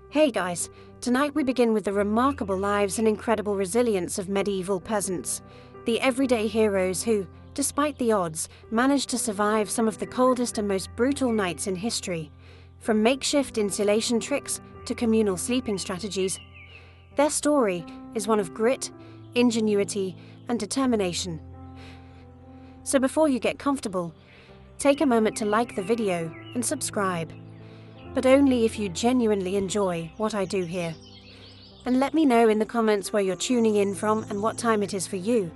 Hey guys, tonight we begin with the remarkable lives and incredible resilience of medieval peasants, the everyday heroes who, despite the odds, managed to survive some of the coldest and most brutal nights in history. From makeshift insulation tricks to communal sleeping strategies, their story is one of grit, ingenuity, and determination. So before you get comfortable, take a moment to like the video and subscribe. But only if you genuinely enjoy what I do here. And let me know in the comments where you're tuning in from and what time it is for you.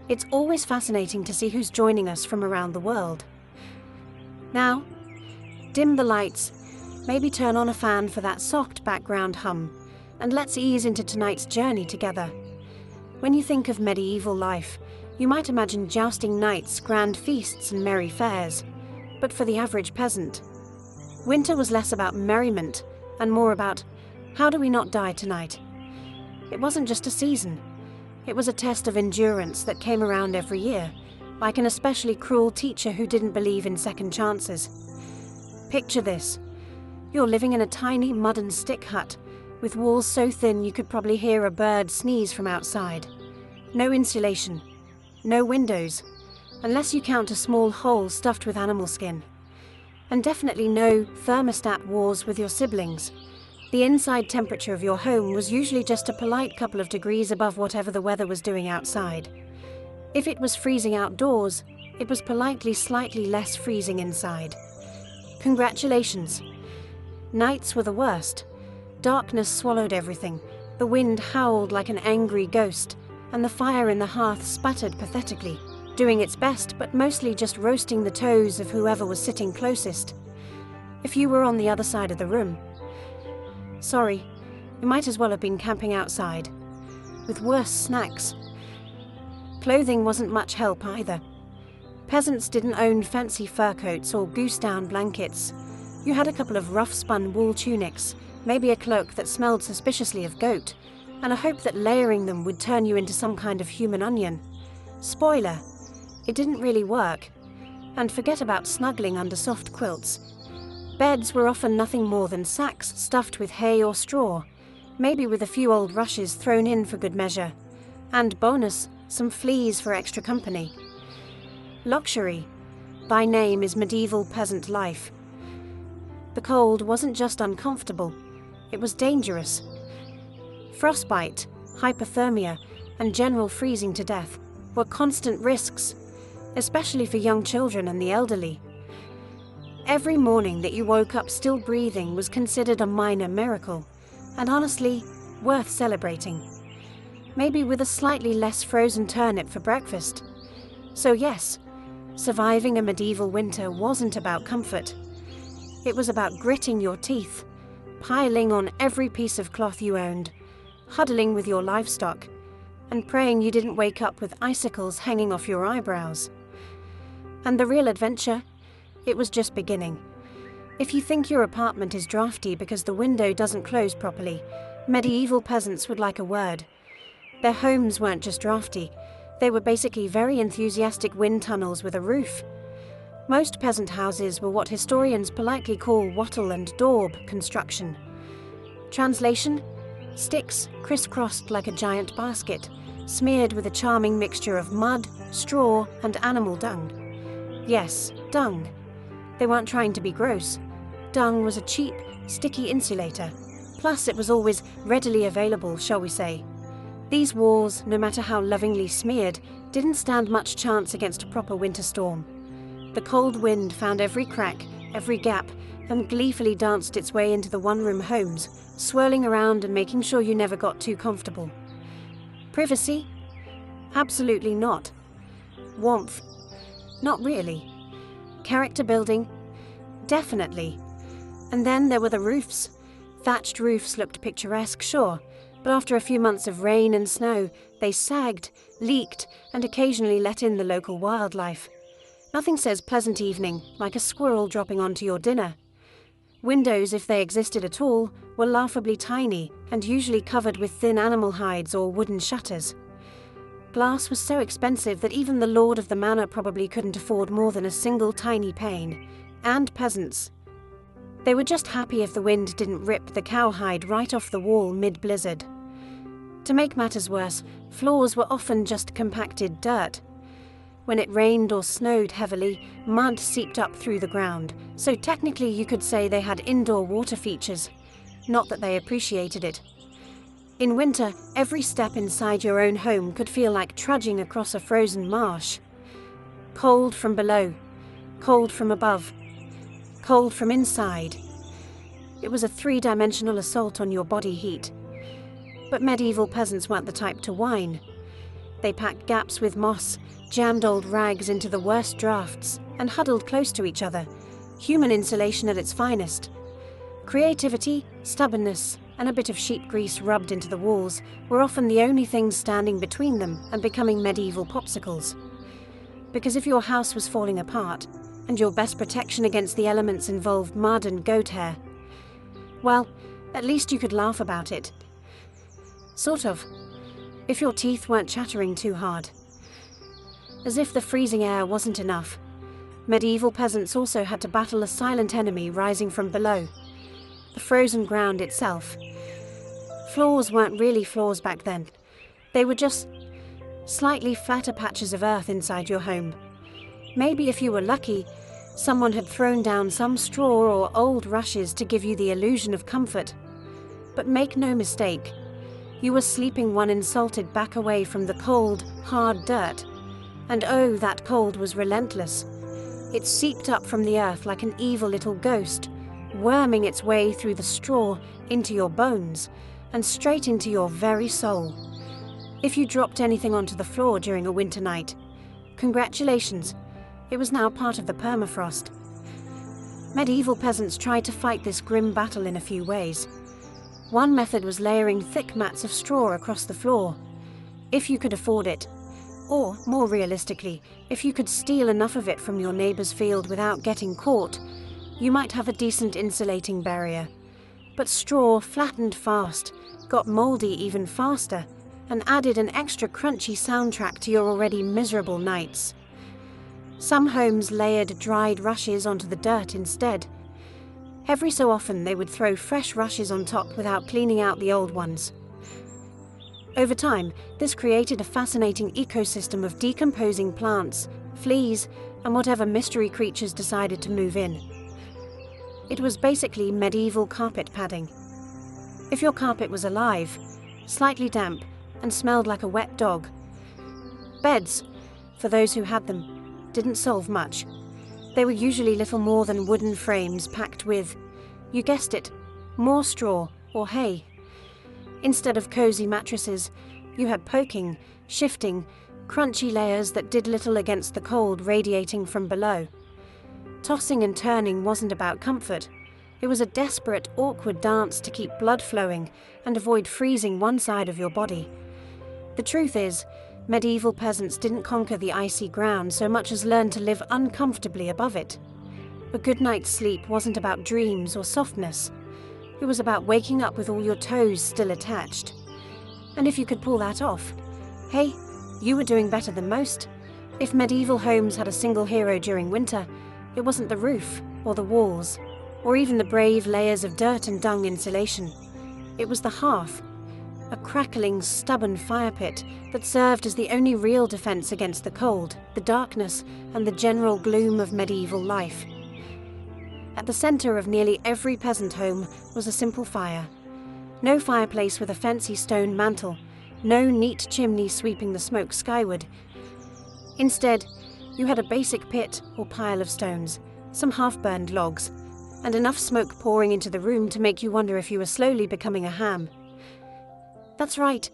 It's always fascinating to see who's joining us from around the world. Now, dim the lights, maybe turn on a fan for that soft background hum, and let's ease into tonight's journey together. When you think of medieval life, you might imagine jousting knights, grand feasts, and merry fairs. But for the average peasant, winter was less about merriment and more about, how do we not die tonight? It wasn't just a season. It was a test of endurance that came around every year, like an especially cruel teacher who didn't believe in second chances. Picture this. You're living in a tiny mud and stick hut, with walls so thin you could probably hear a bird sneeze from outside. No insulation, no windows, unless you count a small hole stuffed with animal skin. And definitely no thermostat wars with your siblings. The inside temperature of your home was usually just a polite couple of degrees above whatever the weather was doing outside. If it was freezing outdoors, it was politely slightly less freezing inside. Congratulations. Nights were the worst. Darkness swallowed everything. The wind howled like an angry ghost, and the fire in the hearth sputtered pathetically, doing its best but mostly just roasting the toes of whoever was sitting closest. If you were on the other side of the room, sorry, you might as well have been camping outside, with worse snacks. Clothing wasn't much help either. Peasants didn't own fancy fur coats or goose-down blankets. You had a couple of rough-spun wool tunics, maybe a cloak that smelled suspiciously of goat, and a hope that layering them would turn you into some kind of human onion. Spoiler, it didn't really work. And forget about snuggling under soft quilts. Beds were often nothing more than sacks stuffed with hay or straw, maybe with a few old rushes thrown in for good measure. And bonus, some fleas for extra company. Luxury, by name, is medieval peasant life. The cold wasn't just uncomfortable, it was dangerous. Frostbite, hypothermia, and general freezing to death were constant risks, especially for young children and the elderly. Every morning that you woke up still breathing was considered a minor miracle, and honestly, worth celebrating. Maybe with a slightly less frozen turnip for breakfast. So yes, surviving a medieval winter wasn't about comfort. It was about gritting your teeth, piling on every piece of cloth you owned, huddling with your livestock, and praying you didn't wake up with icicles hanging off your eyebrows. And the real adventure? It was just beginning. If you think your apartment is drafty because the window doesn't close properly, medieval peasants would like a word. Their homes weren't just drafty, they were basically very enthusiastic wind tunnels with a roof. Most peasant houses were what historians politely call wattle and daub construction. Translation? Sticks crisscrossed like a giant basket, smeared with a charming mixture of mud, straw, and animal dung. Yes, dung. They weren't trying to be gross. Dung was a cheap, sticky insulator. Plus, it was always readily available, shall we say. These walls, no matter how lovingly smeared, didn't stand much chance against a proper winter storm. The cold wind found every crack, every gap, and gleefully danced its way into the one-room homes, swirling around and making sure you never got too comfortable. Privacy? Absolutely not. Warmth? Not really. Character building? Definitely. And then there were the roofs. Thatched roofs looked picturesque, sure, but after a few months of rain and snow, they sagged, leaked, and occasionally let in the local wildlife. Nothing says pleasant evening like a squirrel dropping onto your dinner. Windows, if they existed at all, were laughably tiny and usually covered with thin animal hides or wooden shutters. Glass was so expensive that even the lord of the manor probably couldn't afford more than a single tiny pane. And peasants. They were just happy if the wind didn't rip the cowhide right off the wall mid-blizzard. To make matters worse, floors were often just compacted dirt. When it rained or snowed heavily, mud seeped up through the ground, so technically you could say they had indoor water features. Not that they appreciated it. In winter, every step inside your own home could feel like trudging across a frozen marsh. Cold from below, cold from above, cold from inside. It was a three-dimensional assault on your body heat. But medieval peasants weren't the type to whine. They packed gaps with moss, jammed old rags into the worst drafts, and huddled close to each other. Human insulation at its finest. Creativity, stubbornness, and a bit of sheep grease rubbed into the walls were often the only things standing between them and becoming medieval popsicles. Because if your house was falling apart, and your best protection against the elements involved mud and goat hair, well, at least you could laugh about it. Sort of. If your teeth weren't chattering too hard. As if the freezing air wasn't enough, medieval peasants also had to battle a silent enemy rising from below. The frozen ground itself. Floors weren't really floors back then. They were just slightly flatter patches of earth inside your home. Maybe if you were lucky, someone had thrown down some straw or old rushes to give you the illusion of comfort. But make no mistake, you were sleeping one insulted back away from the cold, hard dirt. And oh, that cold was relentless. It seeped up from the earth like an evil little ghost, worming its way through the straw into your bones and straight into your very soul. If you dropped anything onto the floor during a winter night, congratulations, it was now part of the permafrost. Medieval peasants tried to fight this grim battle in a few ways. One method was layering thick mats of straw across the floor, if you could afford it, or, more realistically, if you could steal enough of it from your neighbour's field without getting caught, you might have a decent insulating barrier. But straw flattened fast, got mouldy even faster, and added an extra crunchy soundtrack to your already miserable nights. Some homes layered dried rushes onto the dirt instead. Every so often they would throw fresh rushes on top without cleaning out the old ones. Over time, this created a fascinating ecosystem of decomposing plants, fleas, and whatever mystery creatures decided to move in. It was basically medieval carpet padding. If your carpet was alive, slightly damp, and smelled like a wet dog, beds, for those who had them, didn't solve much. They were usually little more than wooden frames packed with, you guessed it, more straw or hay. Instead of cozy mattresses, you had poking, shifting, crunchy layers that did little against the cold radiating from below. Tossing and turning wasn't about comfort. It was a desperate, awkward dance to keep blood flowing and avoid freezing one side of your body. The truth is, medieval peasants didn't conquer the icy ground so much as learn to live uncomfortably above it. A good night's sleep wasn't about dreams or softness. It was about waking up with all your toes still attached. And if you could pull that off, hey, you were doing better than most. If medieval homes had a single hero during winter, it wasn't the roof or the walls, or even the brave layers of dirt and dung insulation. It was the hearth, a crackling, stubborn fire pit that served as the only real defense against the cold, the darkness, and the general gloom of medieval life. At the center of nearly every peasant home was a simple fire. No fireplace with a fancy stone mantel, no neat chimney sweeping the smoke skyward. Instead, you had a basic pit or pile of stones, some half-burned logs, and enough smoke pouring into the room to make you wonder if you were slowly becoming a ham. That's right,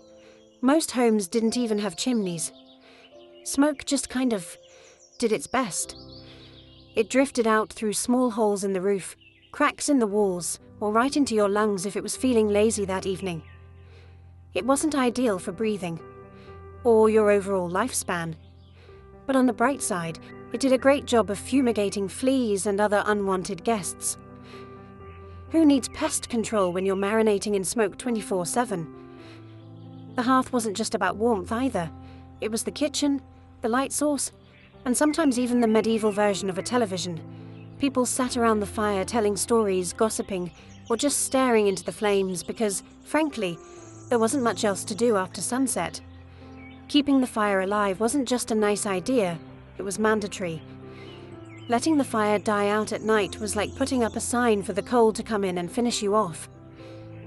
most homes didn't even have chimneys. Smoke just kind of did its best. It drifted out through small holes in the roof, cracks in the walls, or right into your lungs if it was feeling lazy that evening. It wasn't ideal for breathing, or your overall lifespan. But on the bright side, it did a great job of fumigating fleas and other unwanted guests. Who needs pest control when you're marinating in smoke 24/7? The hearth wasn't just about warmth either. It was the kitchen, the light source, and sometimes even the medieval version of a television. People sat around the fire telling stories, gossiping, or just staring into the flames because, frankly, there wasn't much else to do after sunset. Keeping the fire alive wasn't just a nice idea, it was mandatory. Letting the fire die out at night was like putting up a sign for the cold to come in and finish you off.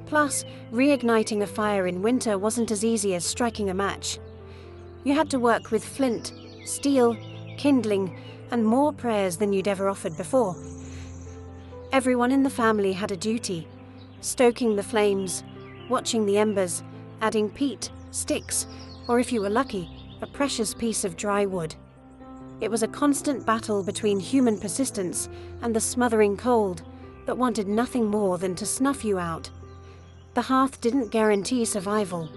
Plus, reigniting a fire in winter wasn't as easy as striking a match. You had to work with flint, steel, kindling, and more prayers than you'd ever offered before. Everyone in the family had a duty: stoking the flames, watching the embers, adding peat, sticks, or if you were lucky, a precious piece of dry wood. It was a constant battle between human persistence and the smothering cold that wanted nothing more than to snuff you out. The hearth didn't guarantee survival,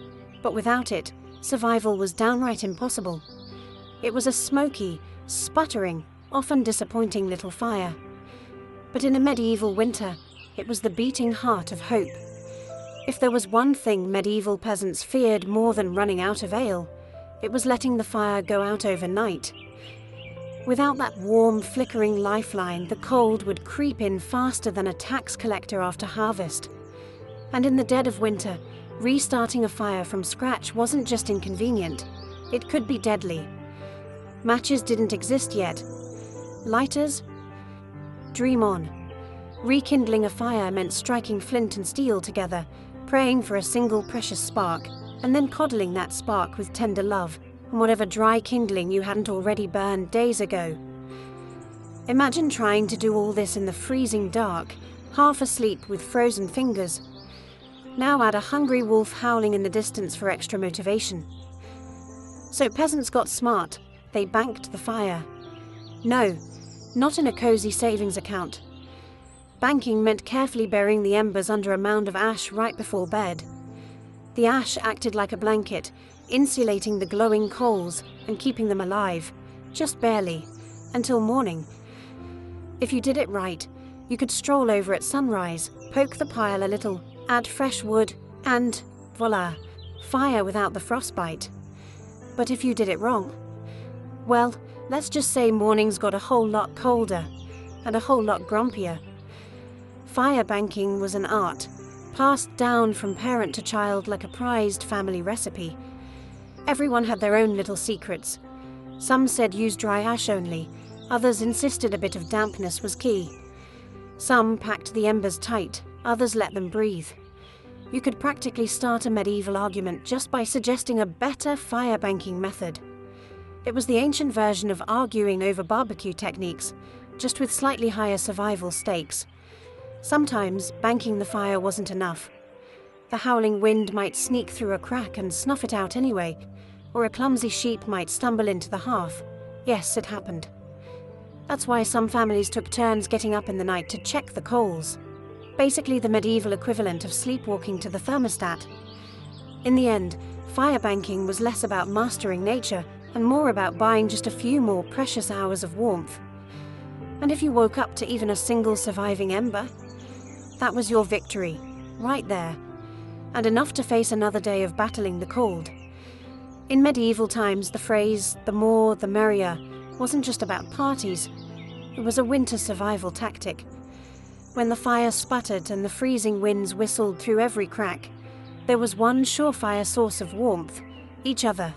but without it, survival was downright impossible. It was a smoky, sputtering, often disappointing little fire. But in a medieval winter, it was the beating heart of hope. If there was one thing medieval peasants feared more than running out of ale, it was letting the fire go out overnight. Without that warm, flickering lifeline, the cold would creep in faster than a tax collector after harvest. And in the dead of winter, restarting a fire from scratch wasn't just inconvenient, it could be deadly. Matches didn't exist yet. Lighters? Dream on. Rekindling a fire meant striking flint and steel together, praying for a single precious spark, and then coddling that spark with tender love and whatever dry kindling you hadn't already burned days ago. Imagine trying to do all this in the freezing dark, half asleep with frozen fingers. Now add a hungry wolf howling in the distance for extra motivation. So peasants got smart. They banked the fire. No, not in a cozy savings account. Banking meant carefully burying the embers under a mound of ash right before bed. The ash acted like a blanket, insulating the glowing coals and keeping them alive, just barely, until morning. If you did it right, you could stroll over at sunrise, poke the pile a little, add fresh wood, and voila, fire without the frostbite. But if you did it wrong, well, let's just say mornings got a whole lot colder and a whole lot grumpier. Fire banking was an art, passed down from parent to child like a prized family recipe. Everyone had their own little secrets. Some said use dry ash only, others insisted a bit of dampness was key. Some packed the embers tight, others let them breathe. You could practically start a medieval argument just by suggesting a better fire banking method. It was the ancient version of arguing over barbecue techniques, just with slightly higher survival stakes. Sometimes banking the fire wasn't enough. The howling wind might sneak through a crack and snuff it out anyway, or a clumsy sheep might stumble into the hearth. Yes, it happened. That's why some families took turns getting up in the night to check the coals. Basically the medieval equivalent of sleepwalking to the thermostat. In the end, fire banking was less about mastering nature and more about buying just a few more precious hours of warmth. And if you woke up to even a single surviving ember, that was your victory, right there, and enough to face another day of battling the cold. In medieval times, the phrase, "the more, the merrier," wasn't just about parties. It was a winter survival tactic. When the fire sputtered and the freezing winds whistled through every crack, there was one surefire source of warmth: each other.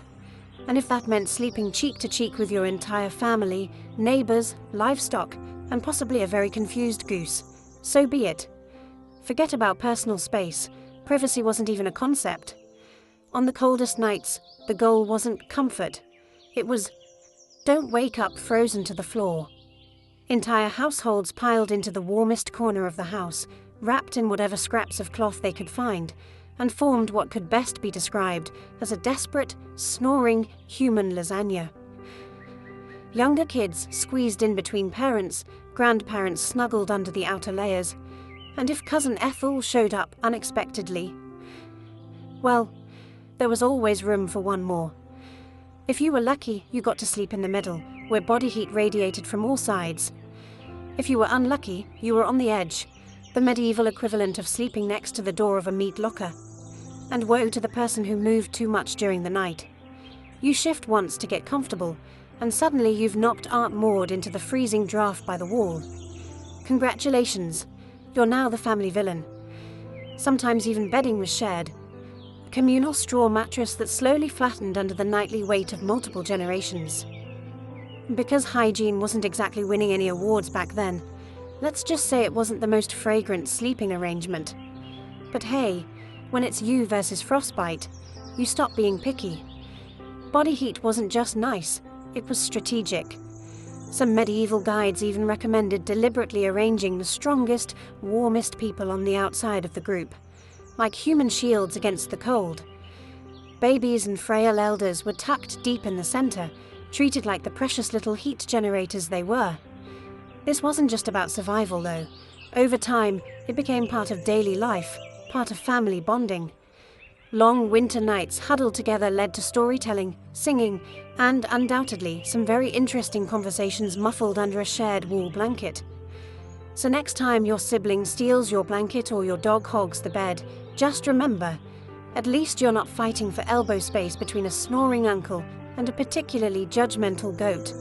And if that meant sleeping cheek to cheek with your entire family, neighbors, livestock, and possibly a very confused goose, so be it. Forget about personal space. Privacy wasn't even a concept. On the coldest nights, the goal wasn't comfort. It was, don't wake up frozen to the floor. Entire households piled into the warmest corner of the house, wrapped in whatever scraps of cloth they could find, and formed what could best be described as a desperate, snoring human lasagna. Younger kids squeezed in between parents, grandparents snuggled under the outer layers, and if Cousin Ethel showed up unexpectedly, well, there was always room for one more. If you were lucky, you got to sleep in the middle, where body heat radiated from all sides. If you were unlucky, you were on the edge, the medieval equivalent of sleeping next to the door of a meat locker. And woe to the person who moved too much during the night. You shift once to get comfortable, and suddenly you've knocked Aunt Maud into the freezing draft by the wall. Congratulations, you're now the family villain. Sometimes even bedding was shared. A communal straw mattress that slowly flattened under the nightly weight of multiple generations. Because hygiene wasn't exactly winning any awards back then, let's just say it wasn't the most fragrant sleeping arrangement. But hey, when it's you versus frostbite, you stop being picky. Body heat wasn't just nice, it was strategic. Some medieval guides even recommended deliberately arranging the strongest, warmest people on the outside of the group, like human shields against the cold. Babies and frail elders were tucked deep in the center, treated like the precious little heat generators they were. This wasn't just about survival, though. Over time, it became part of daily life, part of family bonding. Long winter nights huddled together led to storytelling, singing, and undoubtedly some very interesting conversations muffled under a shared wool blanket. So next time your sibling steals your blanket or your dog hogs the bed, just remember, at least you're not fighting for elbow space between a snoring uncle and a particularly judgmental goat.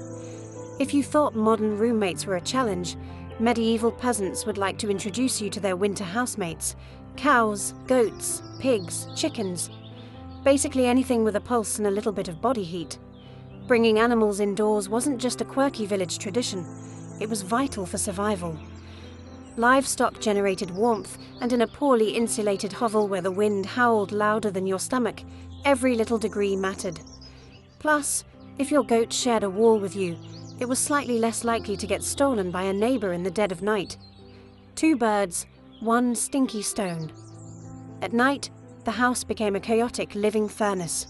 If you thought modern roommates were a challenge, medieval peasants would like to introduce you to their winter housemates: cows, goats, pigs, chickens. Basically anything with a pulse and a little bit of body heat. Bringing animals indoors wasn't just a quirky village tradition, it was vital for survival. Livestock generated warmth, and in a poorly insulated hovel where the wind howled louder than your stomach, every little degree mattered. Plus, if your goat shared a wall with you, it was slightly less likely to get stolen by a neighbor in the dead of night. 2 birds, 1 stinky stone. At night, the house became a chaotic living furnace.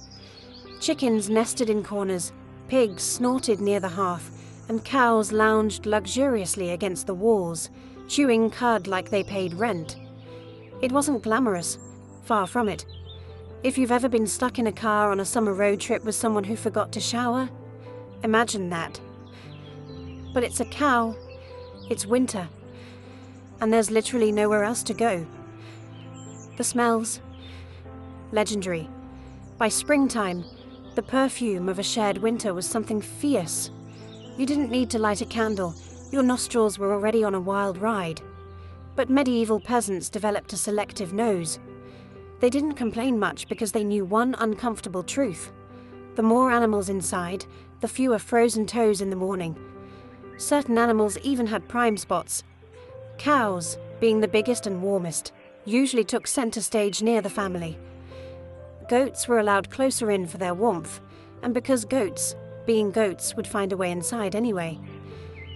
Chickens nested in corners, pigs snorted near the hearth, and cows lounged luxuriously against the walls, chewing cud like they paid rent. It wasn't glamorous, far from it. If you've ever been stuck in a car on a summer road trip with someone who forgot to shower, imagine that. But it's a cow, it's winter, and there's literally nowhere else to go. The smells, legendary. By springtime, the perfume of a shared winter was something fierce. You didn't need to light a candle, your nostrils were already on a wild ride. But medieval peasants developed a selective nose. They didn't complain much because they knew one uncomfortable truth. The more animals inside, the fewer frozen toes in the morning. Certain animals even had prime spots. Cows, being the biggest and warmest, usually took center stage near the family. Goats were allowed closer in for their warmth, and because goats, being goats, would find a way inside anyway.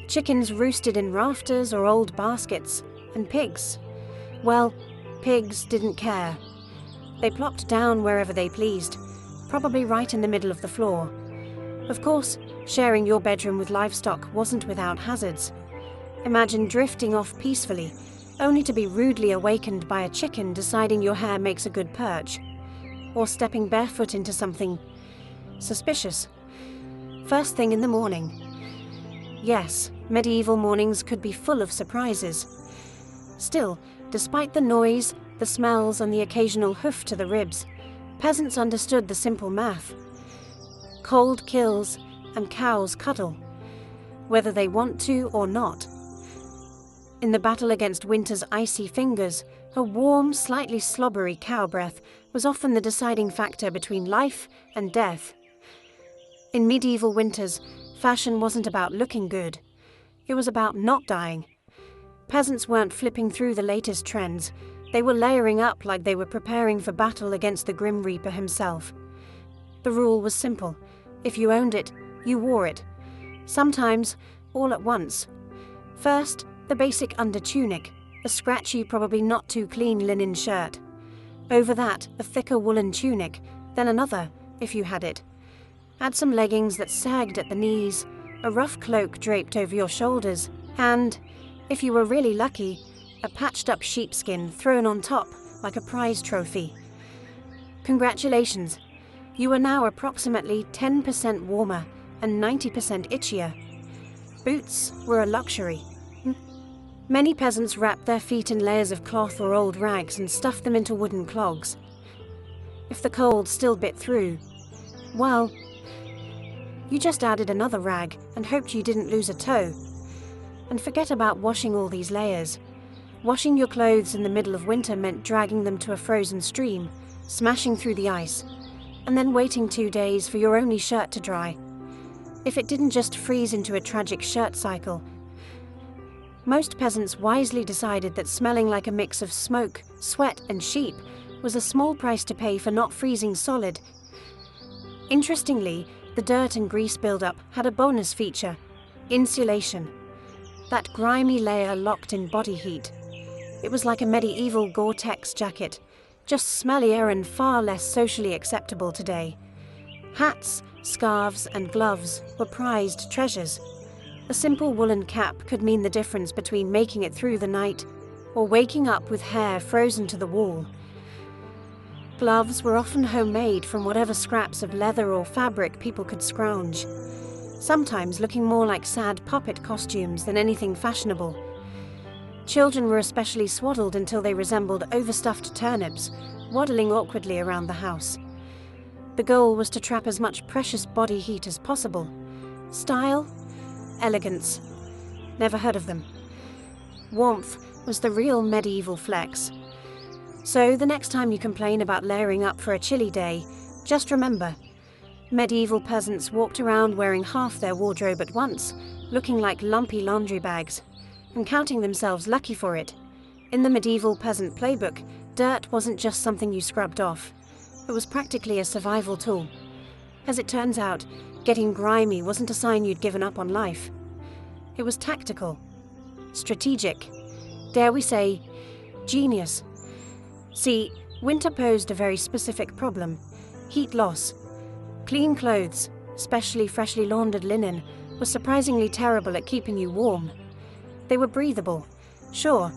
Chickens roosted in rafters or old baskets, and pigs, well, pigs didn't care. They plopped down wherever they pleased, probably right in the middle of the floor. Of course, sharing your bedroom with livestock wasn't without hazards. Imagine drifting off peacefully, only to be rudely awakened by a chicken deciding your hair makes a good perch, or stepping barefoot into something suspicious. First thing in the morning. Yes, medieval mornings could be full of surprises. Still, despite the noise, the smells, and the occasional hoof to the ribs, peasants understood the simple math. Cold kills, and cows cuddle, whether they want to or not. In the battle against winter's icy fingers, a warm, slightly slobbery cow breath was often the deciding factor between life and death. In medieval winters, fashion wasn't about looking good. It was about not dying. Peasants weren't flipping through the latest trends. They were layering up like they were preparing for battle against the Grim Reaper himself. The rule was simple. If you owned it, you wore it. Sometimes, all at once. First, the basic under-tunic, a scratchy, probably not too clean linen shirt. Over that, a thicker woolen tunic, then another, if you had it. Add some leggings that sagged at the knees, a rough cloak draped over your shoulders, and, if you were really lucky, a patched-up sheepskin thrown on top like a prize trophy. Congratulations, you are now approximately 10% warmer and 90% itchier. Boots were a luxury. Many peasants wrapped their feet in layers of cloth or old rags and stuffed them into wooden clogs. If the cold still bit through, well, you just added another rag and hoped you didn't lose a toe. And forget about washing all these layers. Washing your clothes in the middle of winter meant dragging them to a frozen stream, smashing through the ice, and then waiting 2 days for your only shirt to dry. If it didn't just freeze into a tragic shirt cycle. Most peasants wisely decided that smelling like a mix of smoke, sweat, and sheep was a small price to pay for not freezing solid. Interestingly, the dirt and grease buildup had a bonus feature: insulation. That grimy layer locked in body heat. It was like a medieval Gore-Tex jacket, just smellier and far less socially acceptable today. Hats, scarves, and gloves were prized treasures. A simple woolen cap could mean the difference between making it through the night or waking up with hair frozen to the wall. Gloves were often homemade from whatever scraps of leather or fabric people could scrounge, sometimes looking more like sad puppet costumes than anything fashionable. Children were especially swaddled until they resembled overstuffed turnips, waddling awkwardly around the house. The goal was to trap as much precious body heat as possible. Style? Elegance. Never heard of them. Warmth was the real medieval flex. So the next time you complain about layering up for a chilly day, just remember, medieval peasants walked around wearing half their wardrobe at once, looking like lumpy laundry bags, and counting themselves lucky for it. In the medieval peasant playbook, dirt wasn't just something you scrubbed off. It was practically a survival tool. As it turns out, getting grimy wasn't a sign you'd given up on life. It was tactical, strategic, dare we say, genius. See, winter posed a very specific problem: heat loss. Clean clothes, especially freshly laundered linen, were surprisingly terrible at keeping you warm. They were breathable, sure,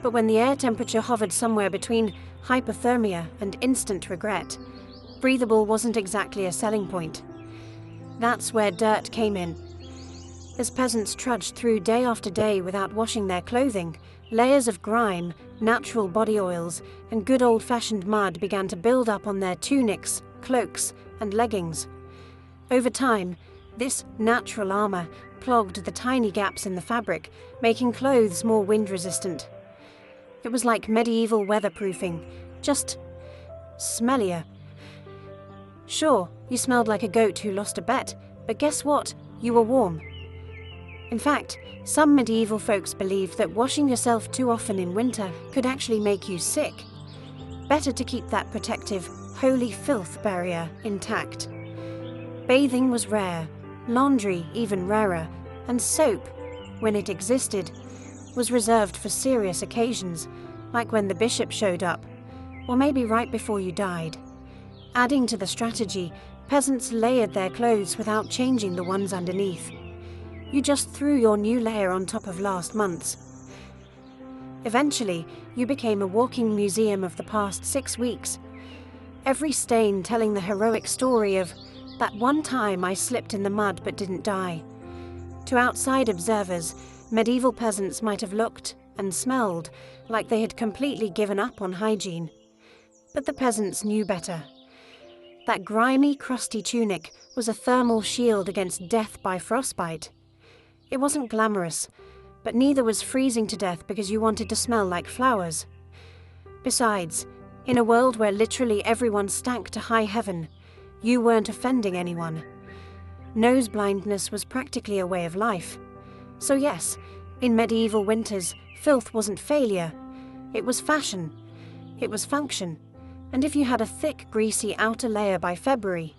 but when the air temperature hovered somewhere between hypothermia and instant regret, breathable wasn't exactly a selling point. That's where dirt came in. As peasants trudged through day after day without washing their clothing, layers of grime, natural body oils, and good old-fashioned mud began to build up on their tunics, cloaks, and leggings. Over time, this natural armor clogged the tiny gaps in the fabric, making clothes more wind-resistant. It was like medieval weatherproofing, just smellier. Sure, you smelled like a goat who lost a bet, but guess what? You were warm. In fact, some medieval folks believed that washing yourself too often in winter could actually make you sick. Better to keep that protective, holy filth barrier intact. Bathing was rare, laundry even rarer, and soap, when it existed, was reserved for serious occasions, like when the bishop showed up, or maybe right before you died. Adding to the strategy, peasants layered their clothes without changing the ones underneath. You just threw your new layer on top of last month's. Eventually, you became a walking museum of the past 6 weeks. Every stain telling the heroic story of that one time I slipped in the mud but didn't die. To outside observers, medieval peasants might have looked and smelled like they had completely given up on hygiene. But the peasants knew better. That grimy, crusty tunic was a thermal shield against death by frostbite. It wasn't glamorous, but neither was freezing to death because you wanted to smell like flowers. Besides, in a world where literally everyone stank to high heaven, you weren't offending anyone. Nose blindness was practically a way of life. So yes, in medieval winters, filth wasn't failure. It was fashion. It was function. And if you had a thick, greasy outer layer by February,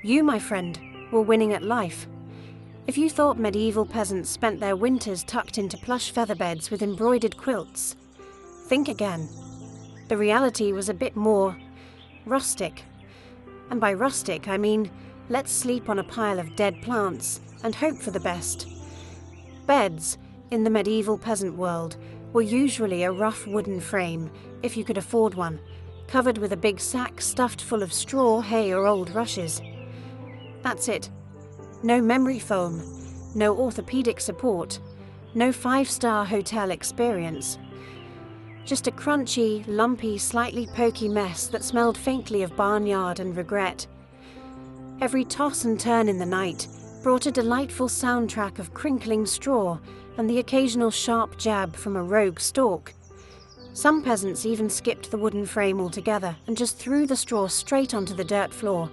you, my friend, were winning at life. If you thought medieval peasants spent their winters tucked into plush featherbeds with embroidered quilts, think again. The reality was a bit more rustic. And by rustic, I mean, let's sleep on a pile of dead plants and hope for the best. Beds, in the medieval peasant world, were usually a rough wooden frame, if you could afford one, covered with a big sack stuffed full of straw, hay, or old rushes. That's it. No memory foam, no orthopedic support, no 5-star hotel experience. Just a crunchy, lumpy, slightly pokey mess that smelled faintly of barnyard and regret. Every toss and turn in the night, brought a delightful soundtrack of crinkling straw and the occasional sharp jab from a rogue stalk. Some peasants even skipped the wooden frame altogether and just threw the straw straight onto the dirt floor,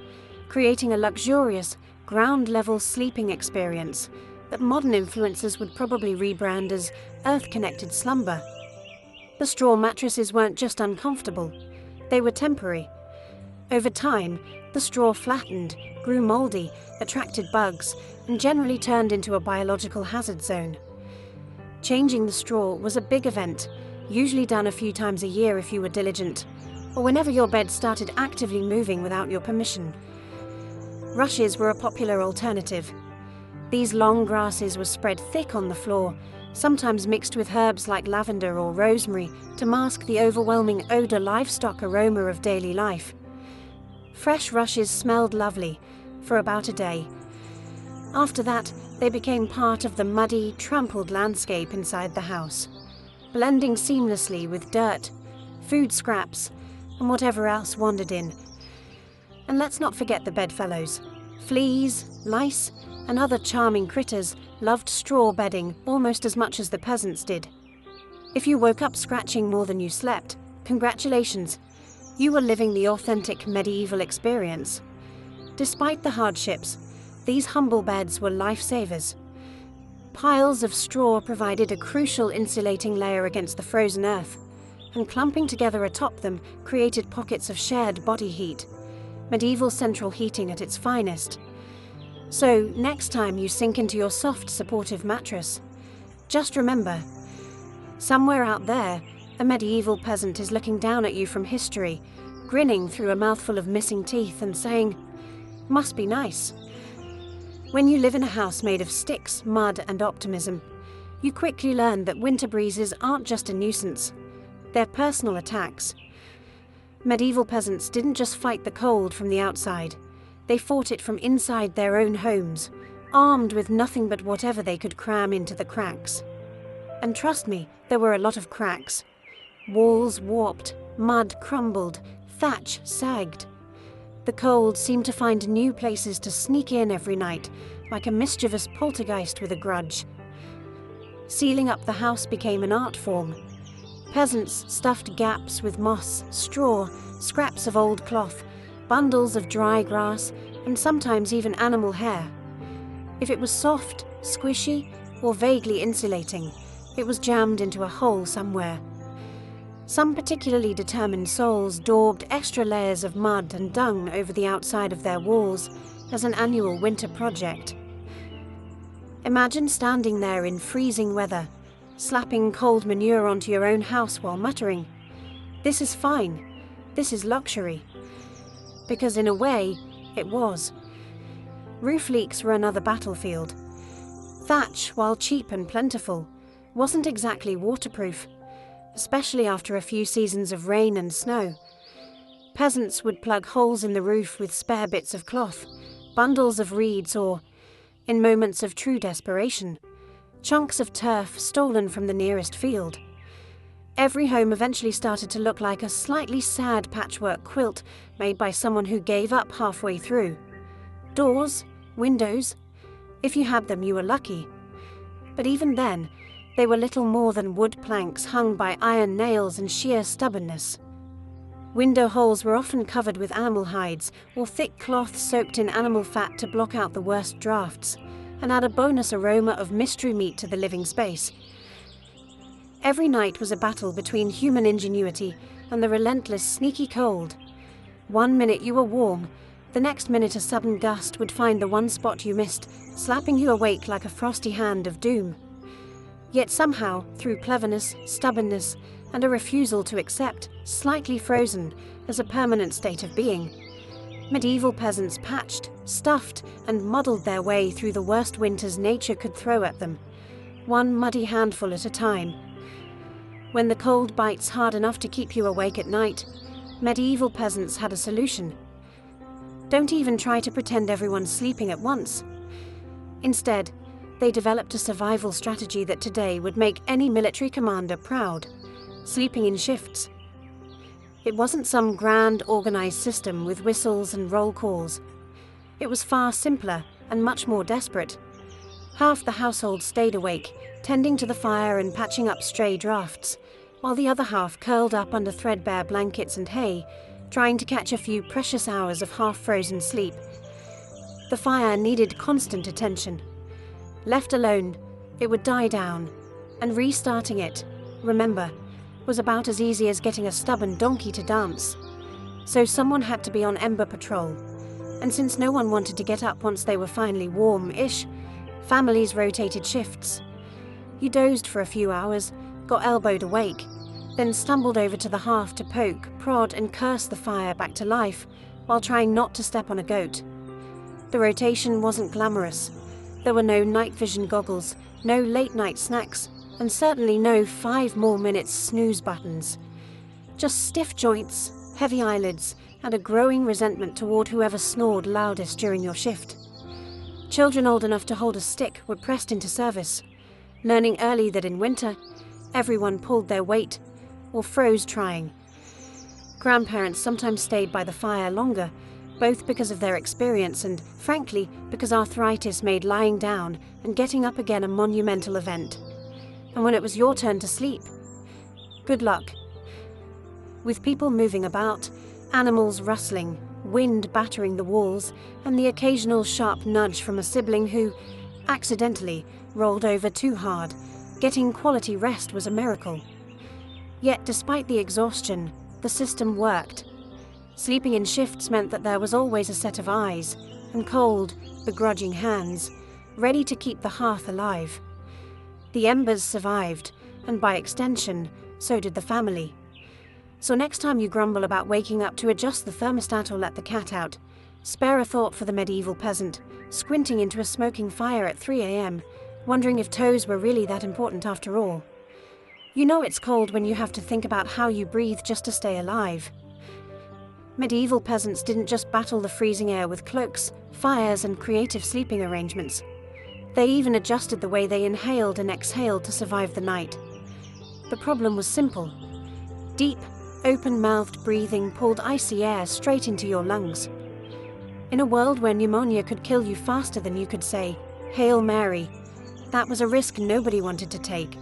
creating a luxurious, ground-level sleeping experience that modern influencers would probably rebrand as earth-connected slumber. The straw mattresses weren't just uncomfortable, they were temporary. Over time, the straw flattened, grew mouldy, attracted bugs, and generally turned into a biological hazard zone. Changing the straw was a big event, usually done a few times a year if you were diligent, or whenever your bed started actively moving without your permission. Rushes were a popular alternative. These long grasses were spread thick on the floor, sometimes mixed with herbs like lavender or rosemary to mask the overwhelming odor livestock aroma of daily life. Fresh rushes smelled lovely for about a day. After that, they became part of the muddy, trampled landscape inside the house, blending seamlessly with dirt, food scraps, and whatever else wandered in. And let's not forget the bedfellows. Fleas, lice, and other charming critters loved straw bedding almost as much as the peasants did. If you woke up scratching more than you slept, congratulations, you were living the authentic medieval experience. Despite the hardships, these humble beds were lifesavers. Piles of straw provided a crucial insulating layer against the frozen earth, and clumping together atop them created pockets of shared body heat, medieval central heating at its finest. So, next time you sink into your soft, supportive mattress, just remember, somewhere out there, a medieval peasant is looking down at you from history, grinning through a mouthful of missing teeth and saying, "Must be nice." When you live in a house made of sticks, mud, and optimism, you quickly learn that winter breezes aren't just a nuisance, they're personal attacks. Medieval peasants didn't just fight the cold from the outside, they fought it from inside their own homes, armed with nothing but whatever they could cram into the cracks. And trust me, there were a lot of cracks. Walls warped, mud crumbled, thatch sagged. The cold seemed to find new places to sneak in every night, like a mischievous poltergeist with a grudge. Sealing up the house became an art form. Peasants stuffed gaps with moss, straw, scraps of old cloth, bundles of dry grass, and sometimes even animal hair. If it was soft, squishy, or vaguely insulating, it was jammed into a hole somewhere. Some particularly determined souls daubed extra layers of mud and dung over the outside of their walls as an annual winter project. Imagine standing there in freezing weather, slapping cold manure onto your own house while muttering, "This is fine, this is luxury." Because in a way, it was. Roof leaks were another battlefield. Thatch, while cheap and plentiful, wasn't exactly waterproof, especially after a few seasons of rain and snow. Peasants would plug holes in the roof with spare bits of cloth, bundles of reeds or, in moments of true desperation, chunks of turf stolen from the nearest field. Every home eventually started to look like a slightly sad patchwork quilt made by someone who gave up halfway through. Doors, windows, if you had them you were lucky. But even then, they were little more than wood planks hung by iron nails and sheer stubbornness. Window holes were often covered with animal hides or thick cloth soaked in animal fat to block out the worst drafts and add a bonus aroma of mystery meat to the living space. Every night was a battle between human ingenuity and the relentless, sneaky cold. One minute you were warm, the next minute a sudden gust would find the one spot you missed, slapping you awake like a frosty hand of doom. Yet somehow, through cleverness, stubbornness, and a refusal to accept, slightly frozen, as a permanent state of being, medieval peasants patched, stuffed, and muddled their way through the worst winters nature could throw at them, one muddy handful at a time. When the cold bites hard enough to keep you awake at night, medieval peasants had a solution. Don't even try to pretend everyone's sleeping at once. Instead, they developed a survival strategy that today would make any military commander proud: sleeping in shifts. It wasn't some grand, organized system with whistles and roll calls. It was far simpler, and much more desperate. Half the household stayed awake, tending to the fire and patching up stray drafts, while the other half curled up under threadbare blankets and hay, trying to catch a few precious hours of half-frozen sleep. The fire needed constant attention. Left alone, it would die down, and restarting it, remember, was about as easy as getting a stubborn donkey to dance. So someone had to be on ember patrol, and since no one wanted to get up once they were finally warm-ish, families rotated shifts. You dozed for a few hours, got elbowed awake, then stumbled over to the hearth to poke, prod and curse the fire back to life while trying not to step on a goat. The rotation wasn't glamorous. There were no night vision goggles, no late-night snacks, and certainly no 5 more minutes snooze buttons. Just stiff joints, heavy eyelids, and a growing resentment toward whoever snored loudest during your shift. Children old enough to hold a stick were pressed into service, learning early that in winter, everyone pulled their weight or froze trying. Grandparents sometimes stayed by the fire longer, both because of their experience and, frankly, because arthritis made lying down and getting up again a monumental event. And when it was your turn to sleep, good luck. With people moving about, animals rustling, wind battering the walls, and the occasional sharp nudge from a sibling who, accidentally, rolled over too hard, getting quality rest was a miracle. Yet, despite the exhaustion, the system worked. Sleeping in shifts meant that there was always a set of eyes, and cold, begrudging hands, ready to keep the hearth alive. The embers survived, and by extension, so did the family. So next time you grumble about waking up to adjust the thermostat or let the cat out, spare a thought for the medieval peasant, squinting into a smoking fire at 3 a.m., wondering if toes were really that important after all. You know it's cold when you have to think about how you breathe just to stay alive. Medieval peasants didn't just battle the freezing air with cloaks, fires, and creative sleeping arrangements. They even adjusted the way they inhaled and exhaled to survive the night. The problem was simple. Deep, open-mouthed breathing pulled icy air straight into your lungs. In a world where pneumonia could kill you faster than you could say, "Hail Mary," that was a risk nobody wanted to take.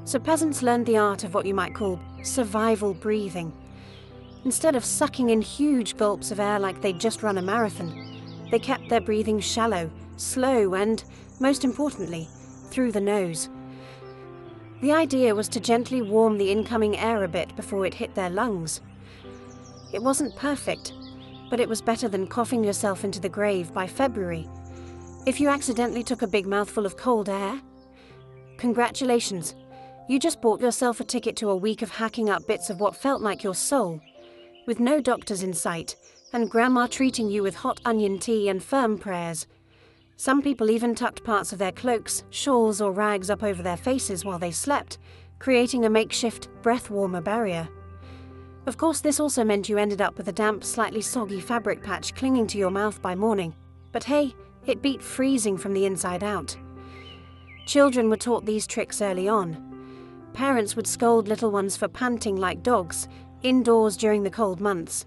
So peasants learned the art of what you might call survival breathing. Instead of sucking in huge gulps of air like they'd just run a marathon, they kept their breathing shallow, slow, and, most importantly, through the nose. The idea was to gently warm the incoming air a bit before it hit their lungs. It wasn't perfect, but it was better than coughing yourself into the grave by February. If you accidentally took a big mouthful of cold air, congratulations. You just bought yourself a ticket to a week of hacking up bits of what felt like your soul, with no doctors in sight, and Grandma treating you with hot onion tea and firm prayers. Some people even tucked parts of their cloaks, shawls, or rags up over their faces while they slept, creating a makeshift, breath-warmer barrier. Of course, this also meant you ended up with a damp, slightly soggy fabric patch clinging to your mouth by morning. But hey, it beat freezing from the inside out. Children were taught these tricks early on. Parents would scold little ones for panting like dogs, indoors during the cold months.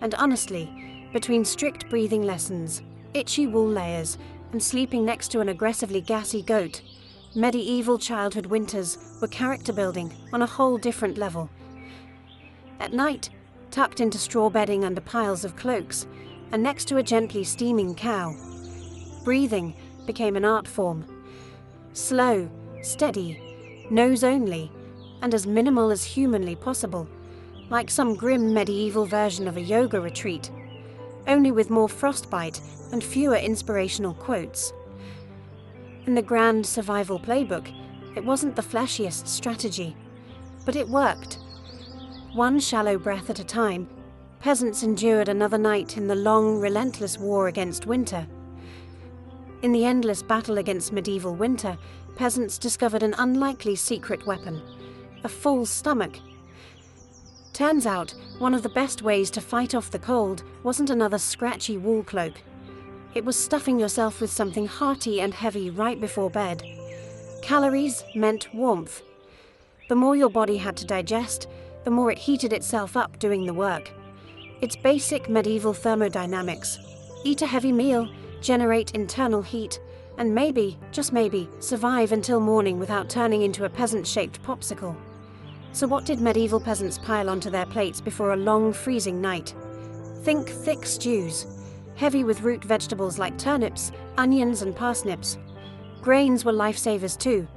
And honestly, between strict breathing lessons, itchy wool layers, and sleeping next to an aggressively gassy goat, medieval childhood winters were character building on a whole different level. At night, tucked into straw bedding under piles of cloaks, and next to a gently steaming cow, breathing became an art form. Slow, steady, nose only, and as minimal as humanly possible, like some grim medieval version of a yoga retreat, only with more frostbite and fewer inspirational quotes. In the grand survival playbook, it wasn't the flashiest strategy, but it worked. One shallow breath at a time, peasants endured another night in the long, relentless war against winter. In the endless battle against medieval winter, peasants discovered an unlikely secret weapon: a full stomach. Turns out, one of the best ways to fight off the cold wasn't another scratchy wool cloak. It was stuffing yourself with something hearty and heavy right before bed. Calories meant warmth. The more your body had to digest, the more it heated itself up doing the work. It's basic medieval thermodynamics. Eat a heavy meal, generate internal heat, and maybe, just maybe, survive until morning without turning into a peasant-shaped popsicle. So what did medieval peasants pile onto their plates before a long, freezing night? Think thick stews, heavy with root vegetables like turnips, onions and parsnips. Grains were lifesavers too: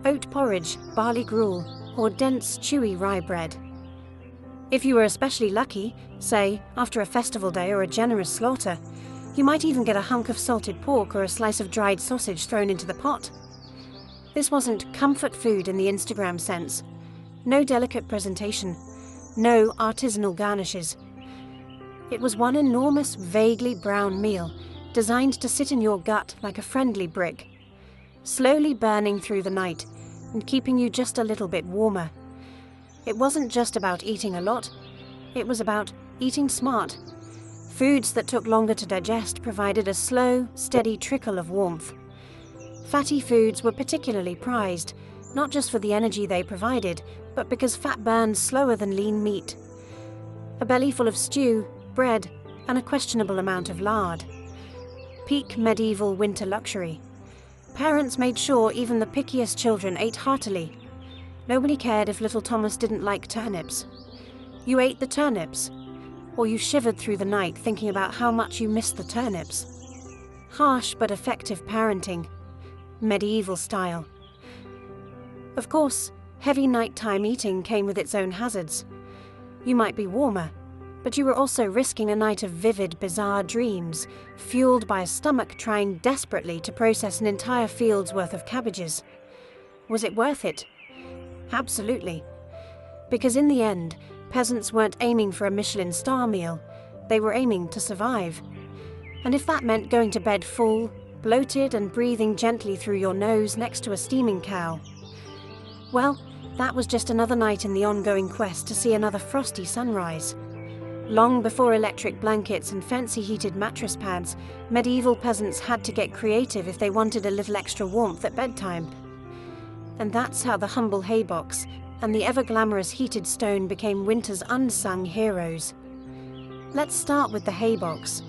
oat porridge, barley gruel, or dense, chewy rye bread. If you were especially lucky, say, after a festival day or a generous slaughter, you might even get a hunk of salted pork or a slice of dried sausage thrown into the pot. This wasn't comfort food in the Instagram sense. No delicate presentation, no artisanal garnishes. It was one enormous, vaguely brown meal, designed to sit in your gut like a friendly brick, slowly burning through the night and keeping you just a little bit warmer. It wasn't just about eating a lot, it was about eating smart. Foods that took longer to digest provided a slow, steady trickle of warmth. Fatty foods were particularly prized, not just for the energy they provided, but because fat burns slower than lean meat. A belly full of stew, bread, and a questionable amount of lard. Peak medieval winter luxury. Parents made sure even the pickiest children ate heartily. Nobody cared if little Thomas didn't like turnips. You ate the turnips, or you shivered through the night thinking about how much you missed the turnips. Harsh but effective parenting. Medieval style. Of course, heavy nighttime eating came with its own hazards. You might be warmer, but you were also risking a night of vivid, bizarre dreams, fueled by a stomach trying desperately to process an entire field's worth of cabbages. Was it worth it? Absolutely. Because in the end, peasants weren't aiming for a Michelin star meal, they were aiming to survive. And if that meant going to bed full, bloated and breathing gently through your nose next to a steaming cow, well, that was just another night in the ongoing quest to see another frosty sunrise. Long before electric blankets and fancy heated mattress pads, medieval peasants had to get creative if they wanted a little extra warmth at bedtime. And that's how the humble haybox and the ever-glamorous heated stone became winter's unsung heroes. Let's start with the haybox.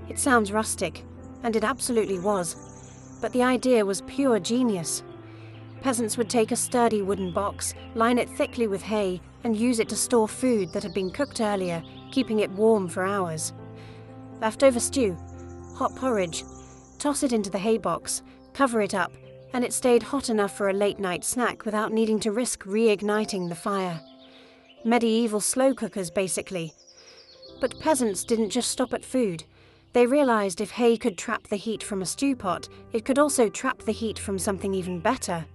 It sounds rustic, and it absolutely was, but the idea was pure genius. Peasants would take a sturdy wooden box, line it thickly with hay, and use it to store food that had been cooked earlier, keeping it warm for hours. Leftover stew, hot porridge, toss it into the haybox, cover it up, and it stayed hot enough for a late-night snack without needing to risk reigniting the fire. Medieval slow cookers, basically. But peasants didn't just stop at food. They realized if hay could trap the heat from a stew pot, it could also trap the heat from something even better.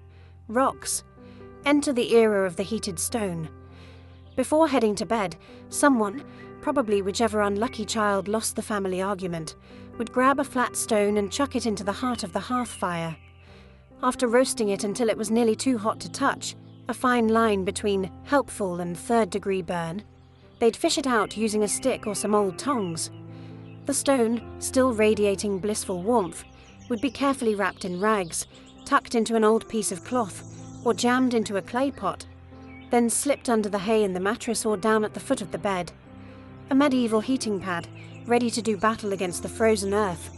Rocks. Enter the era of the heated stone. Before heading to bed, someone, probably whichever unlucky child lost the family argument, would grab a flat stone and chuck it into the heart of the hearth fire. After roasting it until it was nearly too hot to touch, a fine line between helpful and third-degree burn, they'd fish it out using a stick or some old tongs. The stone, still radiating blissful warmth, would be carefully wrapped in rags, tucked into an old piece of cloth, or jammed into a clay pot, then slipped under the hay in the mattress or down at the foot of the bed. A medieval heating pad, ready to do battle against the frozen earth.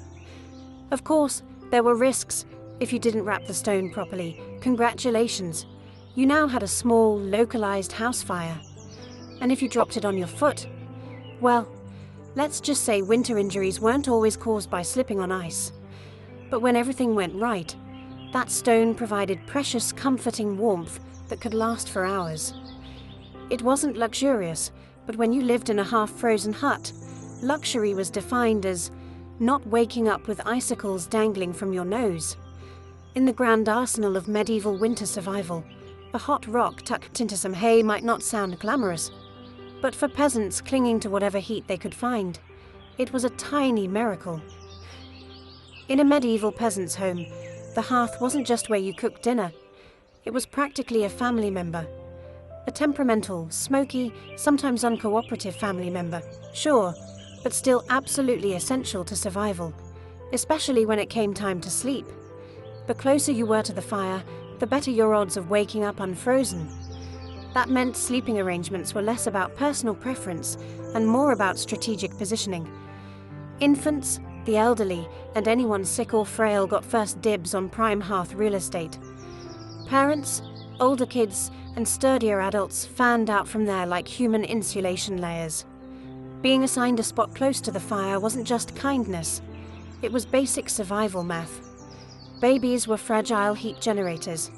Of course, there were risks. If you didn't wrap the stone properly, congratulations. You now had a small, localized house fire. And if you dropped it on your foot, well, let's just say winter injuries weren't always caused by slipping on ice. But when everything went right, that stone provided precious, comforting warmth that could last for hours. It wasn't luxurious, but when you lived in a half-frozen hut, luxury was defined as not waking up with icicles dangling from your nose. In the grand arsenal of medieval winter survival, a hot rock tucked into some hay might not sound glamorous, but for peasants clinging to whatever heat they could find, it was a tiny miracle. In a medieval peasant's home, the hearth wasn't just where you cooked dinner. It was practically a family member. A temperamental, smoky, sometimes uncooperative family member, sure, but still absolutely essential to survival, especially when it came time to sleep. The closer you were to the fire, the better your odds of waking up unfrozen. That meant sleeping arrangements were less about personal preference and more about strategic positioning. Infants, The elderly and anyone sick or frail got first dibs on prime hearth real estate. Parents, older kids, and sturdier adults fanned out from there like human insulation layers. Being assigned a spot close to the fire wasn't just kindness, it was basic survival math. Babies were fragile heat generators,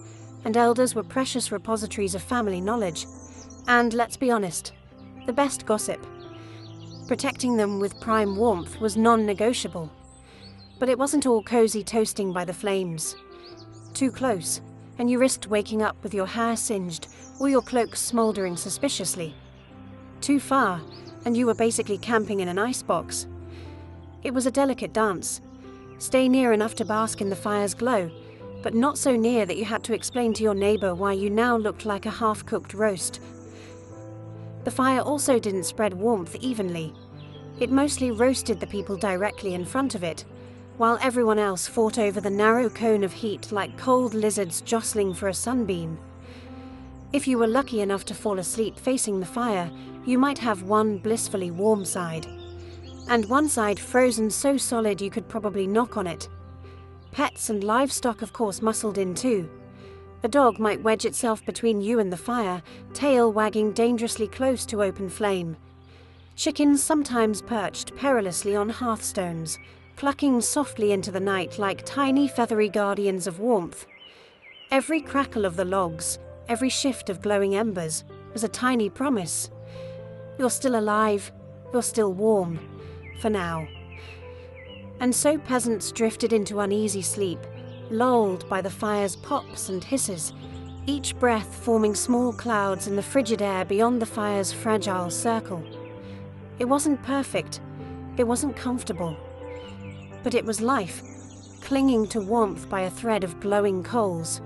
and elders were precious repositories of family knowledge. And let's be honest, the best gossip. Protecting them with prime warmth was non-negotiable. But it wasn't all cozy toasting by the flames. Too close, and you risked waking up with your hair singed or your cloak smouldering suspiciously. Too far, and you were basically camping in an icebox. It was a delicate dance. Stay near enough to bask in the fire's glow, but not so near that you had to explain to your neighbor why you now looked like a half-cooked roast. The fire also didn't spread warmth evenly. It mostly roasted the people directly in front of it, while everyone else fought over the narrow cone of heat like cold lizards jostling for a sunbeam. If you were lucky enough to fall asleep facing the fire, you might have one blissfully warm side, and one side frozen so solid you could probably knock on it. Pets and livestock of course muscled in too. A dog might wedge itself between you and the fire, tail wagging dangerously close to open flame. Chickens sometimes perched perilously on hearthstones, clucking softly into the night like tiny feathery guardians of warmth. Every crackle of the logs, every shift of glowing embers, was a tiny promise. You're still alive, you're still warm, for now. And so peasants drifted into uneasy sleep, lulled by the fire's pops and hisses, each breath forming small clouds in the frigid air beyond the fire's fragile circle. It wasn't perfect, it wasn't comfortable, but it was life, clinging to warmth by a thread of glowing coals.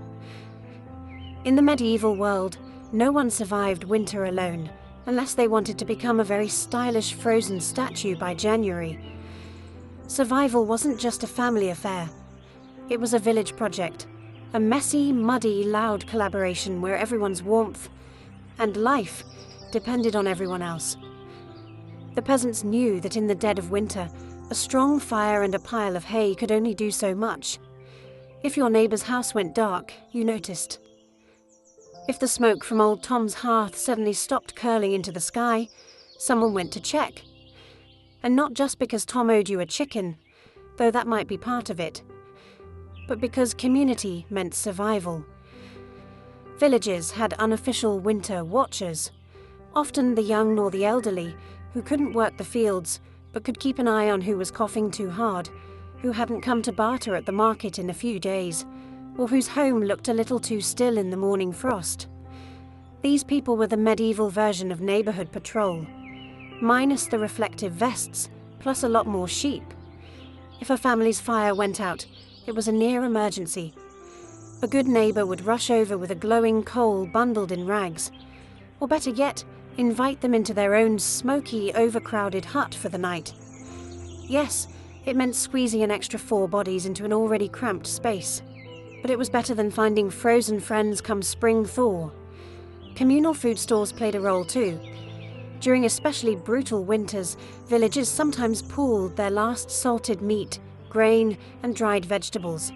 In the medieval world, no one survived winter alone, unless they wanted to become a very stylish frozen statue by January. Survival wasn't just a family affair. It was a village project, a messy, muddy, loud collaboration where everyone's warmth and life depended on everyone else. The peasants knew that in the dead of winter, a strong fire and a pile of hay could only do so much. If your neighbour's house went dark, you noticed. If the smoke from old Tom's hearth suddenly stopped curling into the sky, someone went to check. And not just because Tom owed you a chicken, though that might be part of it, but because community meant survival. Villages had unofficial winter watchers, often the young or the elderly, who couldn't work the fields, but could keep an eye on who was coughing too hard, who hadn't come to barter at the market in a few days, or whose home looked a little too still in the morning frost. These people were the medieval version of neighborhood patrol, minus the reflective vests, plus a lot more sheep. If a family's fire went out, it was a near emergency. A good neighbor would rush over with a glowing coal bundled in rags, or better yet, invite them into their own smoky, overcrowded hut for the night. Yes, it meant squeezing an extra 4 bodies into an already cramped space, but it was better than finding frozen friends come spring thaw. Communal food stores played a role too. During especially brutal winters, villages sometimes pooled their last salted meat, grain, and dried vegetables.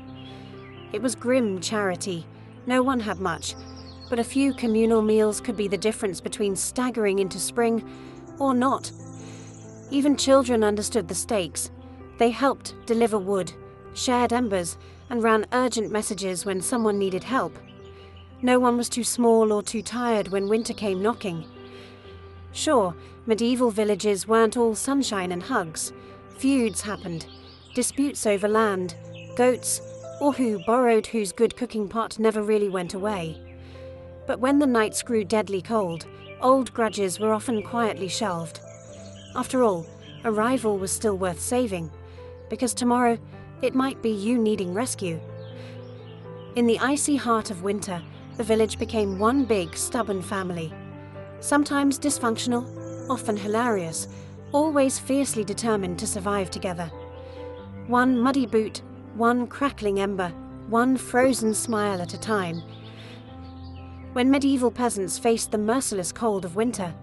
It was grim charity. No one had much, but a few communal meals could be the difference between staggering into spring or not. Even children understood the stakes. They helped deliver wood, shared embers, and ran urgent messages when someone needed help. No one was too small or too tired when winter came knocking. Sure, medieval villages weren't all sunshine and hugs. Feuds happened, disputes over land, goats, or who borrowed whose good cooking pot never really went away. But when the nights grew deadly cold, old grudges were often quietly shelved. After all, a rival was still worth saving, because tomorrow it might be you needing rescue. In the icy heart of winter, the village became one big, stubborn family. Sometimes dysfunctional, often hilarious, always fiercely determined to survive together. One muddy boot, one crackling ember, one frozen smile at a time. When medieval peasants faced the merciless cold of winter,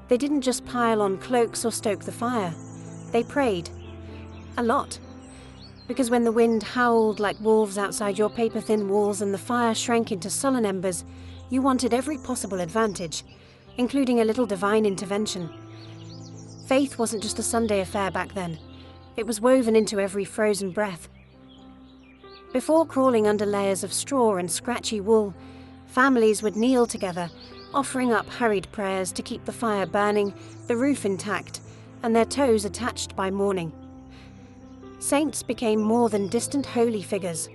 they didn't just pile on cloaks or stoke the fire. They prayed. A lot. Because when the wind howled like wolves outside your paper-thin walls and the fire shrank into sullen embers, you wanted every possible advantage, including a little divine intervention. Faith wasn't just a Sunday affair back then. It was woven into every frozen breath. Before crawling under layers of straw and scratchy wool, families would kneel together, offering up hurried prayers to keep the fire burning, the roof intact, and their toes attached by morning. Saints became more than distant holy figures.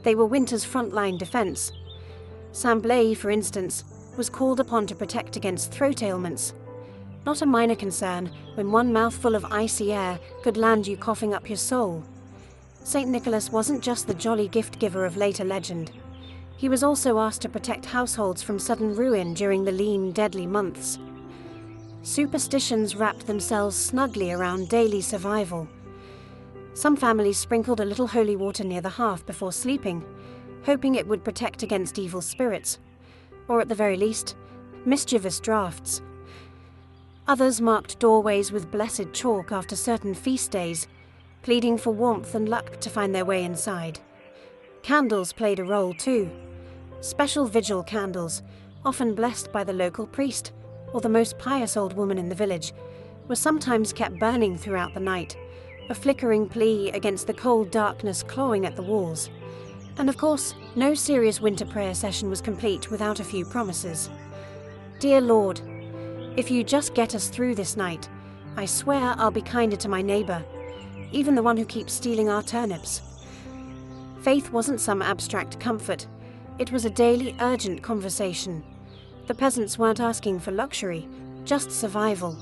They were winter's frontline defense. Saint Blaise, for instance, was called upon to protect against throat ailments. Not a minor concern when one mouthful of icy air could land you coughing up your soul. St. Nicholas wasn't just the jolly gift-giver of later legend. He was also asked to protect households from sudden ruin during the lean, deadly months. Superstitions wrapped themselves snugly around daily survival. Some families sprinkled a little holy water near the hearth before sleeping, hoping it would protect against evil spirits, or at the very least, mischievous drafts. Others marked doorways with blessed chalk after certain feast days, pleading for warmth and luck to find their way inside. Candles played a role too. Special vigil candles, often blessed by the local priest or the most pious old woman in the village, were sometimes kept burning throughout the night, a flickering plea against the cold darkness clawing at the walls. And of course, no serious winter prayer session was complete without a few promises. Dear Lord, if you just get us through this night, I swear I'll be kinder to my neighbour, even the one who keeps stealing our turnips. Faith wasn't some abstract comfort. It was a daily, urgent conversation. The peasants weren't asking for luxury, just survival.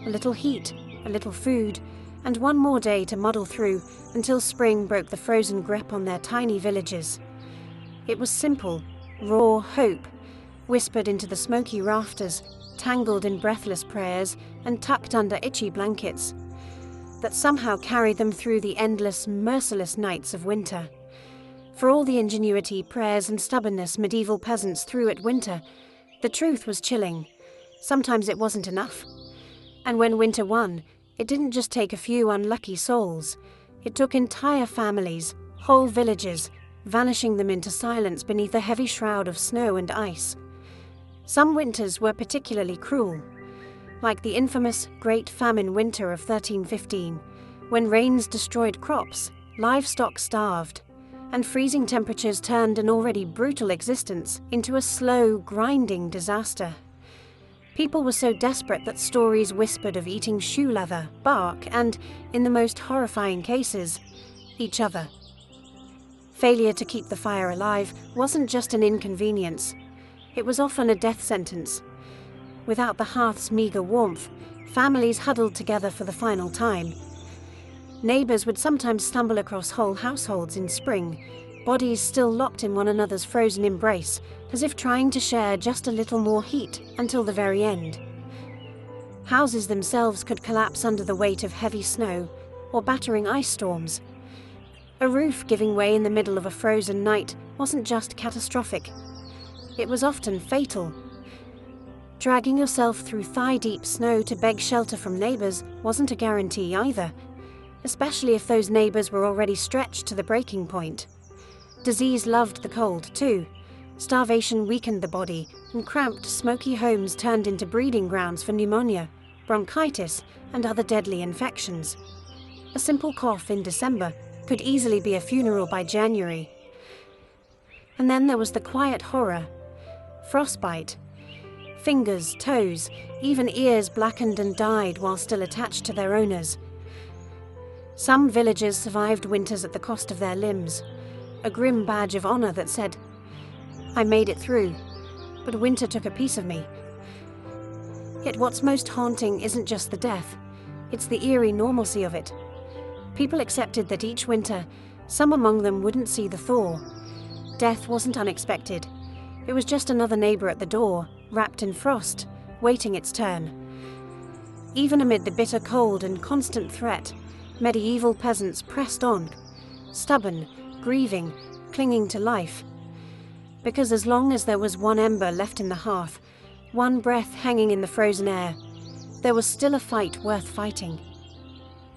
A little heat, a little food, and one more day to muddle through until spring broke the frozen grip on their tiny villages. It was simple, raw hope, whispered into the smoky rafters, tangled in breathless prayers and tucked under itchy blankets, that somehow carried them through the endless, merciless nights of winter. For all the ingenuity, prayers and stubbornness medieval peasants threw at winter, the truth was chilling. Sometimes it wasn't enough. And when winter won, it didn't just take a few unlucky souls. It took entire families, whole villages, vanishing them into silence beneath a heavy shroud of snow and ice. Some winters were particularly cruel, like the infamous Great Famine Winter of 1315, when rains destroyed crops, livestock starved, and freezing temperatures turned an already brutal existence into a slow, grinding disaster. People were so desperate that stories whispered of eating shoe leather, bark, and, in the most horrifying cases, each other. Failure to keep the fire alive wasn't just an inconvenience. It was often a death sentence. Without the hearth's meager warmth, families huddled together for the final time. Neighbors would sometimes stumble across whole households in spring, bodies still locked in one another's frozen embrace, as if trying to share just a little more heat until the very end. Houses themselves could collapse under the weight of heavy snow or battering ice storms. A roof giving way in the middle of a frozen night wasn't just catastrophic. It was often fatal. Dragging yourself through thigh-deep snow to beg shelter from neighbors wasn't a guarantee either, especially if those neighbors were already stretched to the breaking point. Disease loved the cold, too. Starvation weakened the body, and cramped, smoky homes turned into breeding grounds for pneumonia, bronchitis, and other deadly infections. A simple cough in December could easily be a funeral by January. And then there was the quiet horror: frostbite. Fingers, toes, even ears blackened and died while still attached to their owners. Some villagers survived winters at the cost of their limbs, a grim badge of honor that said, "I made it through, but winter took a piece of me." Yet what's most haunting isn't just the death, it's the eerie normalcy of it. People accepted that each winter, some among them wouldn't see the thaw. Death wasn't unexpected. It was just another neighbor at the door, wrapped in frost, waiting its turn. Even amid the bitter cold and constant threat, medieval peasants pressed on, stubborn, grieving, clinging to life. Because as long as there was one ember left in the hearth, one breath hanging in the frozen air, there was still a fight worth fighting.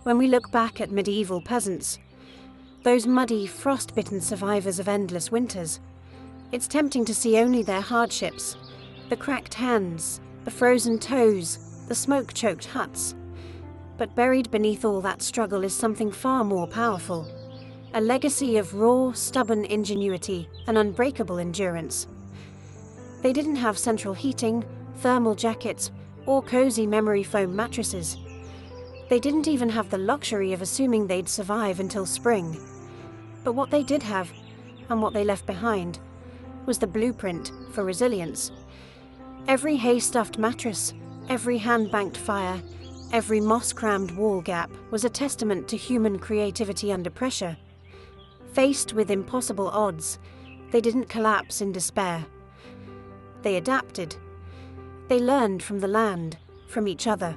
When we look back at medieval peasants, those muddy, frost-bitten survivors of endless winters. It's tempting to see only their hardships, the cracked hands, the frozen toes, the smoke-choked huts. But buried beneath all that struggle is something far more powerful, a legacy of raw, stubborn ingenuity and unbreakable endurance. They didn't have central heating, thermal jackets, or cozy memory foam mattresses. They didn't even have the luxury of assuming they'd survive until spring. But what they did have, and what they left behind, was the blueprint for resilience. Every hay-stuffed mattress, every hand-banked fire, every moss-crammed wall gap was a testament to human creativity under pressure. Faced with impossible odds, they didn't collapse in despair. They adapted. They learned from the land, from each other,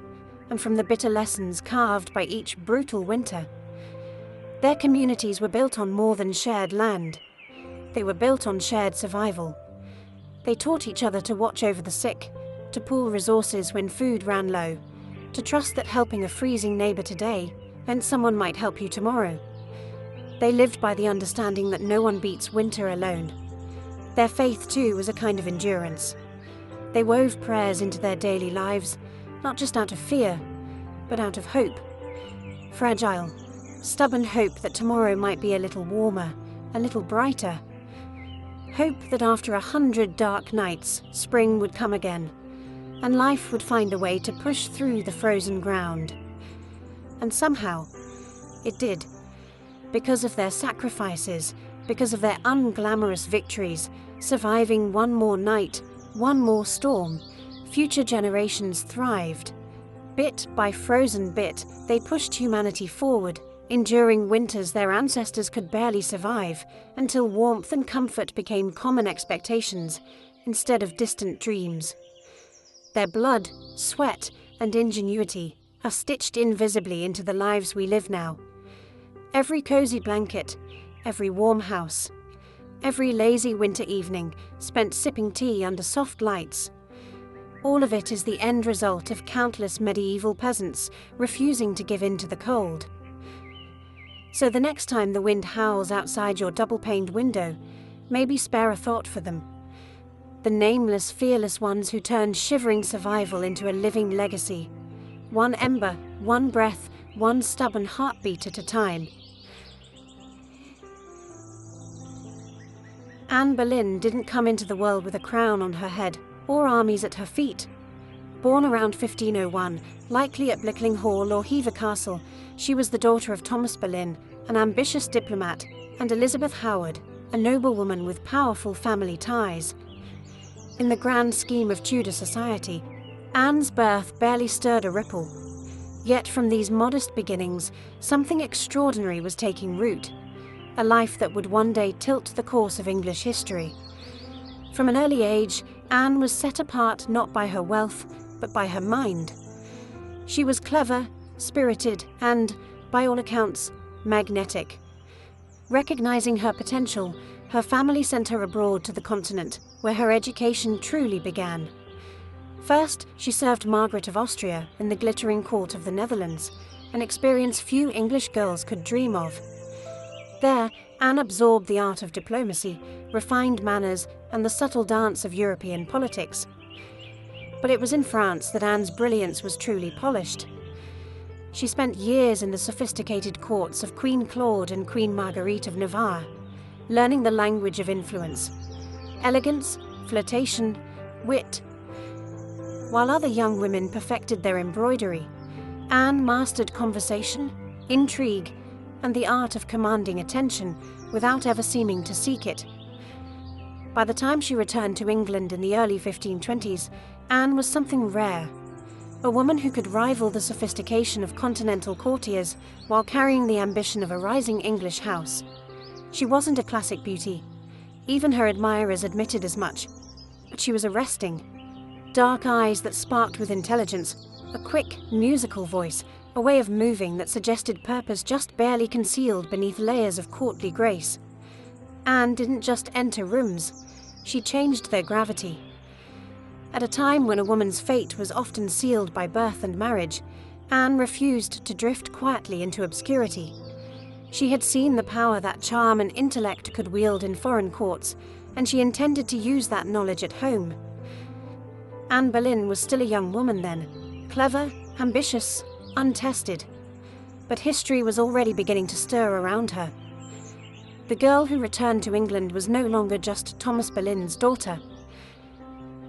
and from the bitter lessons carved by each brutal winter. Their communities were built on more than shared land. They were built on shared survival. They taught each other to watch over the sick, to pool resources when food ran low, to trust that helping a freezing neighbour today meant someone might help you tomorrow. They lived by the understanding that no one beats winter alone. Their faith, too, was a kind of endurance. They wove prayers into their daily lives, not just out of fear, but out of hope. Fragile, stubborn hope that tomorrow might be a little warmer, a little brighter. Hope that after 100 dark nights, spring would come again, and life would find a way to push through the frozen ground. And somehow, it did. Because of their sacrifices, because of their unglamorous victories, surviving one more night, one more storm, future generations thrived. Bit by frozen bit, they pushed humanity forward, enduring winters their ancestors could barely survive, until warmth and comfort became common expectations instead of distant dreams. Their blood, sweat, and ingenuity are stitched invisibly into the lives we live now. Every cozy blanket, every warm house, every lazy winter evening spent sipping tea under soft lights. All of it is the end result of countless medieval peasants refusing to give in to the cold. So the next time the wind howls outside your double-paned window, maybe spare a thought for them. The nameless, fearless ones who turned shivering survival into a living legacy. One ember, one breath, one stubborn heartbeat at a time. Anne Boleyn didn't come into the world with a crown on her head or armies at her feet. Born around 1501, likely at Blickling Hall or Hever Castle, she was the daughter of Thomas Boleyn, an ambitious diplomat, and Elizabeth Howard, a noblewoman with powerful family ties. In the grand scheme of Tudor society, Anne's birth barely stirred a ripple. Yet from these modest beginnings, something extraordinary was taking root, a life that would one day tilt the course of English history. From an early age, Anne was set apart not by her wealth, but by her mind. She was clever, spirited, and, by all accounts, magnetic. Recognizing her potential, her family sent her abroad to the continent, where her education truly began. First, she served Margaret of Austria in the glittering court of the Netherlands, an experience few English girls could dream of. There, Anne absorbed the art of diplomacy, refined manners, and the subtle dance of European politics. But it was in France that Anne's brilliance was truly polished. She spent years in the sophisticated courts of Queen Claude and Queen Marguerite of Navarre, learning the language of influence, elegance, flirtation, wit. While other young women perfected their embroidery, Anne mastered conversation, intrigue, and the art of commanding attention without ever seeming to seek it. By the time she returned to England in the early 1520s, Anne was something rare, a woman who could rival the sophistication of continental courtiers while carrying the ambition of a rising English house. She wasn't a classic beauty. Even her admirers admitted as much. But she was arresting. Dark eyes that sparked with intelligence, a quick, musical voice, a way of moving that suggested purpose just barely concealed beneath layers of courtly grace. Anne didn't just enter rooms, she changed their gravity. At a time when a woman's fate was often sealed by birth and marriage, Anne refused to drift quietly into obscurity. She had seen the power that charm and intellect could wield in foreign courts, and she intended to use that knowledge at home. Anne Boleyn was still a young woman then, clever, ambitious, untested. But history was already beginning to stir around her. The girl who returned to England was no longer just Thomas Boleyn's daughter.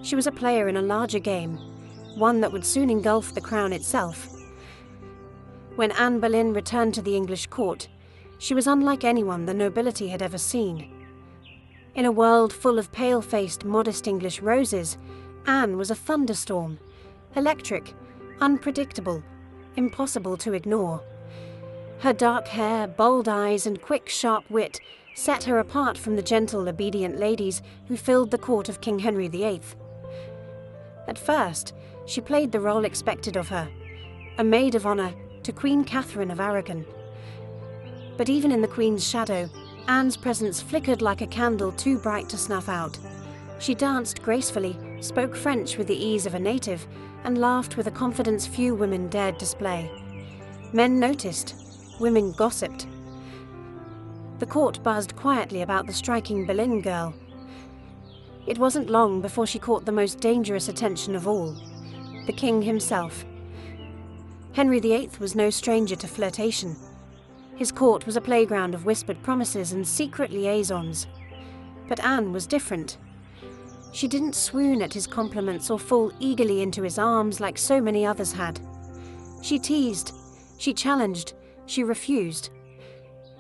She was a player in a larger game, one that would soon engulf the crown itself. When Anne Boleyn returned to the English court, she was unlike anyone the nobility had ever seen. In a world full of pale-faced, modest English roses, Anne was a thunderstorm, electric, unpredictable, impossible to ignore. Her dark hair, bold eyes, and quick, sharp wit set her apart from the gentle, obedient ladies who filled the court of King Henry VIII. At first, she played the role expected of her, a maid of honour to Queen Catherine of Aragon. But even in the Queen's shadow, Anne's presence flickered like a candle too bright to snuff out. She danced gracefully, spoke French with the ease of a native, and laughed with a confidence few women dared display. Men noticed. Women gossiped. The court buzzed quietly about the striking Boleyn girl. It wasn't long before she caught the most dangerous attention of all, the king himself. Henry VIII was no stranger to flirtation. His court was a playground of whispered promises and secret liaisons. But Anne was different. She didn't swoon at his compliments or fall eagerly into his arms like so many others had. She teased, she challenged, she refused.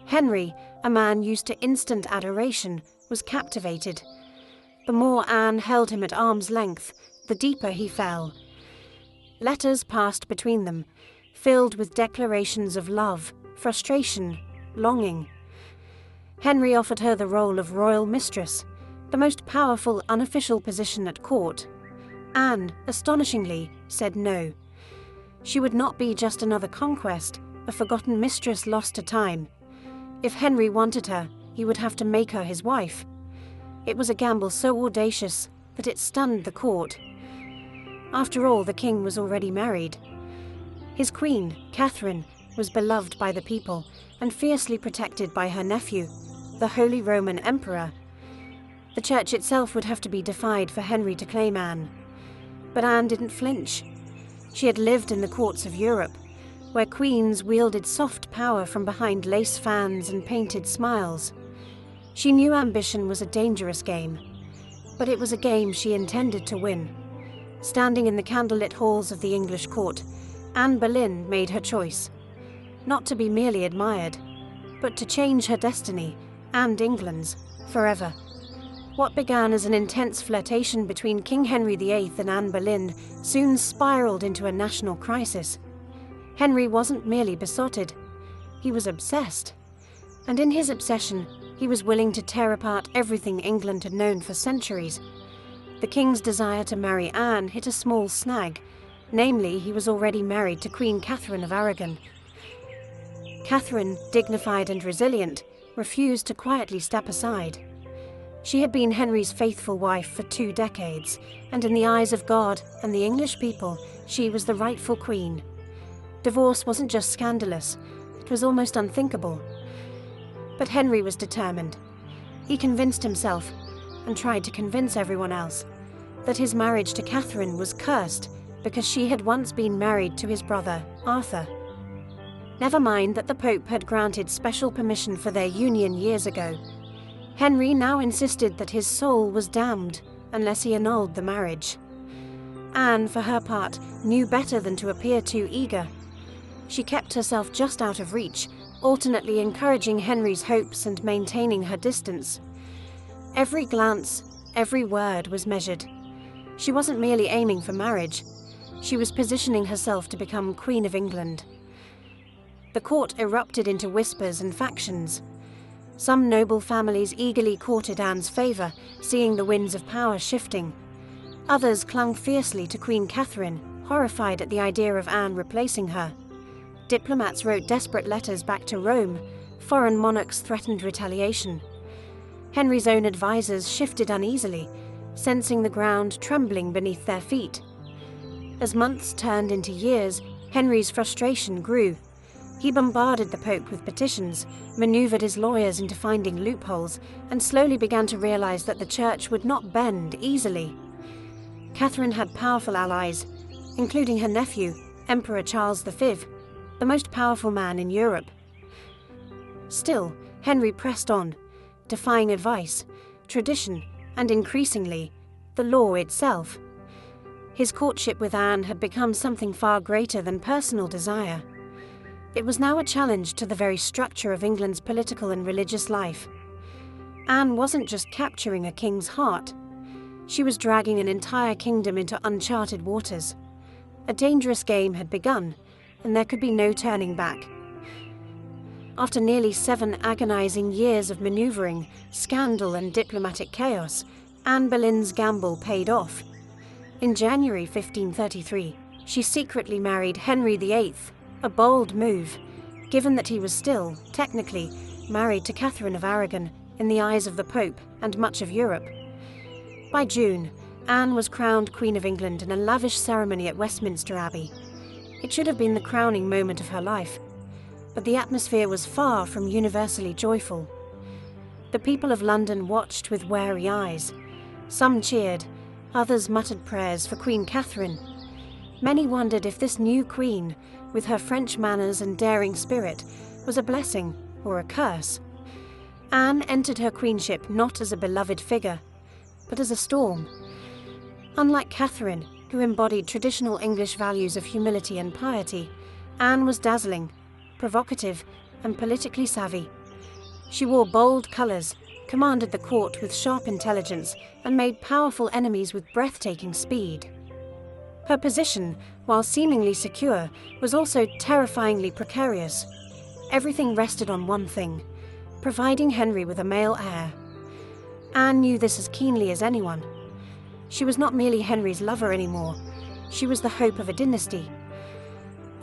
Henry, a man used to instant adoration, was captivated. The more Anne held him at arm's length, the deeper he fell. Letters passed between them, filled with declarations of love, frustration, longing. Henry offered her the role of royal mistress, the most powerful unofficial position at court. Anne, astonishingly, said no. She would not be just another conquest, a forgotten mistress lost to time. If Henry wanted her, he would have to make her his wife. It was a gamble so audacious that it stunned the court. After all, the king was already married. His queen, Catherine, was beloved by the people and fiercely protected by her nephew, the Holy Roman Emperor. The church itself would have to be defied for Henry to claim Anne. But Anne didn't flinch. She had lived in the courts of Europe, where queens wielded soft power from behind lace fans and painted smiles. She knew ambition was a dangerous game, but it was a game she intended to win. Standing in the candlelit halls of the English court, Anne Boleyn made her choice. Not to be merely admired, but to change her destiny, and England's, forever. What began as an intense flirtation between King Henry VIII and Anne Boleyn soon spiraled into a national crisis. Henry wasn't merely besotted, he was obsessed. And in his obsession, he was willing to tear apart everything England had known for centuries. The king's desire to marry Anne hit a small snag, namely, he was already married to Queen Catherine of Aragon. Catherine, dignified and resilient, refused to quietly step aside. She had been Henry's faithful wife for 2 decades, and in the eyes of God and the English people, she was the rightful queen. Divorce wasn't just scandalous, it was almost unthinkable. But Henry was determined. He convinced himself, and tried to convince everyone else, that his marriage to Catherine was cursed because she had once been married to his brother, Arthur. Never mind that the Pope had granted special permission for their union years ago. Henry now insisted that his soul was damned unless he annulled the marriage. Anne, for her part, knew better than to appear too eager. She kept herself just out of reach, alternately encouraging Henry's hopes and maintaining her distance. Every glance, every word was measured. She wasn't merely aiming for marriage. She was positioning herself to become Queen of England. The court erupted into whispers and factions. Some noble families eagerly courted Anne's favour, seeing the winds of power shifting. Others clung fiercely to Queen Catherine, horrified at the idea of Anne replacing her. Diplomats wrote desperate letters back to Rome. Foreign monarchs threatened retaliation. Henry's own advisors shifted uneasily, sensing the ground trembling beneath their feet. As months turned into years, Henry's frustration grew. He bombarded the Pope with petitions, maneuvered his lawyers into finding loopholes, and slowly began to realize that the Church would not bend easily. Catherine had powerful allies, including her nephew, Emperor Charles V, the most powerful man in Europe. Still, Henry pressed on, defying advice, tradition, and increasingly, the law itself. His courtship with Anne had become something far greater than personal desire. It was now a challenge to the very structure of England's political and religious life. Anne wasn't just capturing a king's heart. She was dragging an entire kingdom into uncharted waters. A dangerous game had begun, and there could be no turning back. After nearly 7 agonizing years of maneuvering, scandal, and diplomatic chaos, Anne Boleyn's gamble paid off. In January 1533, she secretly married Henry VIII, a bold move, given that he was still, technically, married to Catherine of Aragon in the eyes of the Pope and much of Europe. By June, Anne was crowned Queen of England in a lavish ceremony at Westminster Abbey. It should have been the crowning moment of her life, but the atmosphere was far from universally joyful. The people of London watched with wary eyes. Some cheered, others muttered prayers for Queen Catherine. Many wondered if this new queen, with her French manners and daring spirit, was a blessing or a curse. Anne entered her queenship not as a beloved figure, but as a storm. Unlike Catherine, who embodied traditional English values of humility and piety, Anne was dazzling, provocative, and politically savvy. She wore bold colours, commanded the court with sharp intelligence, and made powerful enemies with breathtaking speed. Her position, while seemingly secure, was also terrifyingly precarious. Everything rested on one thing: providing Henry with a male heir. Anne knew this as keenly as anyone. She was not merely Henry's lover anymore. She was the hope of a dynasty.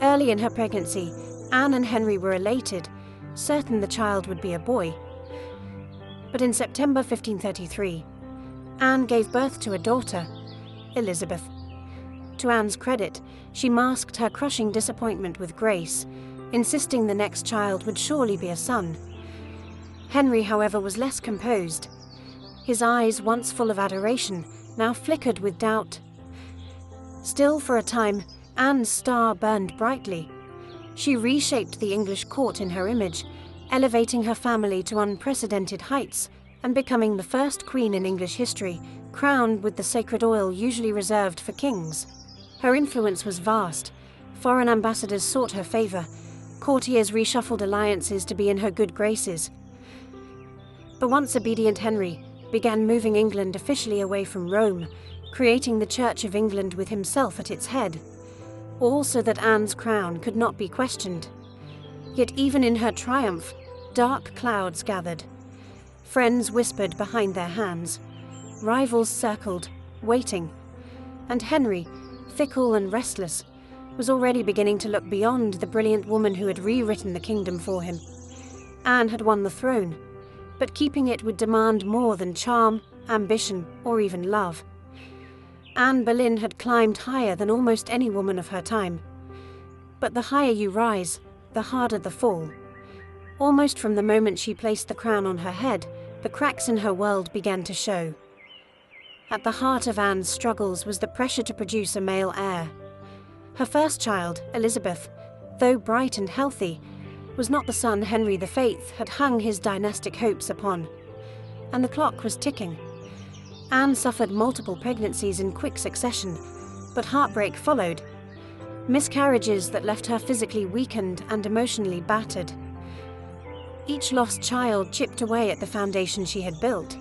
Early in her pregnancy, Anne and Henry were elated, certain the child would be a boy. But in September 1533, Anne gave birth to a daughter, Elizabeth. To Anne's credit, she masked her crushing disappointment with grace, insisting the next child would surely be a son. Henry, however, was less composed. His eyes, once full of adoration, now flickered with doubt. Still, for a time, Anne's star burned brightly. She reshaped the English court in her image, elevating her family to unprecedented heights and becoming the first queen in English history crowned with the sacred oil usually reserved for kings. Her influence was vast. Foreign ambassadors sought her favour. Courtiers reshuffled alliances to be in her good graces. The once obedient Henry began moving England officially away from Rome, creating the Church of England with himself at its head, all so that Anne's crown could not be questioned. Yet even in her triumph, dark clouds gathered. Friends whispered behind their hands. Rivals circled, waiting. And Henry, fickle and restless, was already beginning to look beyond the brilliant woman who had rewritten the kingdom for him. Anne had won the throne, but keeping it would demand more than charm, ambition, or even love. Anne Boleyn had climbed higher than almost any woman of her time. But the higher you rise, the harder the fall. Almost from the moment she placed the crown on her head, the cracks in her world began to show. At the heart of Anne's struggles was the pressure to produce a male heir. Her first child, Elizabeth, though bright and healthy, was not the son Henry VIII had hung his dynastic hopes upon. And the clock was ticking. Anne suffered multiple pregnancies in quick succession, but heartbreak followed. Miscarriages that left her physically weakened and emotionally battered. Each lost child chipped away at the foundation she had built.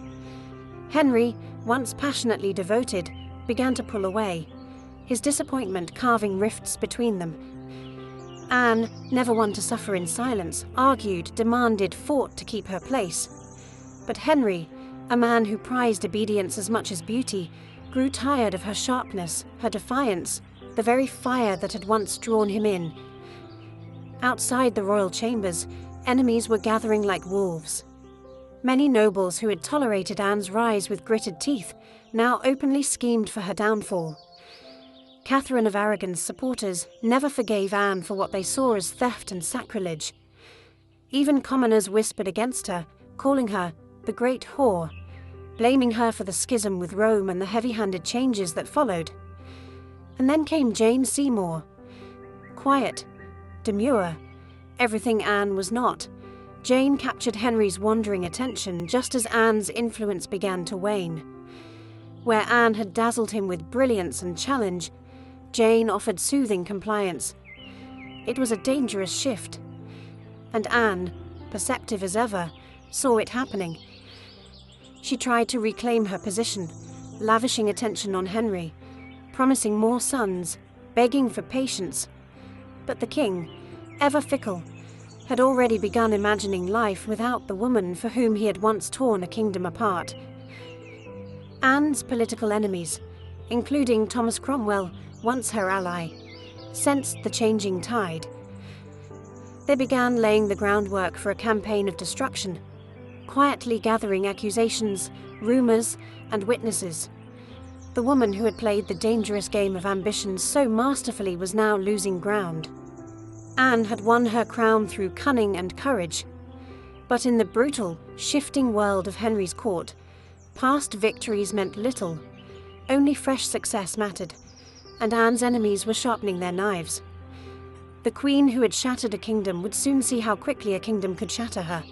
Henry, once passionately devoted, began to pull away, his disappointment carving rifts between them. Anne, never one to suffer in silence, argued, demanded, fought to keep her place. But Henry, a man who prized obedience as much as beauty, grew tired of her sharpness, her defiance, the very fire that had once drawn him in. Outside the royal chambers, enemies were gathering like wolves. Many nobles who had tolerated Anne's rise with gritted teeth now openly schemed for her downfall. Catherine of Aragon's supporters never forgave Anne for what they saw as theft and sacrilege. Even commoners whispered against her, calling her the Great Whore, blaming her for the schism with Rome and the heavy-handed changes that followed. And then came Jane Seymour. Quiet, demure, everything Anne was not. Jane captured Henry's wandering attention just as Anne's influence began to wane. Where Anne had dazzled him with brilliance and challenge, Jane offered soothing compliance. It was a dangerous shift. And Anne, perceptive as ever, saw it happening. She tried to reclaim her position, lavishing attention on Henry, promising more sons, begging for patience. But the king, ever fickle, had already begun imagining life without the woman for whom he had once torn a kingdom apart. Anne's political enemies, including Thomas Cromwell, once her ally, sensed the changing tide. They began laying the groundwork for a campaign of destruction, quietly gathering accusations, rumours, and witnesses. The woman who had played the dangerous game of ambition so masterfully was now losing ground. Anne had won her crown through cunning and courage, but in the brutal, shifting world of Henry's court, past victories meant little. Only fresh success mattered, and Anne's enemies were sharpening their knives. The queen who had shattered a kingdom would soon see how quickly a kingdom could shatter her.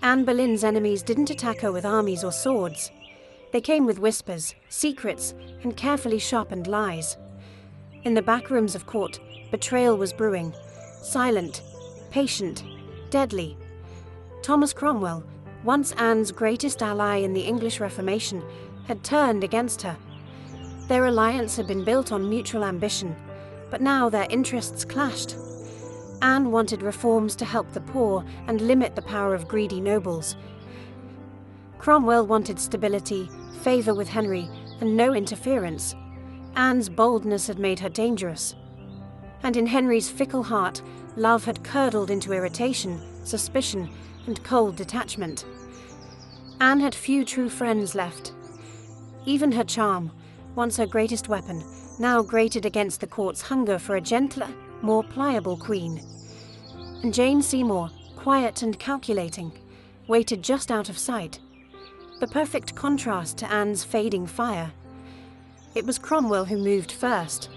Anne Boleyn's enemies didn't attack her with armies or swords. They came with whispers, secrets, and carefully sharpened lies. In the back rooms of court, betrayal was brewing, silent, patient, deadly. Thomas Cromwell, once Anne's greatest ally in the English Reformation, had turned against her. Their alliance had been built on mutual ambition, but now their interests clashed. Anne wanted reforms to help the poor and limit the power of greedy nobles. Cromwell wanted stability, favour with Henry, and no interference. Anne's boldness had made her dangerous. And in Henry's fickle heart, love had curdled into irritation, suspicion, and cold detachment. Anne had few true friends left. Even her charm, once her greatest weapon, now grated against the court's hunger for a gentler, more pliable queen. And Jane Seymour, quiet and calculating, waited just out of sight. The perfect contrast to Anne's fading fire. It was Cromwell who moved first.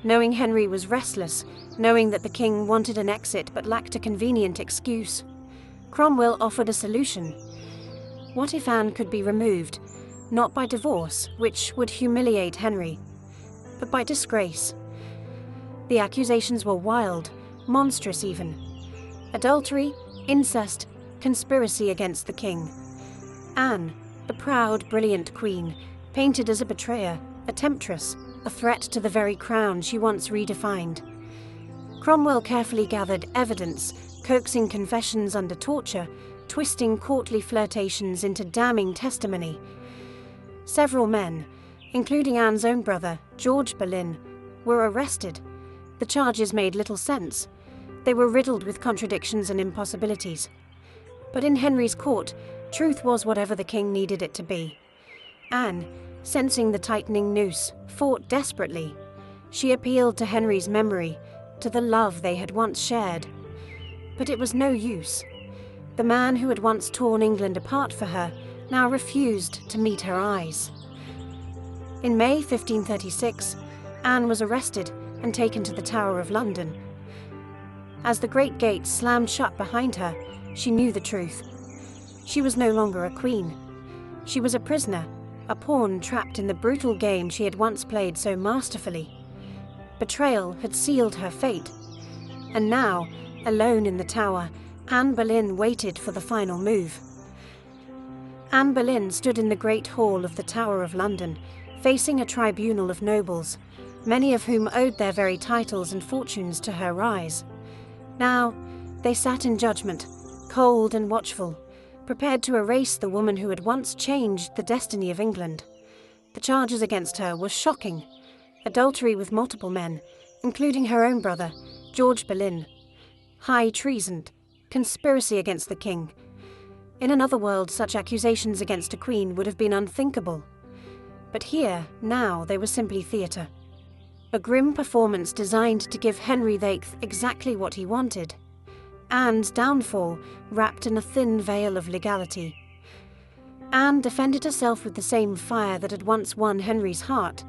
Knowing Henry was restless, knowing that the king wanted an exit but lacked a convenient excuse, Cromwell offered a solution. What if Anne could be removed, not by divorce, which would humiliate Henry, but by disgrace? The accusations were wild, monstrous even. Adultery, incest, conspiracy against the king. Anne, the proud, brilliant queen, painted as a betrayer, a temptress, a threat to the very crown she once redefined. Cromwell carefully gathered evidence, coaxing confessions under torture, twisting courtly flirtations into damning testimony. Several men, including Anne's own brother, George Boleyn, were arrested. The charges made little sense. They were riddled with contradictions and impossibilities. But in Henry's court, truth was whatever the king needed it to be. Anne, sensing the tightening noose, fought desperately. She appealed to Henry's memory, to the love they had once shared. But it was no use. The man who had once torn England apart for her now refused to meet her eyes. In May 1536, Anne was arrested and taken to the Tower of London. As the great gates slammed shut behind her, she knew the truth. She was no longer a queen. She was a prisoner, a pawn trapped in the brutal game she had once played so masterfully. Betrayal had sealed her fate. And now, alone in the tower, Anne Boleyn waited for the final move. Anne Boleyn stood in the great hall of the Tower of London, facing a tribunal of nobles, many of whom owed their very titles and fortunes to her rise. Now, they sat in judgment, cold and watchful, prepared to erase the woman who had once changed the destiny of England. The charges against her were shocking. Adultery with multiple men, including her own brother, George Boleyn. High treason, conspiracy against the king. In another world, such accusations against a queen would have been unthinkable. But here, now, they were simply theatre. a grim performance designed to give Henry VIII exactly what he wanted. Anne's downfall wrapped in a thin veil of legality. Anne defended herself with the same fire that had once won Henry's heart.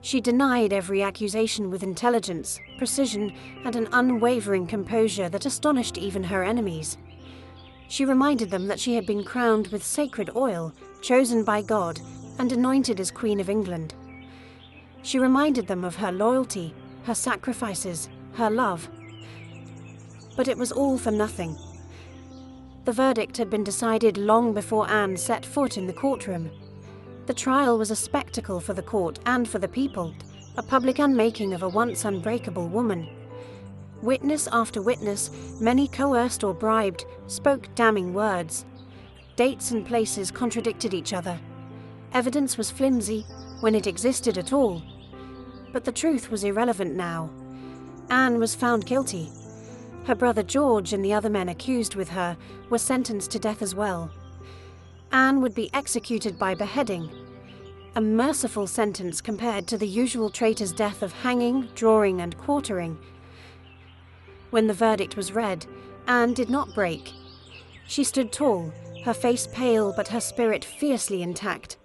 She denied every accusation with intelligence, precision, and an unwavering composure that astonished even her enemies. She reminded them that she had been crowned with sacred oil, chosen by God, and anointed as Queen of England. She reminded them of her loyalty, her sacrifices, her love. But it was all for nothing. The verdict had been decided long before Anne set foot in the courtroom. The trial was a spectacle for the court and for the people, a public unmaking of a once unbreakable woman. Witness after witness, many coerced or bribed, spoke damning words. Dates and places contradicted each other. Evidence was flimsy, when it existed at all. But the truth was irrelevant now. Anne was found guilty. Her brother George and the other men accused with her were sentenced to death as well. Anne would be executed by beheading, a merciful sentence compared to the usual traitor's death of hanging, drawing, and quartering. When the verdict was read, Anne did not break. She stood tall, her face pale but her spirit fiercely intact.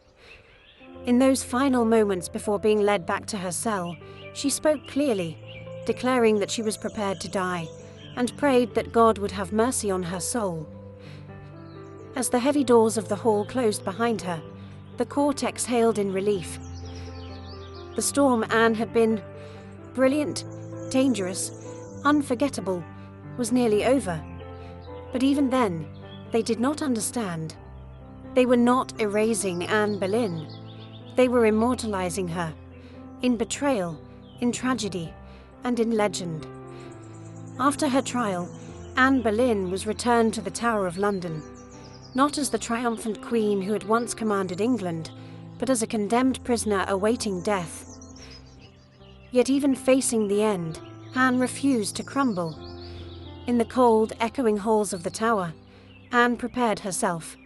In those final moments before being led back to her cell, she spoke clearly, declaring that she was prepared to die, and prayed that God would have mercy on her soul. As the heavy doors of the hall closed behind her, the court exhaled in relief. The storm Anne had been brilliant, dangerous, unforgettable, was nearly over. But even then, they did not understand. They were not erasing Anne Boleyn. They were immortalizing her, in betrayal, in tragedy, and in legend. After her trial, Anne Boleyn was returned to the Tower of London, not as the triumphant queen who had once commanded England, but as a condemned prisoner awaiting death. Yet even facing the end, Anne refused to crumble. In the cold, echoing halls of the tower, Anne prepared herself.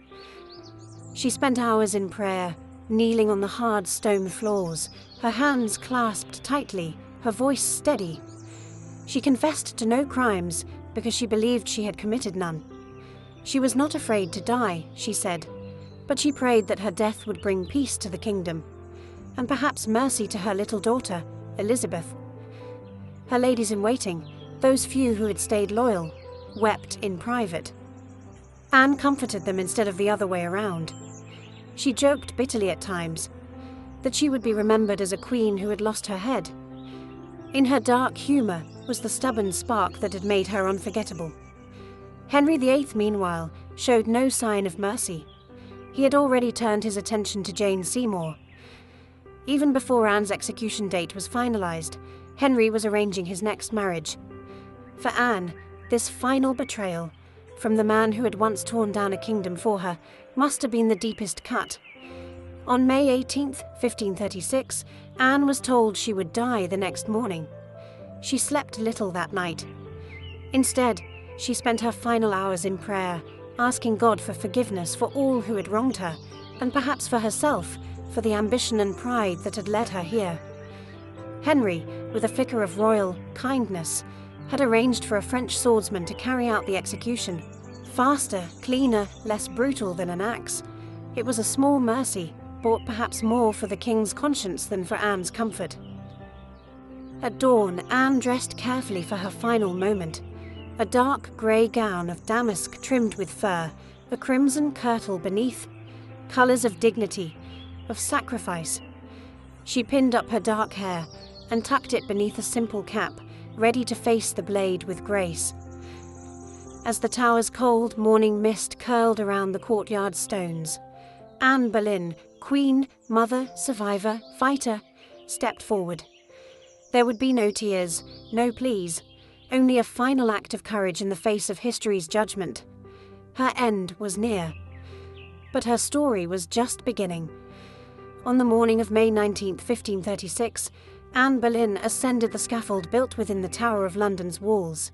She spent hours in prayer, kneeling on the hard stone floors, her hands clasped tightly, her voice steady. She confessed to no crimes because she believed she had committed none. She was not afraid to die, she said, but she prayed that her death would bring peace to the kingdom, and perhaps mercy to her little daughter, Elizabeth. Her ladies-in-waiting, those few who had stayed loyal, wept in private. Anne comforted them instead of the other way around. She joked bitterly at times, that she would be remembered as a queen who had lost her head. In her dark humour was the stubborn spark that had made her unforgettable. Henry VIII, meanwhile, showed no sign of mercy. He had already turned his attention to Jane Seymour. Even before Anne's execution date was finalised, Henry was arranging his next marriage. For Anne, this final betrayal, from the man who had once torn down a kingdom for her, must have been the deepest cut. On May 18th, 1536, Anne was told she would die the next morning. She slept little that night. Instead, she spent her final hours in prayer, asking God for forgiveness for all who had wronged her, and perhaps for herself, for the ambition and pride that had led her here. Henry, with a flicker of royal kindness, had arranged for a French swordsman to carry out the execution. Faster, cleaner, less brutal than an axe. It was a small mercy, bought perhaps more for the king's conscience than for Anne's comfort. At dawn, Anne dressed carefully for her final moment. A dark grey gown of damask trimmed with fur, a crimson kirtle beneath, colours of dignity, of sacrifice. She pinned up her dark hair and tucked it beneath a simple cap, ready to face the blade with grace. As the tower's cold morning mist curled around the courtyard stones, Anne Boleyn, queen, mother, survivor, fighter, stepped forward. There would be no tears, no pleas, only a final act of courage in the face of history's judgment. Her end was near. But her story was just beginning. On the morning of May 19, 1536, Anne Boleyn ascended the scaffold built within the Tower of London's walls.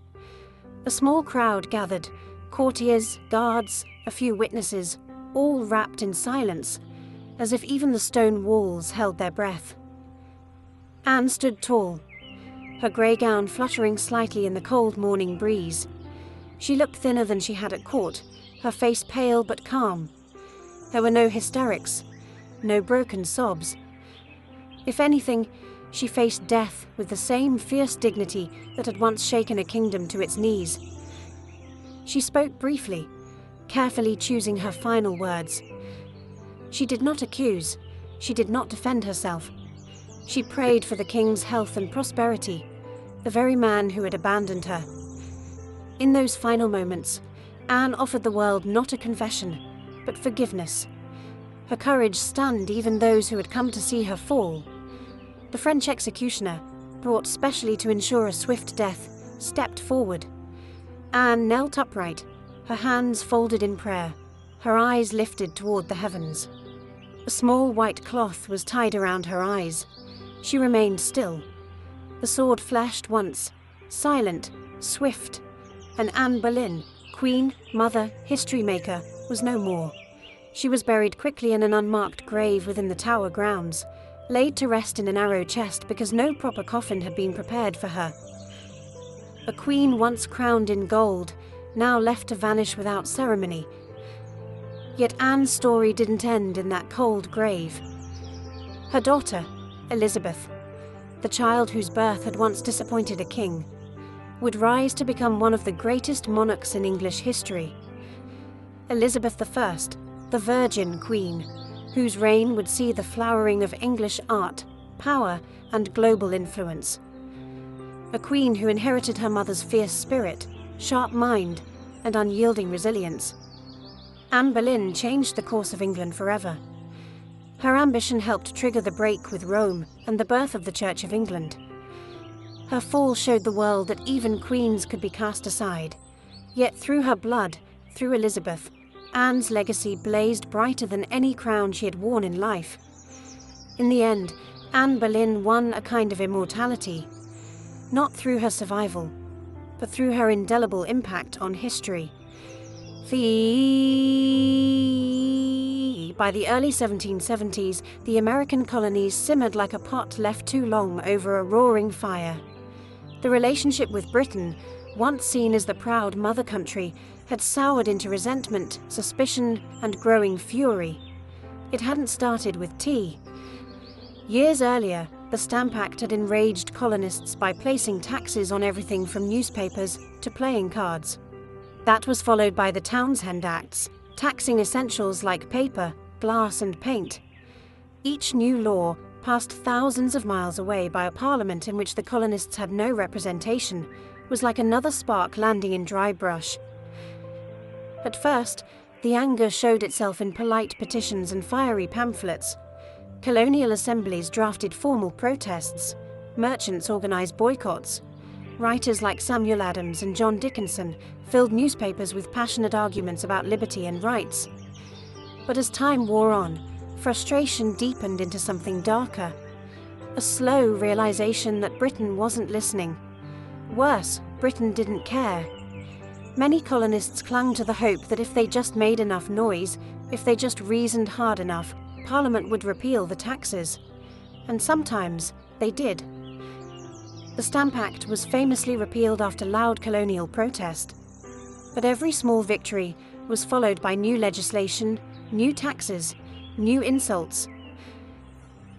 A small crowd gathered, courtiers, guards, a few witnesses, all wrapped in silence, as if even the stone walls held their breath. Anne stood tall, her grey gown fluttering slightly in the cold morning breeze. She looked thinner than she had at court, her face pale but calm. There were no hysterics, no broken sobs. If anything, she faced death with the same fierce dignity that had once shaken a kingdom to its knees. She spoke briefly, carefully choosing her final words. She did not accuse, she did not defend herself. She prayed for the king's health and prosperity, the very man who had abandoned her. In those final moments, Anne offered the world not a confession, but forgiveness. Her courage stunned even those who had come to see her fall. The French executioner, brought specially to ensure a swift death, stepped forward. Anne knelt upright, her hands folded in prayer, her eyes lifted toward the heavens. A small white cloth was tied around her eyes. She remained still. The sword flashed once, silent, swift, and Anne Boleyn, queen, mother, history maker, was no more. She was buried quickly in an unmarked grave within the Tower grounds, laid to rest in a narrow chest because no proper coffin had been prepared for her. A queen once crowned in gold, now left to vanish without ceremony. Yet Anne's story didn't end in that cold grave. Her daughter, Elizabeth, the child whose birth had once disappointed a king, would rise to become one of the greatest monarchs in English history. Elizabeth I, the Virgin Queen, whose reign would see the flowering of English art, power, and global influence. A queen who inherited her mother's fierce spirit, sharp mind, and unyielding resilience. Anne Boleyn changed the course of England forever. Her ambition helped trigger the break with Rome and the birth of the Church of England. Her fall showed the world that even queens could be cast aside. Yet through her blood, through Elizabeth, Anne's legacy blazed brighter than any crown she had worn in life. In the end, Anne Boleyn won a kind of immortality, not through her survival, but through her indelible impact on history. By the early 1770s, the American colonies simmered like a pot left too long over a roaring fire. The relationship with Britain, once seen as the proud mother country, had soured into resentment, suspicion, and growing fury. It hadn't started with tea. Years earlier, the Stamp Act had enraged colonists by placing taxes on everything from newspapers to playing cards. That was followed by the Townshend Acts, taxing essentials like paper, glass, and paint. Each new law, passed thousands of miles away by a parliament in which the colonists had no representation, was like another spark landing in dry brush. At first, the anger showed itself in polite petitions and fiery pamphlets. Colonial assemblies drafted formal protests. Merchants organized boycotts. Writers like Samuel Adams and John Dickinson filled newspapers with passionate arguments about liberty and rights. But as time wore on, frustration deepened into something darker. A slow realization that Britain wasn't listening. Worse, Britain didn't care. Many colonists clung to the hope that if they just made enough noise, if they just reasoned hard enough, Parliament would repeal the taxes. And sometimes they did. The Stamp Act was famously repealed after loud colonial protest. But every small victory was followed by new legislation, new taxes, new insults.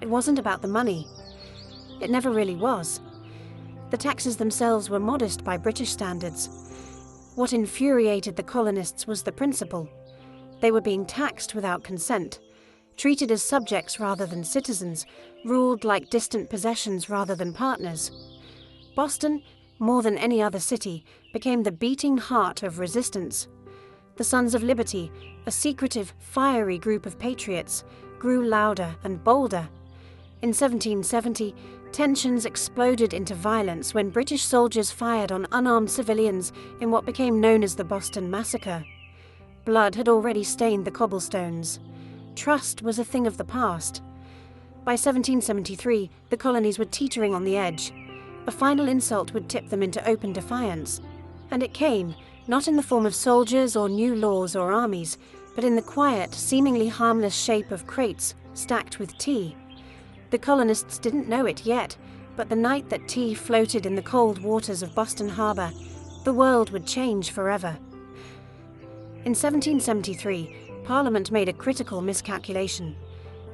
It wasn't about the money. It never really was. The taxes themselves were modest by British standards. What infuriated the colonists was the principle. They were being taxed without consent, treated as subjects rather than citizens, ruled like distant possessions rather than partners. Boston, more than any other city, became the beating heart of resistance. The Sons of Liberty, a secretive, fiery group of patriots, grew louder and bolder. In 1770, tensions exploded into violence when British soldiers fired on unarmed civilians in what became known as the Boston Massacre. Blood had already stained the cobblestones. Trust was a thing of the past. By 1773, the colonies were teetering on the edge. A final insult would tip them into open defiance. And it came, not in the form of soldiers or new laws or armies, but in the quiet, seemingly harmless shape of crates stacked with tea. The colonists didn't know it yet, But the night that tea floated in the cold waters of Boston Harbor, the world would change forever. In 1773, Parliament made a critical miscalculation.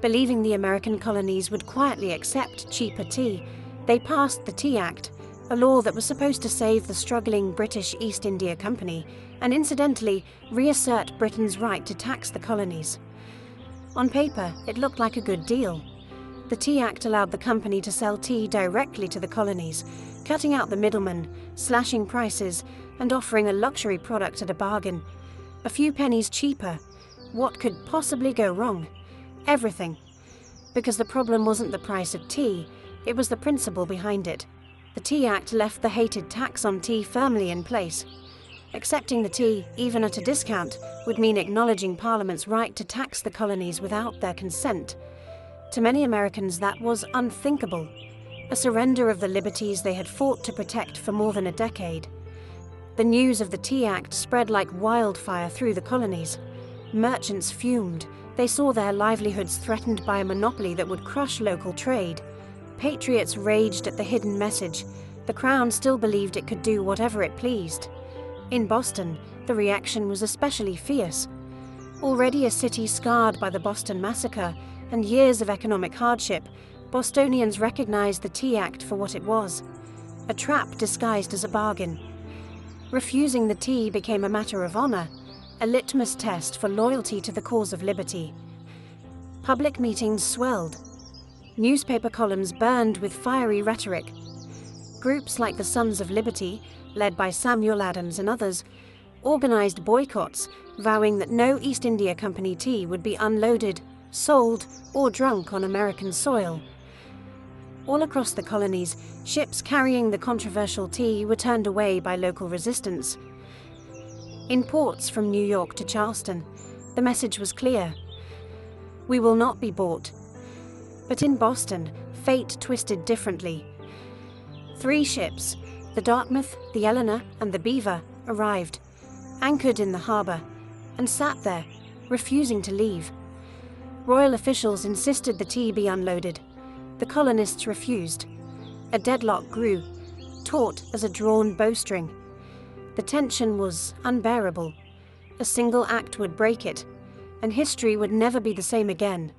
Believing the American colonies would quietly accept cheaper tea, they passed the Tea Act, a law that was supposed to save the struggling British East India Company and incidentally reassert Britain's right to tax the colonies. On paper, it looked like a good deal. The Tea Act allowed the company to sell tea directly to the colonies, cutting out the middlemen, slashing prices, and offering a luxury product at a bargain. A few pennies cheaper. What could possibly go wrong? Everything. Because the problem wasn't the price of tea, it was the principle behind it. The Tea Act left the hated tax on tea firmly in place. Accepting the tea, even at a discount, would mean acknowledging Parliament's right to tax the colonies without their consent. To many Americans, that was unthinkable, a surrender of the liberties they had fought to protect for more than a decade. The news of the Tea Act spread like wildfire through the colonies. Merchants fumed. They saw their livelihoods threatened by a monopoly that would crush local trade. Patriots raged at the hidden message. The Crown still believed it could do whatever it pleased. In Boston, the reaction was especially fierce. Already a city scarred by the Boston Massacre and years of economic hardship, Bostonians recognized the Tea Act for what it was, a trap disguised as a bargain. Refusing the tea became a matter of honor, a litmus test for loyalty to the cause of liberty. Public meetings swelled. Newspaper columns burned with fiery rhetoric. Groups like the Sons of Liberty, led by Samuel Adams and others, organized boycotts, vowing that no East India Company tea would be unloaded, sold, or drunk on American soil. All across the colonies, ships carrying the controversial tea were turned away by local resistance. In ports from New York to Charleston, the message was clear: we will not be bought. But in Boston, fate twisted differently. 3 ships, the Dartmouth, the Eleanor, and the Beaver, arrived, anchored in the harbor, and sat there, refusing to leave. Royal officials insisted the tea be unloaded. The colonists refused. A deadlock grew, taut as a drawn bowstring. The tension was unbearable. A single act would break it, and history would never be the same again.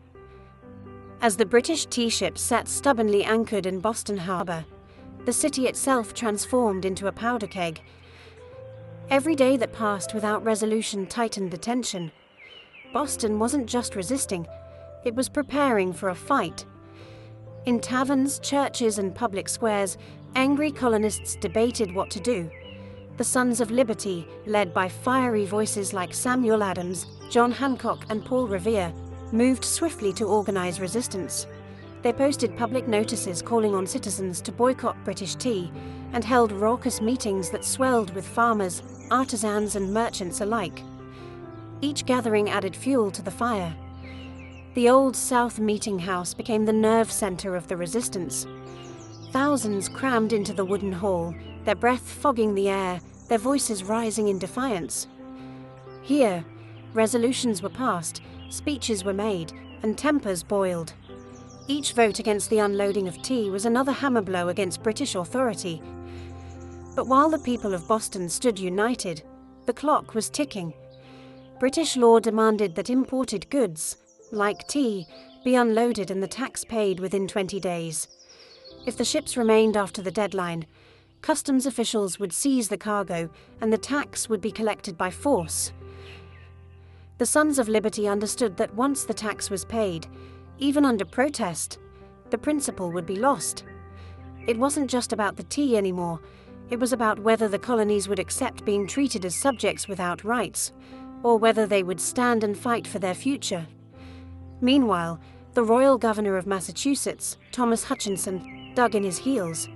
As the British tea ships sat stubbornly anchored in Boston Harbor, the city itself transformed into a powder keg. Every day that passed without resolution tightened the tension. Boston wasn't just resisting, it was preparing for a fight. In taverns, churches, and public squares, angry colonists debated what to do. The Sons of Liberty, led by fiery voices like Samuel Adams, John Hancock, and Paul Revere, moved swiftly to organize resistance. They posted public notices calling on citizens to boycott British tea and held raucous meetings that swelled with farmers, artisans, and merchants alike. Each gathering added fuel to the fire. The Old South Meeting House became the nerve center of the resistance. Thousands crammed into the wooden hall, their breath fogging the air, their voices rising in defiance. Here, resolutions were passed, speeches were made, and tempers boiled. Each vote against the unloading of tea was another hammer blow against British authority. But while the people of Boston stood united, the clock was ticking. British law demanded that imported goods, like tea, be unloaded and the tax paid within 20 days. If the ships remained after the deadline, customs officials would seize the cargo and the tax would be collected by force. The Sons of Liberty understood that once the tax was paid, even under protest, the principle would be lost. It wasn't just about the tea anymore, it was about whether the colonies would accept being treated as subjects without rights, or whether they would stand and fight for their future. Meanwhile, the Royal Governor of Massachusetts, Thomas Hutchinson, dug in his heels.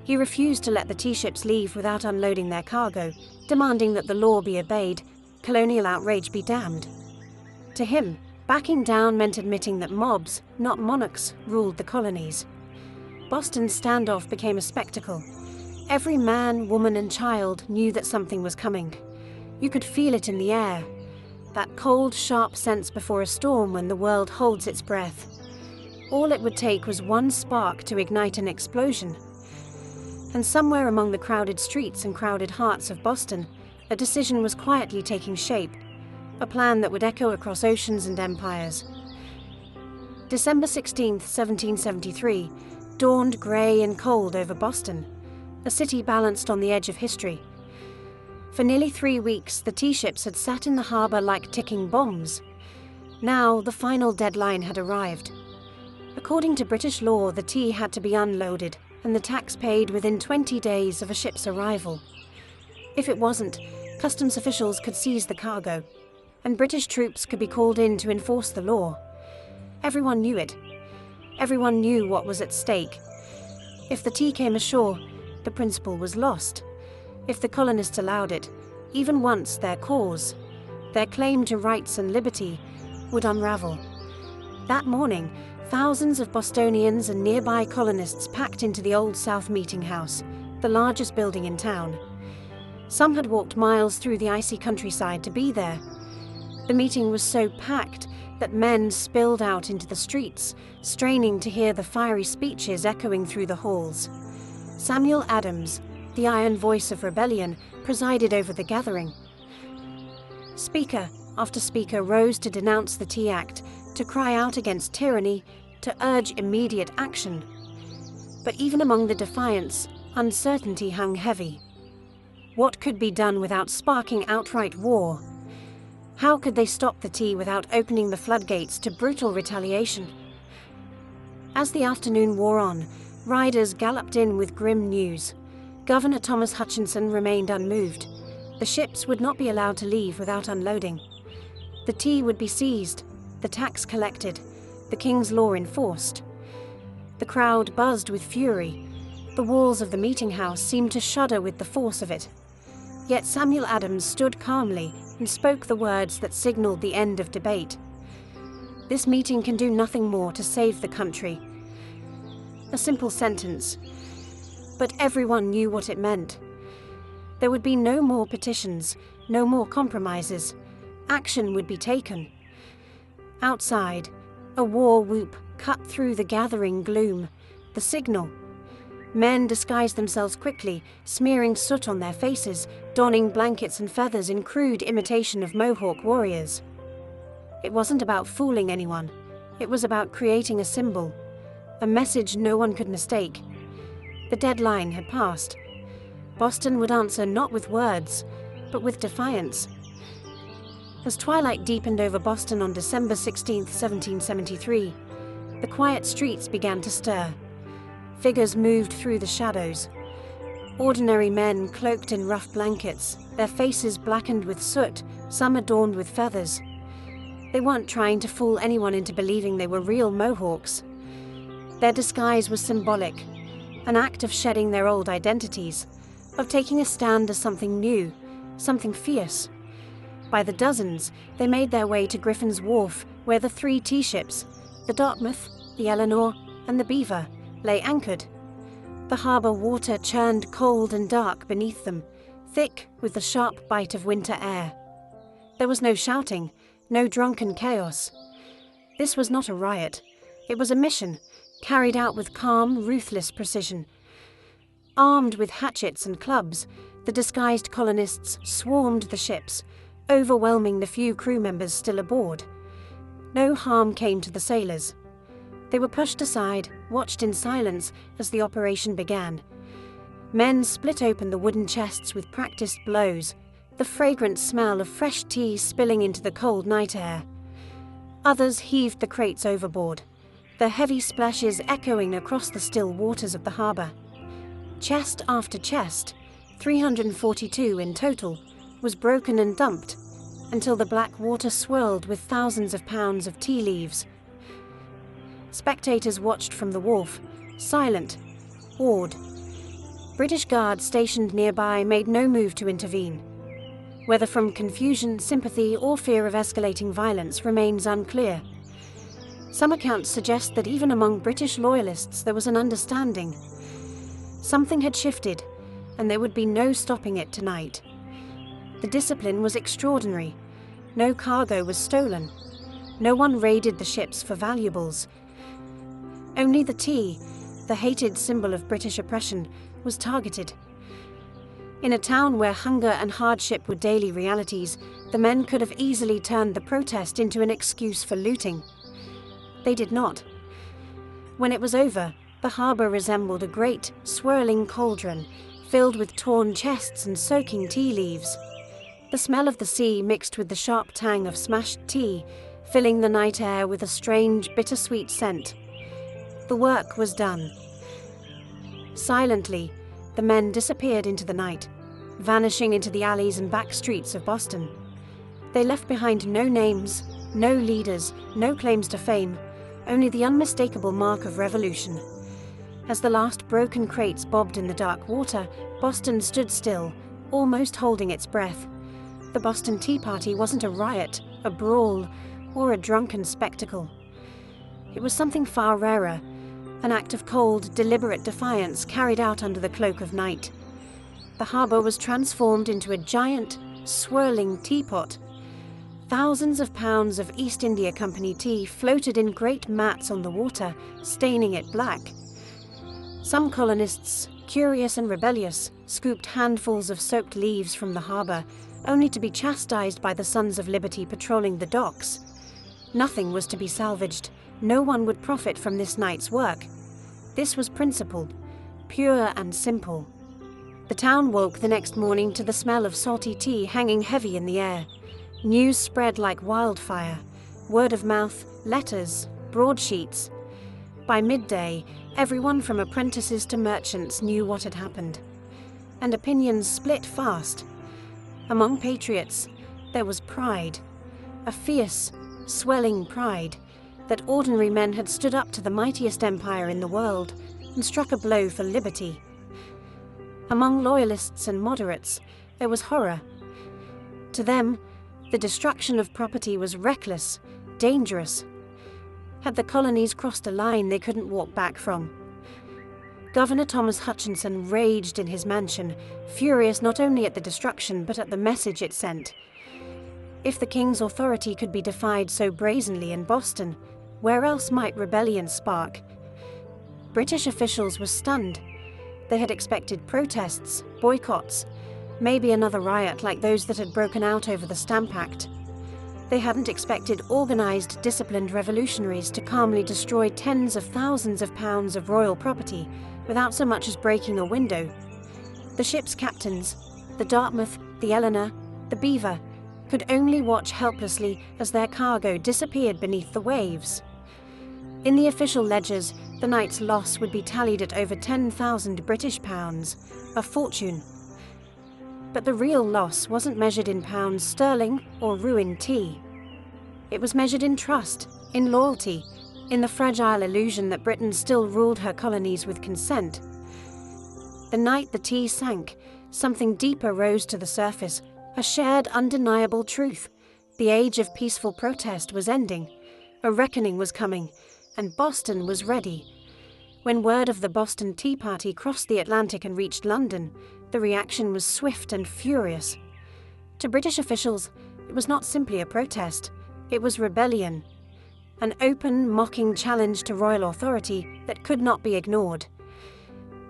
He refused to let the tea ships leave without unloading their cargo, demanding that the law be obeyed, colonial outrage be damned. To him, backing down meant admitting that mobs, not monarchs, ruled the colonies. Boston's standoff became a spectacle. Every man, woman, and child knew that something was coming. You could feel it in the air. That cold, sharp sense before a storm when the world holds its breath. All it would take was one spark to ignite an explosion. And somewhere among the crowded streets and crowded hearts of Boston, a decision was quietly taking shape, a plan that would echo across oceans and empires. December 16th, 1773, dawned grey and cold over Boston, a city balanced on the edge of history. For nearly 3 weeks, the tea ships had sat in the harbour like ticking bombs. Now, the final deadline had arrived. According to British law, the tea had to be unloaded and the tax paid within 20 days of a ship's arrival. If it wasn't, customs officials could seize the cargo, and British troops could be called in to enforce the law. Everyone knew it. Everyone knew what was at stake. If the tea came ashore, the principle was lost. If the colonists allowed it, even once, their cause, their claim to rights and liberty, would unravel. That morning, thousands of Bostonians and nearby colonists packed into the Old South Meeting House, the largest building in town. Some had walked miles through the icy countryside to be there. The meeting was so packed that men spilled out into the streets, straining to hear the fiery speeches echoing through the halls. Samuel Adams, the iron voice of rebellion, presided over the gathering. Speaker after speaker rose to denounce the Tea Act, to cry out against tyranny, to urge immediate action. But even among the defiants, uncertainty hung heavy. What could be done without sparking outright war? How could they stop the tea without opening the floodgates to brutal retaliation? As the afternoon wore on, riders galloped in with grim news. Governor Thomas Hutchinson remained unmoved. The ships would not be allowed to leave without unloading. The tea would be seized, the tax collected, the king's law enforced. The crowd buzzed with fury. The walls of the meeting house seemed to shudder with the force of it. Yet Samuel Adams stood calmly and spoke the words that signaled the end of debate. This meeting can do nothing more to save the country. A simple sentence, but everyone knew what it meant. There would be no more petitions, no more compromises. Action would be taken. Outside, a war whoop cut through the gathering gloom, the signal. Men disguised themselves quickly, smearing soot on their faces, donning blankets and feathers in crude imitation of Mohawk warriors. It wasn't about fooling anyone. It was about creating a symbol, a message no one could mistake. The deadline had passed. Boston would answer not with words, but with defiance. As twilight deepened over Boston on December 16, 1773, the quiet streets began to stir. Figures moved through the shadows. Ordinary men cloaked in rough blankets, their faces blackened with soot, some adorned with feathers. They weren't trying to fool anyone into believing they were real Mohawks. Their disguise was symbolic, an act of shedding their old identities, of taking a stand as something new, something fierce. By the dozens, they made their way to Griffin's Wharf, where the 3 tea ships, the Dartmouth, the Eleanor, and the Beaver, lay anchored. The harbour water churned cold and dark beneath them, thick with the sharp bite of winter air. There was no shouting, no drunken chaos. This was not a riot. It was a mission, carried out with calm, ruthless precision. Armed with hatchets and clubs, the disguised colonists swarmed the ships, overwhelming the few crew members still aboard. No harm came to the sailors. They were pushed aside, watched in silence as the operation began. Men split open the wooden chests with practiced blows, the fragrant smell of fresh tea spilling into the cold night air. Others heaved the crates overboard, their heavy splashes echoing across the still waters of the harbour. Chest after chest, 342 in total, was broken and dumped, until the black water swirled with thousands of pounds of tea leaves. Spectators watched from the wharf, silent, awed. British guards stationed nearby made no move to intervene. Whether from confusion, sympathy, or fear of escalating violence remains unclear. Some accounts suggest that even among British loyalists there was an understanding. Something had shifted, and there would be no stopping it tonight. The discipline was extraordinary. No cargo was stolen. No one raided the ships for valuables. Only the tea, the hated symbol of British oppression, was targeted. In a town where hunger and hardship were daily realities, the men could have easily turned the protest into an excuse for looting. They did not. When it was over, the harbour resembled a great, swirling cauldron, filled with torn chests and soaking tea leaves. The smell of the sea mixed with the sharp tang of smashed tea, filling the night air with a strange, bittersweet scent. The work was done. Silently, the men disappeared into the night, vanishing into the alleys and back streets of Boston. They left behind no names, no leaders, no claims to fame, only the unmistakable mark of revolution. As the last broken crates bobbed in the dark water, Boston stood still, almost holding its breath. The Boston Tea Party wasn't a riot, a brawl, or a drunken spectacle. It was something far rarer, an act of cold, deliberate defiance carried out under the cloak of night. The harbour was transformed into a giant, swirling teapot. Thousands of pounds of East India Company tea floated in great mats on the water, staining it black. Some colonists, curious and rebellious, scooped handfuls of soaked leaves from the harbour, only to be chastised by the Sons of Liberty patrolling the docks. Nothing was to be salvaged. No one would profit from this night's work. This was principle, pure and simple. The town woke the next morning to the smell of salty tea hanging heavy in the air. News spread like wildfire. Word of mouth, letters, broadsheets. By midday, everyone from apprentices to merchants knew what had happened. And opinions split fast. Among patriots, there was pride. A fierce, swelling pride that ordinary men had stood up to the mightiest empire in the world and struck a blow for liberty. Among loyalists and moderates, there was horror. To them, the destruction of property was reckless, dangerous. Had the colonies crossed a line they couldn't walk back from? Governor Thomas Hutchinson raged in his mansion, furious not only at the destruction but at the message it sent. If the king's authority could be defied so brazenly in Boston, where else might rebellion spark? British officials were stunned. They had expected protests, boycotts, maybe another riot like those that had broken out over the Stamp Act. They hadn't expected organised, disciplined revolutionaries to calmly destroy tens of thousands of pounds of royal property without so much as breaking a window. The ship's captains, the Dartmouth, the Eleanor, the Beaver, could only watch helplessly as their cargo disappeared beneath the waves. In the official ledgers, the night's loss would be tallied at over 10,000 British pounds, a fortune. But the real loss wasn't measured in pounds sterling or ruined tea. It was measured in trust, in loyalty, in the fragile illusion that Britain still ruled her colonies with consent. The night the tea sank, something deeper rose to the surface, a shared undeniable truth. The age of peaceful protest was ending, a reckoning was coming, and Boston was ready. When word of the Boston Tea Party crossed the Atlantic and reached London, the reaction was swift and furious. To British officials, it was not simply a protest, it was rebellion. An open, mocking challenge to royal authority that could not be ignored.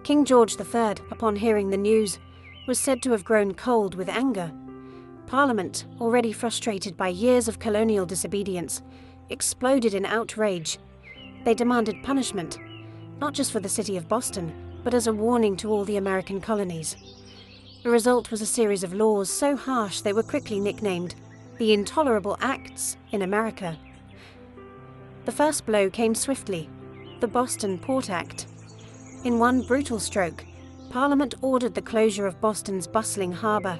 King George III, upon hearing the news, was said to have grown cold with anger. Parliament, already frustrated by years of colonial disobedience, exploded in outrage. They demanded punishment, not just for the city of Boston, but as a warning to all the American colonies. The result was a series of laws so harsh they were quickly nicknamed the Intolerable Acts in America. The first blow came swiftly, the Boston Port Act. In one brutal stroke, Parliament ordered the closure of Boston's bustling harbour,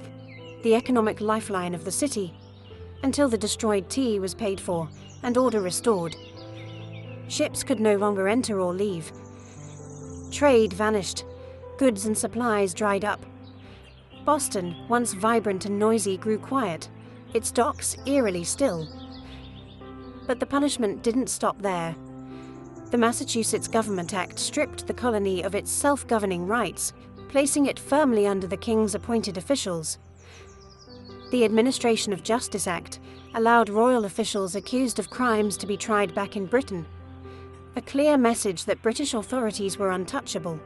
the economic lifeline of the city, until the destroyed tea was paid for and order restored. Ships could no longer enter or leave. Trade vanished. Goods and supplies dried up. Boston, once vibrant and noisy, grew quiet, its docks eerily still. But the punishment didn't stop there. The Massachusetts Government Act stripped the colony of its self-governing rights, placing it firmly under the king's appointed officials. The Administration of Justice Act allowed royal officials accused of crimes to be tried back in Britain. a clear message that British authorities were untouchable.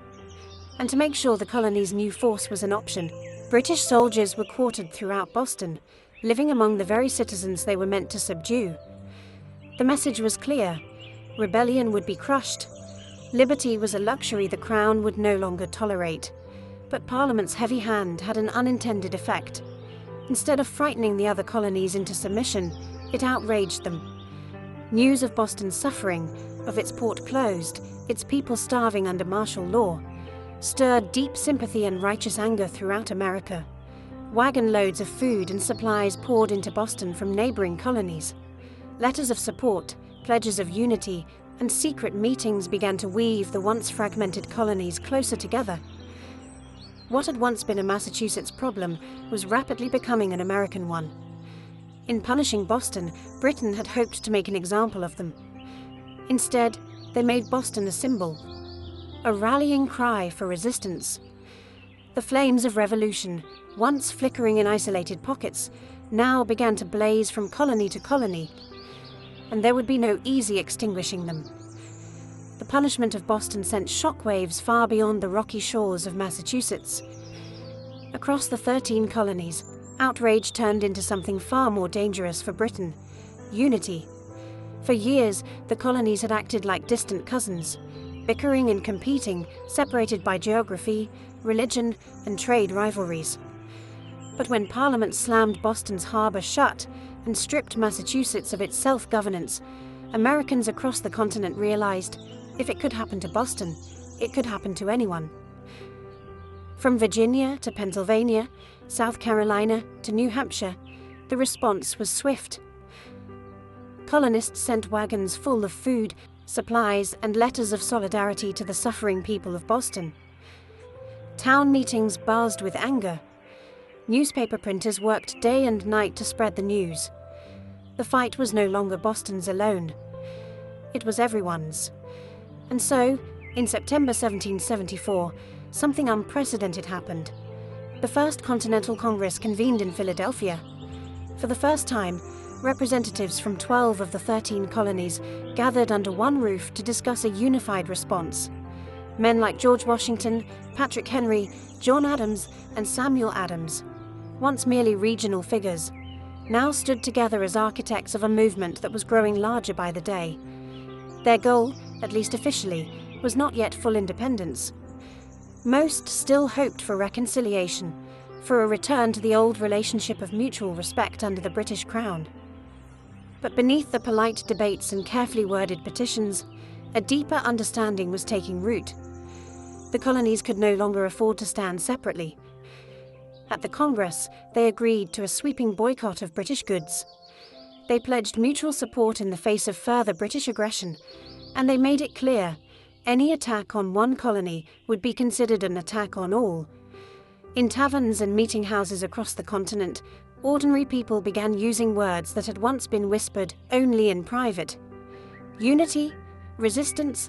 And to make sure the colony's new force was an option, British soldiers were quartered throughout Boston, living among the very citizens they were meant to subdue. The message was clear: rebellion would be crushed. Liberty was a luxury the Crown would no longer tolerate. But Parliament's heavy hand had an unintended effect. Instead of frightening the other colonies into submission, it outraged them. News of Boston's suffering, of its port closed, its people starving under martial law, stirred deep sympathy and righteous anger throughout America. Wagon loads of food and supplies poured into Boston from neighboring colonies. Letters of support, pledges of unity, and secret meetings began to weave the once fragmented colonies closer together. What had once been a Massachusetts problem was rapidly becoming an American one. In punishing Boston, Britain had hoped to make an example of them. Instead, they made Boston a symbol, a rallying cry for resistance. The flames of revolution, once flickering in isolated pockets, now began to blaze from colony to colony, and there would be no easy extinguishing them. The punishment of Boston sent shockwaves far beyond the rocky shores of Massachusetts. Across the 13 colonies, outrage turned into something far more dangerous for Britain: unity. For years, the colonies had acted like distant cousins, bickering and competing, separated by geography, religion, and trade rivalries. But when Parliament slammed Boston's harbour shut and stripped Massachusetts of its self-governance, Americans across the continent realized if it could happen to Boston, it could happen to anyone. From Virginia to Pennsylvania, South Carolina to New Hampshire, the response was swift. Colonists sent wagons full of food, supplies, and letters of solidarity to the suffering people of Boston. Town meetings buzzed with anger. Newspaper printers worked day and night to spread the news. The fight was no longer Boston's alone. It was everyone's. And so, in September 1774, something unprecedented happened. The First Continental Congress convened in Philadelphia. For the first time, representatives from 12 of the 13 colonies gathered under one roof to discuss a unified response. Men like George Washington, Patrick Henry, John Adams, and Samuel Adams, once merely regional figures, now stood together as architects of a movement that was growing larger by the day. Their goal, at least officially, was not yet full independence. Most still hoped for reconciliation, for a return to the old relationship of mutual respect under the British Crown. But beneath the polite debates and carefully worded petitions, a deeper understanding was taking root. The colonies could no longer afford to stand separately. At the Congress, they agreed to a sweeping boycott of British goods. They pledged mutual support in the face of further British aggression, and they made it clear any attack on one colony would be considered an attack on all. In taverns and meeting houses across the continent, ordinary people began using words that had once been whispered only in private: unity, resistance,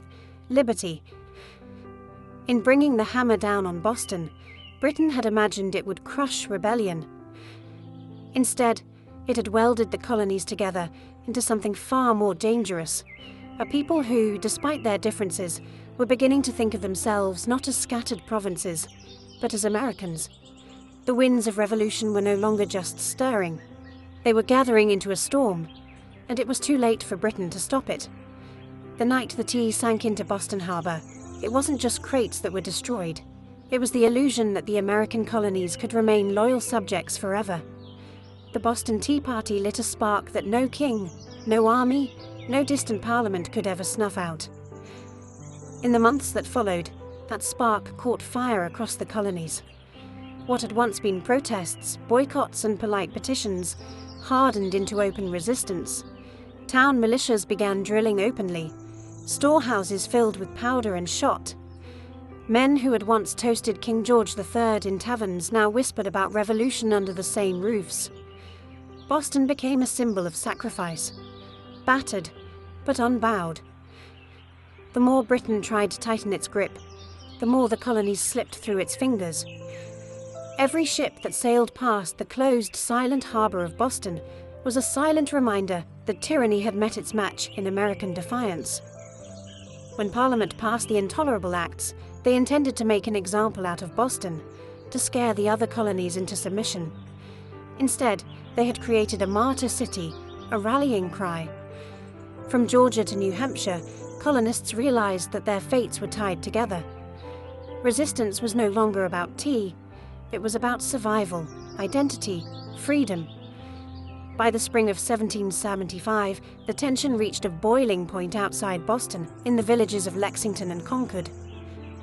liberty. In bringing the hammer down on Boston, Britain had imagined it would crush rebellion. Instead, it had welded the colonies together into something far more dangerous: a people who, despite their differences, were beginning to think of themselves not as scattered provinces, but as Americans. The winds of revolution were no longer just stirring. They were gathering into a storm, and it was too late for Britain to stop it. The night the tea sank into Boston Harbor, it wasn't just crates that were destroyed. It was the illusion that the American colonies could remain loyal subjects forever. The Boston Tea Party lit a spark that no king, no army, no distant parliament could ever snuff out. In the months that followed, that spark caught fire across the colonies. What had once been protests, boycotts, and polite petitions hardened into open resistance. Town militias began drilling openly. Storehouses filled with powder and shot. Men who had once toasted King George III in taverns now whispered about revolution under the same roofs. Boston became a symbol of sacrifice, battered but unbowed. The more Britain tried to tighten its grip, the more the colonies slipped through its fingers. Every ship that sailed past the closed, silent harbour of Boston was a silent reminder that tyranny had met its match in American defiance. When Parliament passed the Intolerable Acts, they intended to make an example out of Boston, to scare the other colonies into submission. Instead, they had created a martyr city, a rallying cry. From Georgia to New Hampshire, colonists realized that their fates were tied together. Resistance was no longer about tea, it was about survival, identity, freedom. By the spring of 1775, the tension reached a boiling point outside Boston, in the villages of Lexington and Concord.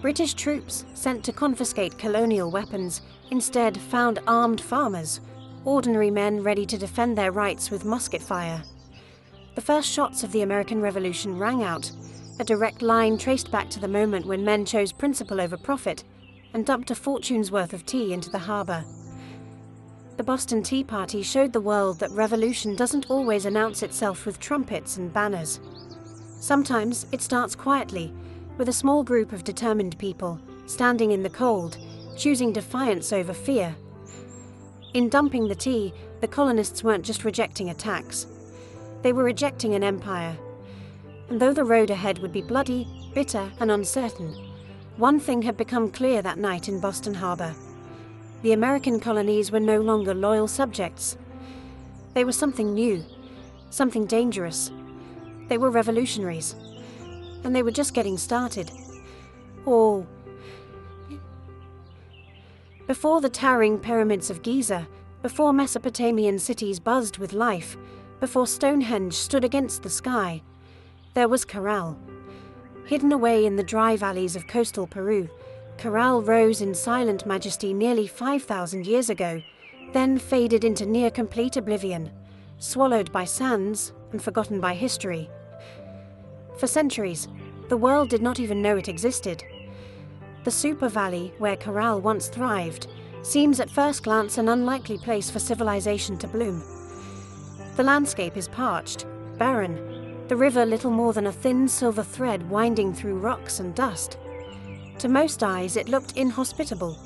British troops, sent to confiscate colonial weapons, instead found armed farmers, ordinary men ready to defend their rights with musket fire. The first shots of the American Revolution rang out, a direct line traced back to the moment when men chose principle over profit and dumped a fortune's worth of tea into the harbour. The Boston Tea Party showed the world that revolution doesn't always announce itself with trumpets and banners. Sometimes it starts quietly, with a small group of determined people, standing in the cold, choosing defiance over fear. In dumping the tea, the colonists weren't just rejecting a tax. They were rejecting an empire. And though the road ahead would be bloody, bitter, and uncertain, one thing had become clear that night in Boston Harbor. The American colonies were no longer loyal subjects. They were something new, something dangerous. They were revolutionaries. And they were just getting started. All. Before the towering pyramids of Giza, before Mesopotamian cities buzzed with life, before Stonehenge stood against the sky, there was Corral. Hidden away in the dry valleys of coastal Peru, Corral rose in silent majesty nearly 5,000 years ago, then faded into near-complete oblivion, swallowed by sands and forgotten by history. For centuries, the world did not even know it existed. The Super Valley, where Corral once thrived, seems at first glance an unlikely place for civilization to bloom. The landscape is parched, barren, the river little more than a thin silver thread winding through rocks and dust. To most eyes it looked inhospitable,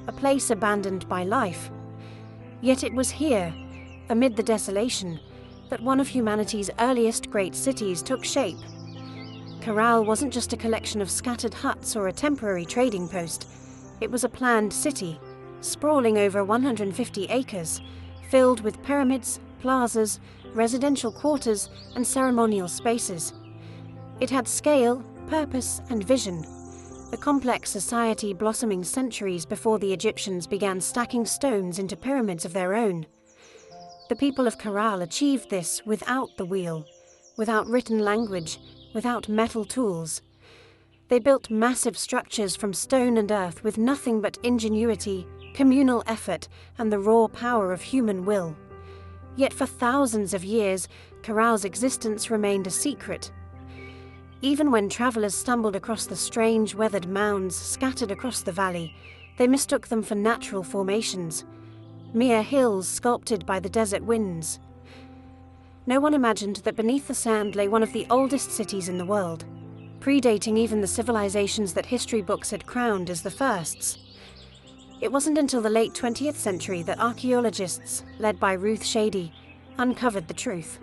a place abandoned by life. Yet it was here, amid the desolation, that one of humanity's earliest great cities took shape. Corral wasn't just a collection of scattered huts or a temporary trading post. It was a planned city, sprawling over 150 acres, filled with pyramids, plazas, residential quarters, and ceremonial spaces. It had scale, purpose, and vision. A complex society blossoming centuries before the Egyptians began stacking stones into pyramids of their own. The people of Corral achieved this without the wheel, without written language, without metal tools. They built massive structures from stone and earth with nothing but ingenuity, communal effort, and the raw power of human will. Yet for thousands of years, Corral's existence remained a secret. Even when travelers stumbled across the strange weathered mounds scattered across the valley, they mistook them for natural formations, mere hills sculpted by the desert winds. No one imagined that beneath the sand lay one of the oldest cities in the world, predating even the civilizations that history books had crowned as the firsts. It wasn't until the late 20th century that archaeologists, led by Ruth Shady, uncovered the truth.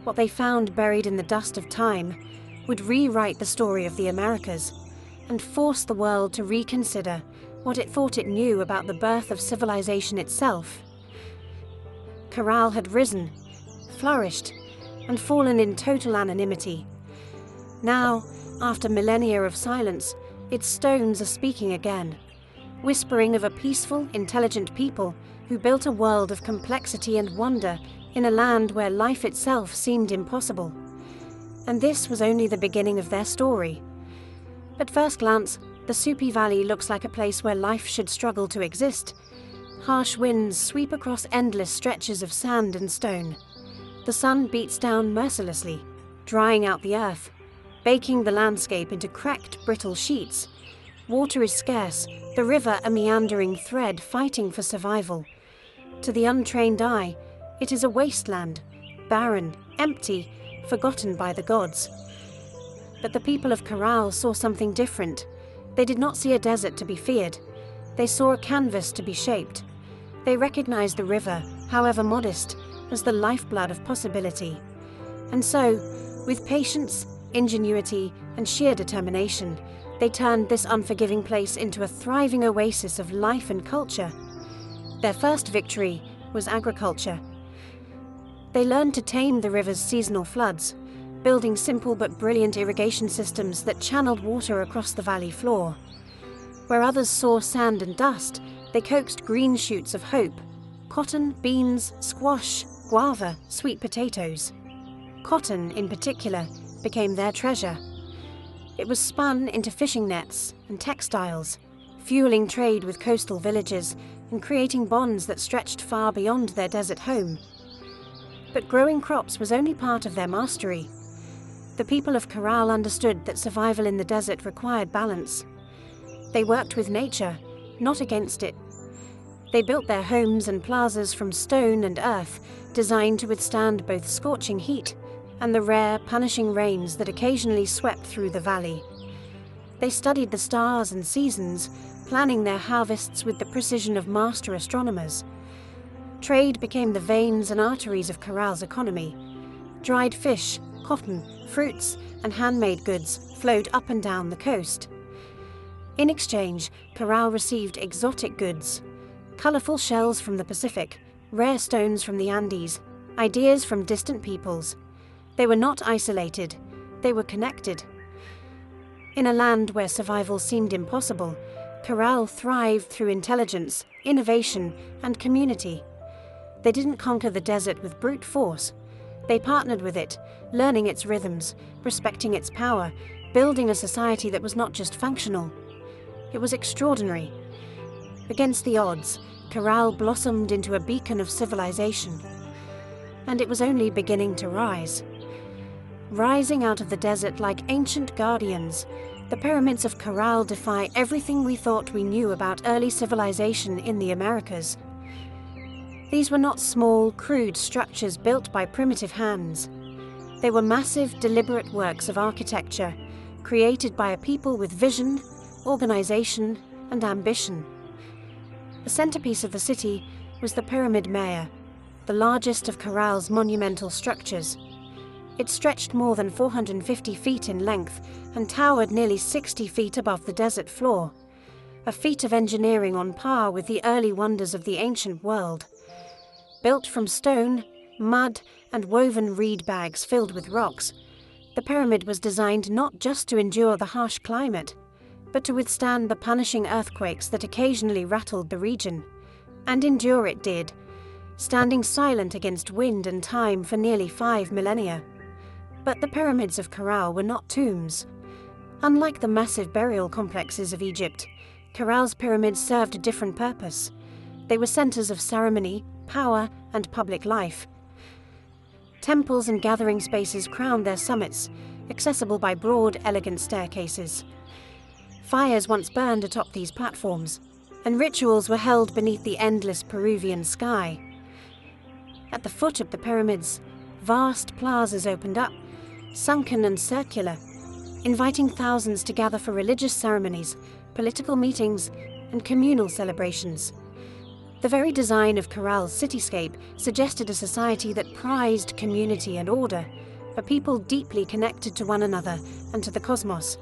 What they found buried in the dust of time would rewrite the story of the Americas and force the world to reconsider what it thought it knew about the birth of civilization itself. Corral had risen, flourished, and fallen in total anonymity. Now, after millennia of silence, its stones are speaking again, whispering of a peaceful, intelligent people who built a world of complexity and wonder in a land where life itself seemed impossible. And this was only the beginning of their story. At first glance, the Supi Valley looks like a place where life should struggle to exist. Harsh winds sweep across endless stretches of sand and stone. The sun beats down mercilessly, drying out the earth, baking the landscape into cracked, brittle sheets. Water is scarce, the river a meandering thread fighting for survival. To the untrained eye, it is a wasteland, barren, empty, forgotten by the gods. But the people of Corral saw something different. They did not see a desert to be feared. They saw a canvas to be shaped. They recognized the river, however modest, as the lifeblood of possibility. And so, with patience, ingenuity, and sheer determination, they turned this unforgiving place into a thriving oasis of life and culture. Their first victory was agriculture. They learned to tame the river's seasonal floods, building simple but brilliant irrigation systems that channeled water across the valley floor. Where others saw sand and dust, they coaxed green shoots of hope: cotton, beans, squash, guava, sweet potatoes. Cotton, in particular, became their treasure. It was spun into fishing nets and textiles, fueling trade with coastal villages and creating bonds that stretched far beyond their desert home. But growing crops was only part of their mastery. The people of Corral understood that survival in the desert required balance. They worked with nature, not against it. They built their homes and plazas from stone and earth, designed to withstand both scorching heat and the rare, punishing rains that occasionally swept through the valley. They studied the stars and seasons, planning their harvests with the precision of master astronomers. Trade became the veins and arteries of Corral's economy. Dried fish, cotton, fruits, and handmade goods flowed up and down the coast. In exchange, Corral received exotic goods: colourful shells from the Pacific, rare stones from the Andes, ideas from distant peoples. They were not isolated, they were connected. In a land where survival seemed impossible, Corral thrived through intelligence, innovation, and community. They didn't conquer the desert with brute force. They partnered with it, learning its rhythms, respecting its power, building a society that was not just functional. It was extraordinary. Against the odds, Corral blossomed into a beacon of civilization. And it was only beginning to rise. Rising out of the desert like ancient guardians, the pyramids of Corral defy everything we thought we knew about early civilization in the Americas. These were not small, crude structures built by primitive hands. They were massive, deliberate works of architecture, created by a people with vision, organization, and ambition. The centerpiece of the city was the Pyramid Maya, the largest of Corral's monumental structures. It stretched more than 450 feet in length and towered nearly 60 feet above the desert floor, a feat of engineering on par with the early wonders of the ancient world. Built from stone, mud, and woven reed bags filled with rocks, the pyramid was designed not just to endure the harsh climate, but to withstand the punishing earthquakes that occasionally rattled the region. And endure it did, standing silent against wind and time for nearly 5 millennia. But the pyramids of Corral were not tombs. Unlike the massive burial complexes of Egypt, Corral's pyramids served a different purpose. They were centers of ceremony, power, and public life. Temples and gathering spaces crowned their summits, accessible by broad, elegant staircases. Fires once burned atop these platforms, and rituals were held beneath the endless Peruvian sky. At the foot of the pyramids, vast plazas opened up, sunken and circular, inviting thousands to gather for religious ceremonies, political meetings, and communal celebrations. The very design of Corral's cityscape suggested a society that prized community and order, a people deeply connected to one another and to the cosmos.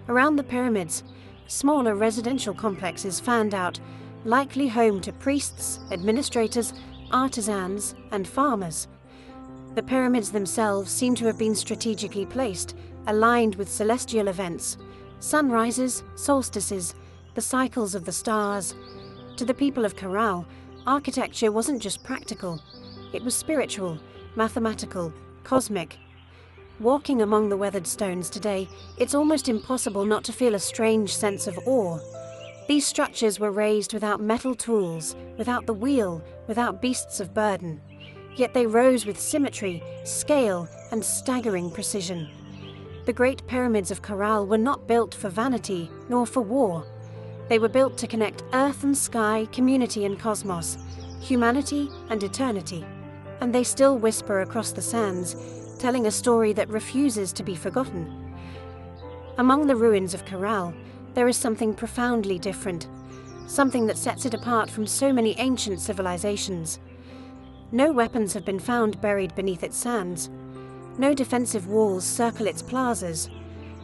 Around the pyramids, smaller residential complexes fanned out, likely home to priests, administrators, artisans, and farmers. The pyramids themselves seem to have been strategically placed, aligned with celestial events, sunrises, solstices, the cycles of the stars. To the people of Corral, architecture wasn't just practical, it was spiritual, mathematical, cosmic. Walking among the weathered stones today, it's almost impossible not to feel a strange sense of awe. These structures were raised without metal tools, without the wheel, without beasts of burden. Yet they rose with symmetry, scale, and staggering precision. The Great Pyramids of Corral were not built for vanity, nor for war. They were built to connect earth and sky, community and cosmos, humanity and eternity. And they still whisper across the sands, telling a story that refuses to be forgotten. Among the ruins of Corral, there is something profoundly different, something that sets it apart from so many ancient civilizations. No weapons have been found buried beneath its sands. No defensive walls circle its plazas.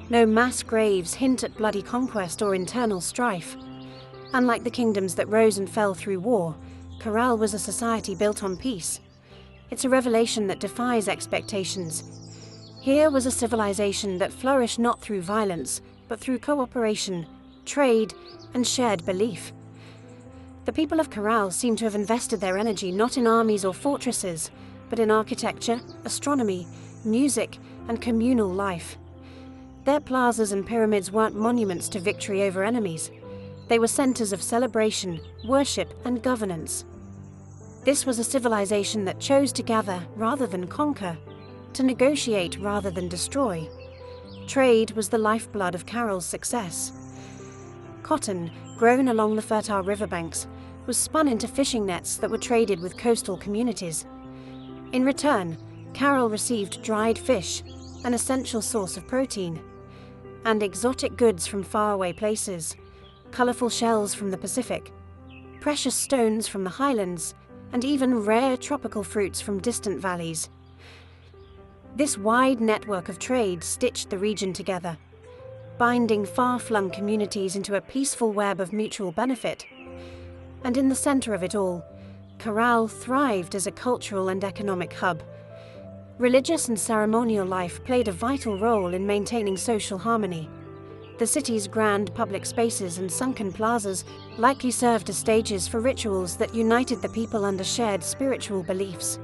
No mass graves hint at bloody conquest or internal strife. Unlike the kingdoms that rose and fell through war, Corral was a society built on peace. It's a revelation that defies expectations. Here was a civilization that flourished not through violence, but through cooperation, trade, and shared belief. The people of Corral seem to have invested their energy not in armies or fortresses, but in architecture, astronomy, music, and communal life. Their plazas and pyramids weren't monuments to victory over enemies. They were centers of celebration, worship, and governance. This was a civilization that chose to gather rather than conquer, to negotiate rather than destroy. Trade was the lifeblood of Carroll's success. Cotton, grown along the fertile riverbanks, was spun into fishing nets that were traded with coastal communities. In return, Carroll received dried fish, an essential source of protein, and exotic goods from faraway places, colourful shells from the Pacific, precious stones from the highlands, and even rare tropical fruits from distant valleys. This wide network of trade stitched the region together, binding far-flung communities into a peaceful web of mutual benefit. And in the centre of it all, Corral thrived as a cultural and economic hub. Religious and ceremonial life played a vital role in maintaining social harmony. The city's grand public spaces and sunken plazas likely served as stages for rituals that united the people under shared spiritual beliefs.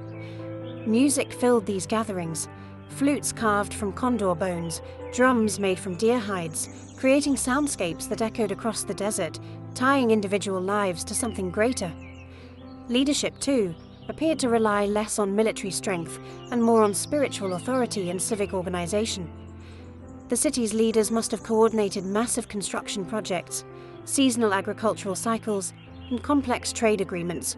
Music filled these gatherings, flutes carved from condor bones, drums made from deer hides, creating soundscapes that echoed across the desert, tying individual lives to something greater. Leadership, too, appeared to rely less on military strength and more on spiritual authority and civic organization. The city's leaders must have coordinated massive construction projects, seasonal agricultural cycles, and complex trade agreements,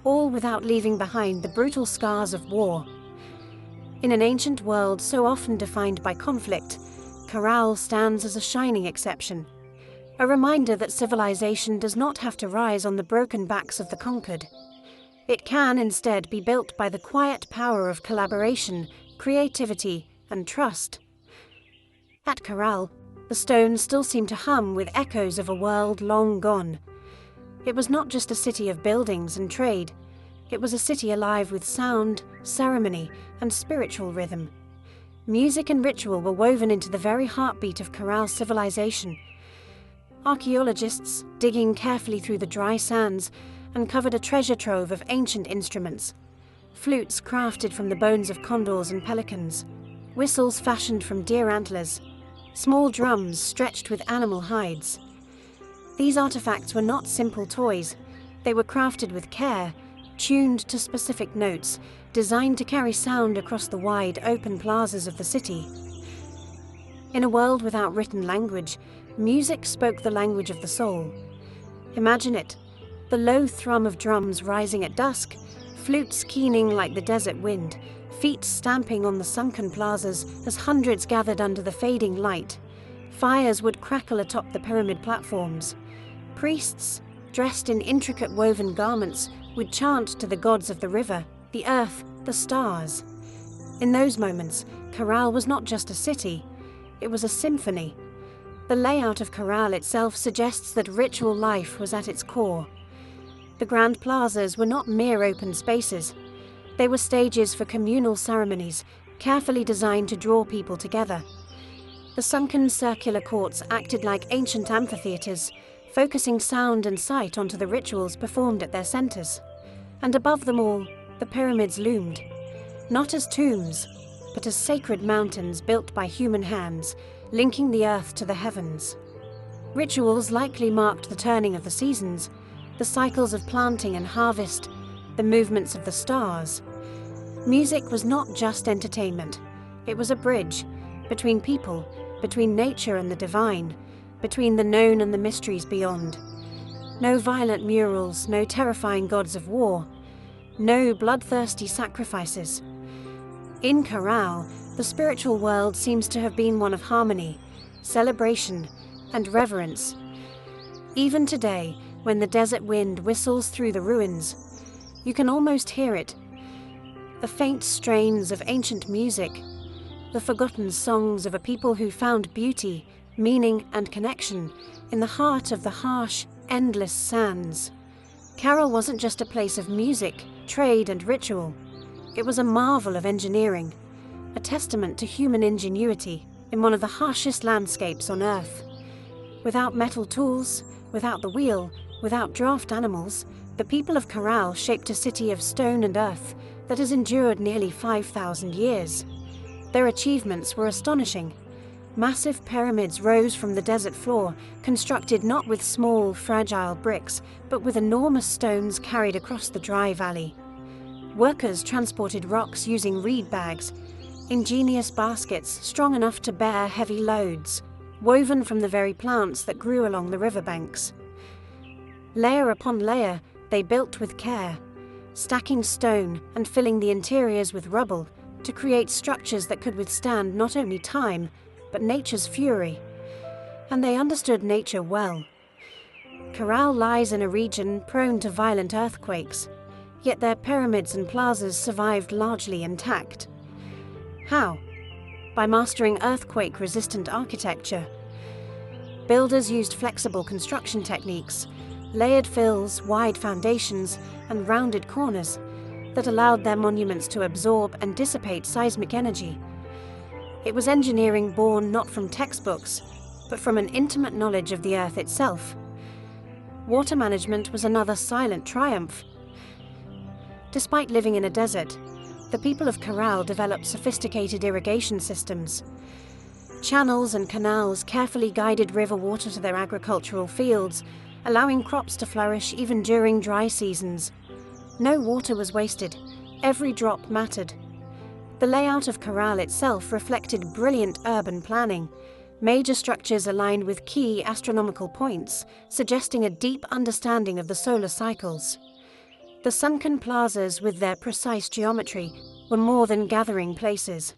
all without leaving behind the brutal scars of war. In an ancient world so often defined by conflict, Corral stands as a shining exception, a reminder that civilization does not have to rise on the broken backs of the conquered. It can instead be built by the quiet power of collaboration, creativity, and trust. At Corral, the stones still seem to hum with echoes of a world long gone. It was not just a city of buildings and trade. It was a city alive with sound, ceremony, and spiritual rhythm. Music and ritual were woven into the very heartbeat of Corral's civilization. Archaeologists, digging carefully through the dry sands, uncovered a treasure trove of ancient instruments. Flutes crafted from the bones of condors and pelicans, whistles fashioned from deer antlers, small drums stretched with animal hides. These artifacts were not simple toys. They were crafted with care, tuned to specific notes, designed to carry sound across the wide, open plazas of the city. In a world without written language, music spoke the language of the soul. Imagine it, the low thrum of drums rising at dusk, flutes keening like the desert wind, feet stamping on the sunken plazas as hundreds gathered under the fading light. Fires would crackle atop the pyramid platforms. Priests, dressed in intricate woven garments, would chant to the gods of the river, the earth, the stars. In those moments, Corral was not just a city, it was a symphony. The layout of Corral itself suggests that ritual life was at its core. The grand plazas were not mere open spaces. They were stages for communal ceremonies, carefully designed to draw people together. The sunken circular courts acted like ancient amphitheatres, focusing sound and sight onto the rituals performed at their centres. And above them all, the pyramids loomed, not as tombs, but as sacred mountains built by human hands, linking the earth to the heavens. Rituals likely marked the turning of the seasons, the cycles of planting and harvest, the movements of the stars. Music was not just entertainment. It was a bridge between people, between nature and the divine, between the known and the mysteries beyond. No violent murals, no terrifying gods of war, no bloodthirsty sacrifices. In Corral, the spiritual world seems to have been one of harmony, celebration, and reverence. Even today, when the desert wind whistles through the ruins, you can almost hear it. The faint strains of ancient music, the forgotten songs of a people who found beauty, meaning and connection in the heart of the harsh, endless sands. Carol wasn't just a place of music, trade and ritual. It was a marvel of engineering, a testament to human ingenuity in one of the harshest landscapes on Earth. Without metal tools, without the wheel, without draft animals, the people of Caral shaped a city of stone and earth that has endured nearly 5,000 years. Their achievements were astonishing. Massive pyramids rose from the desert floor, constructed not with small, fragile bricks, but with enormous stones carried across the dry valley. Workers transported rocks using reed bags, ingenious baskets strong enough to bear heavy loads, woven from the very plants that grew along the riverbanks. Layer upon layer, they built with care, stacking stone and filling the interiors with rubble to create structures that could withstand not only time, but nature's fury. And they understood nature well. Caral lies in a region prone to violent earthquakes, yet their pyramids and plazas survived largely intact. How? By mastering earthquake-resistant architecture. Builders used flexible construction techniques, layered fills, wide foundations, and rounded corners that allowed their monuments to absorb and dissipate seismic energy. It was engineering born not from textbooks, but from an intimate knowledge of the earth itself. Water management was another silent triumph. Despite living in a desert, the people of Caral developed sophisticated irrigation systems. Channels and canals carefully guided river water to their agricultural fields, allowing crops to flourish even during dry seasons. No water was wasted. Every drop mattered. The layout of Caral itself reflected brilliant urban planning. Major structures aligned with key astronomical points, suggesting a deep understanding of the solar cycles. The sunken plazas, with their precise geometry, were more than gathering places.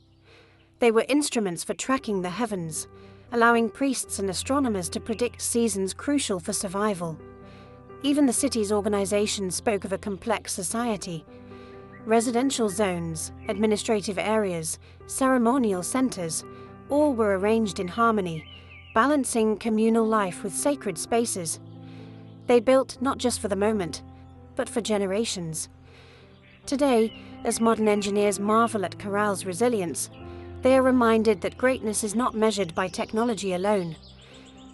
They were instruments for tracking the heavens, allowing priests and astronomers to predict seasons crucial for survival. Even the city's organization spoke of a complex society. Residential zones, administrative areas, ceremonial centers, all were arranged in harmony, balancing communal life with sacred spaces. They built not just for the moment, but for generations. Today, as modern engineers marvel at Caral's resilience, they are reminded that greatness is not measured by technology alone.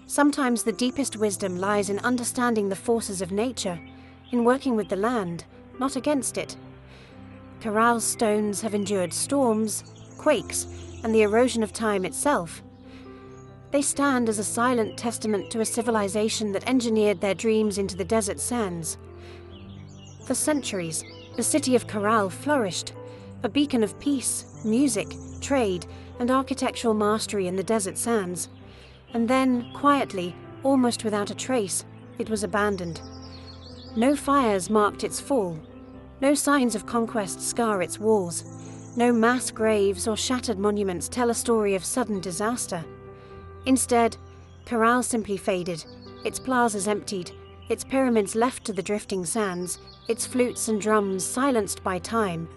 Sometimes the deepest wisdom lies in understanding the forces of nature, in working with the land, not against it. Caral's stones have endured storms, quakes, and the erosion of time itself. They stand as a silent testament to a civilization that engineered their dreams into the desert sands. For centuries, the city of Caral flourished, a beacon of peace, music, trade, and architectural mastery in the desert sands. And then, quietly, almost without a trace, it was abandoned. No fires marked its fall. No signs of conquest scar its walls. No mass graves or shattered monuments tell a story of sudden disaster. Instead, Caral simply faded, its plazas emptied, its pyramids left to the drifting sands, its flutes and drums silenced by time.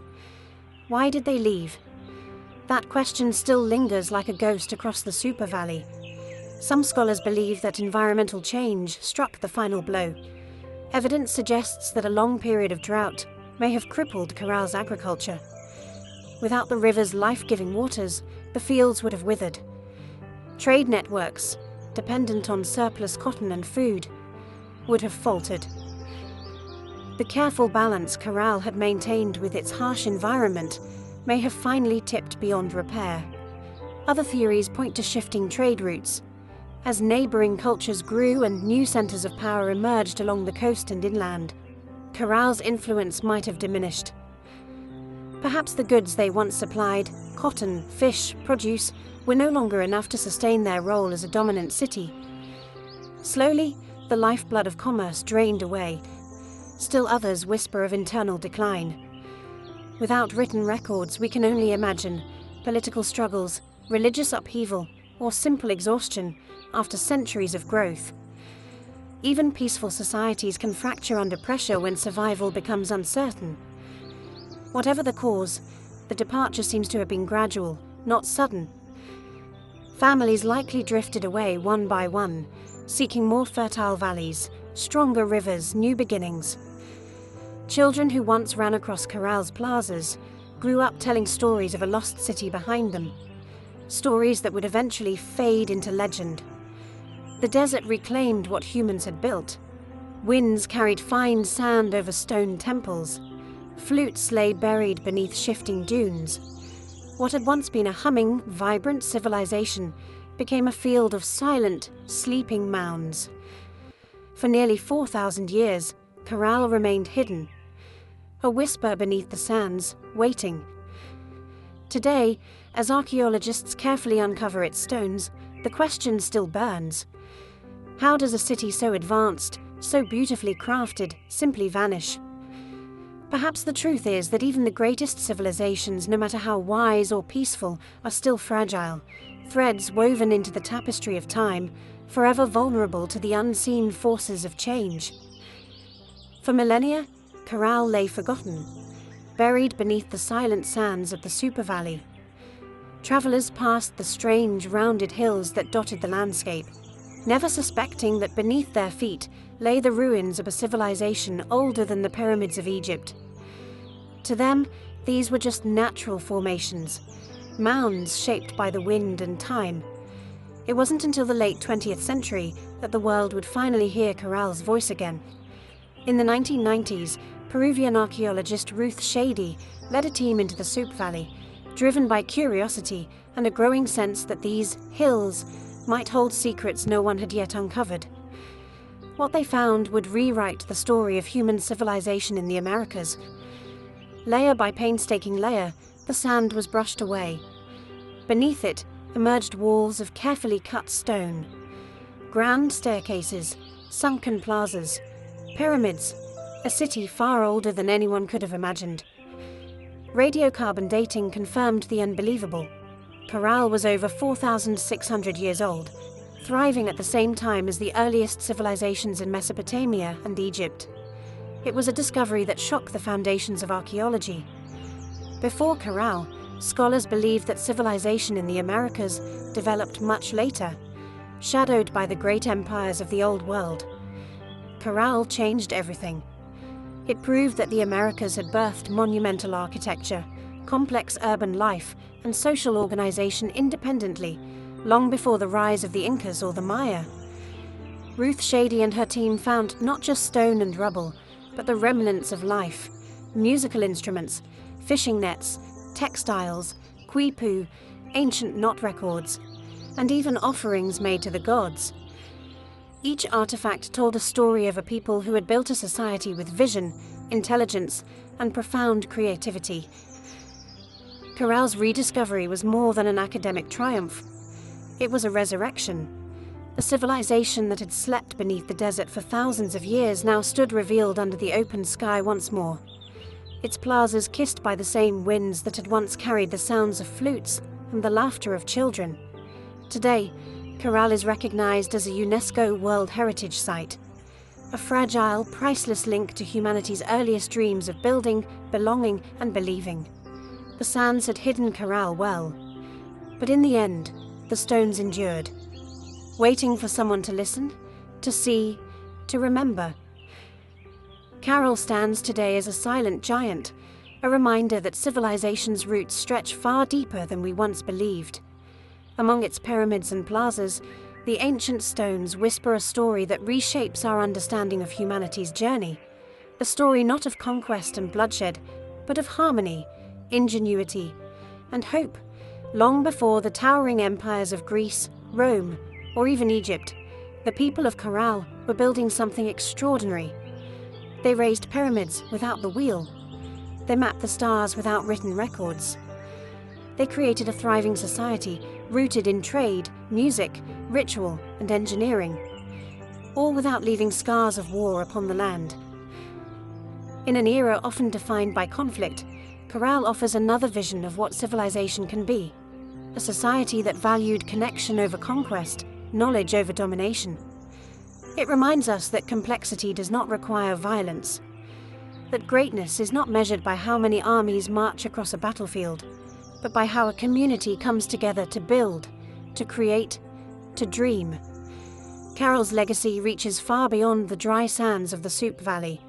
Why did they leave? That question still lingers like a ghost across the Super Valley. Some scholars believe that environmental change struck the final blow. Evidence suggests that a long period of drought may have crippled Caral's agriculture. Without the river's life-giving waters, the fields would have withered. Trade networks, dependent on surplus cotton and food, would have faltered. The careful balance Caral had maintained with its harsh environment may have finally tipped beyond repair. Other theories point to shifting trade routes. As neighbouring cultures grew and new centres of power emerged along the coast and inland, Caral's influence might have diminished. Perhaps the goods they once supplied, cotton, fish, produce, were no longer enough to sustain their role as a dominant city. Slowly, the lifeblood of commerce drained away. Still others whisper of internal decline. Without written records, we can only imagine political struggles, religious upheaval, or simple exhaustion after centuries of growth. Even peaceful societies can fracture under pressure when survival becomes uncertain. Whatever the cause, the departure seems to have been gradual, not sudden. Families likely drifted away one by one, seeking more fertile valleys, stronger rivers, new beginnings. Children who once ran across Corral's plazas grew up telling stories of a lost city behind them, stories that would eventually fade into legend. The desert reclaimed what humans had built. Winds carried fine sand over stone temples. Flutes lay buried beneath shifting dunes. What had once been a humming, vibrant civilization became a field of silent, sleeping mounds. For nearly 4,000 years, Corral remained hidden, a whisper beneath the sands, waiting. Today, as archaeologists carefully uncover its stones, the question still burns. How does a city so advanced, so beautifully crafted, simply vanish? Perhaps the truth is that even the greatest civilizations, no matter how wise or peaceful, are still fragile, threads woven into the tapestry of time, forever vulnerable to the unseen forces of change. For millennia, Corral lay forgotten, buried beneath the silent sands of the Super Valley. Travelers passed the strange, rounded hills that dotted the landscape, never suspecting that beneath their feet lay the ruins of a civilization older than the pyramids of Egypt. To them, these were just natural formations, mounds shaped by the wind and time. It wasn't until the late 20th century that the world would finally hear Corral's voice again. In the 1990s, Peruvian archaeologist Ruth Shady led a team into the Soup Valley, driven by curiosity and a growing sense that these hills might hold secrets no one had yet uncovered. What they found would rewrite the story of human civilization in the Americas. Layer by painstaking layer, the sand was brushed away. Beneath it emerged walls of carefully cut stone, grand staircases, sunken plazas, pyramids, a city far older than anyone could have imagined. Radiocarbon dating confirmed the unbelievable. Corral was over 4,600 years old, thriving at the same time as the earliest civilizations in Mesopotamia and Egypt. It was a discovery that shook the foundations of archaeology. Before Corral, scholars believed that civilization in the Americas developed much later, shadowed by the great empires of the Old World. Corral changed everything. It proved that the Americas had birthed monumental architecture, complex urban life, and social organization independently, long before the rise of the Incas or the Maya. Ruth Shady and her team found not just stone and rubble, but the remnants of life, musical instruments, fishing nets, textiles, quipu, ancient knot records, and even offerings made to the gods. Each artifact told a story of a people who had built a society with vision, intelligence, and profound creativity. Corral's rediscovery was more than an academic triumph. It was a resurrection. A civilization that had slept beneath the desert for thousands of years now stood revealed under the open sky once more. Its plazas kissed by the same winds that had once carried the sounds of flutes and the laughter of children. Today, Corral is recognized as a UNESCO World Heritage Site, a fragile, priceless link to humanity's earliest dreams of building, belonging, and believing. The sands had hidden Corral well, but in the end, the stones endured, waiting for someone to listen, to see, to remember. Corral stands today as a silent giant, a reminder that civilization's roots stretch far deeper than we once believed. Among its pyramids and plazas, the ancient stones whisper a story that reshapes our understanding of humanity's journey, a story not of conquest and bloodshed, but of harmony, ingenuity, and hope. Long before the towering empires of Greece, Rome, or even Egypt, the people of Corral were building something extraordinary. They raised pyramids without the wheel. They mapped the stars without written records. They created a thriving society rooted in trade, music, ritual, and engineering, all without leaving scars of war upon the land. In an era often defined by conflict, Corral offers another vision of what civilization can be, a society that valued connection over conquest, knowledge over domination. It reminds us that complexity does not require violence, that greatness is not measured by how many armies march across a battlefield, but by how a community comes together to build, to create, to dream. Carol's legacy reaches far beyond the dry sands of the Soup Valley.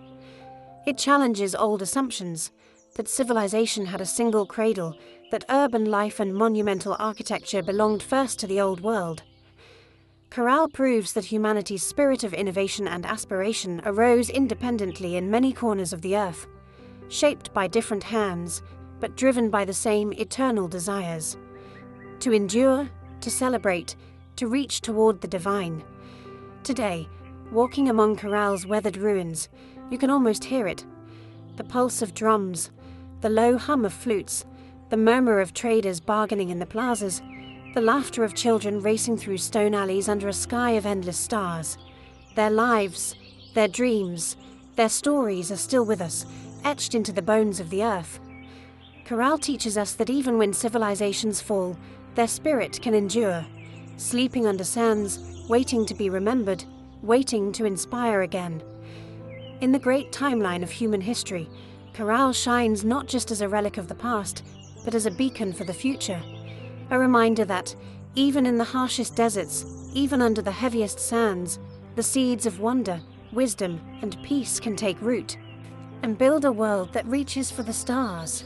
It challenges old assumptions that civilization had a single cradle, that urban life and monumental architecture belonged first to the old world. Corral proves that humanity's spirit of innovation and aspiration arose independently in many corners of the earth, shaped by different hands, but driven by the same eternal desires: to endure, to celebrate, to reach toward the divine. Today, walking among Corral's weathered ruins, you can almost hear it: the pulse of drums, the low hum of flutes, the murmur of traders bargaining in the plazas, the laughter of children racing through stone alleys under a sky of endless stars. Their lives, their dreams, their stories are still with us, etched into the bones of the earth. Corral teaches us that even when civilizations fall, their spirit can endure, sleeping under sands, waiting to be remembered, waiting to inspire again. In the great timeline of human history, Corral shines not just as a relic of the past, but as a beacon for the future. A reminder that, even in the harshest deserts, even under the heaviest sands, the seeds of wonder, wisdom, and peace can take root and build a world that reaches for the stars.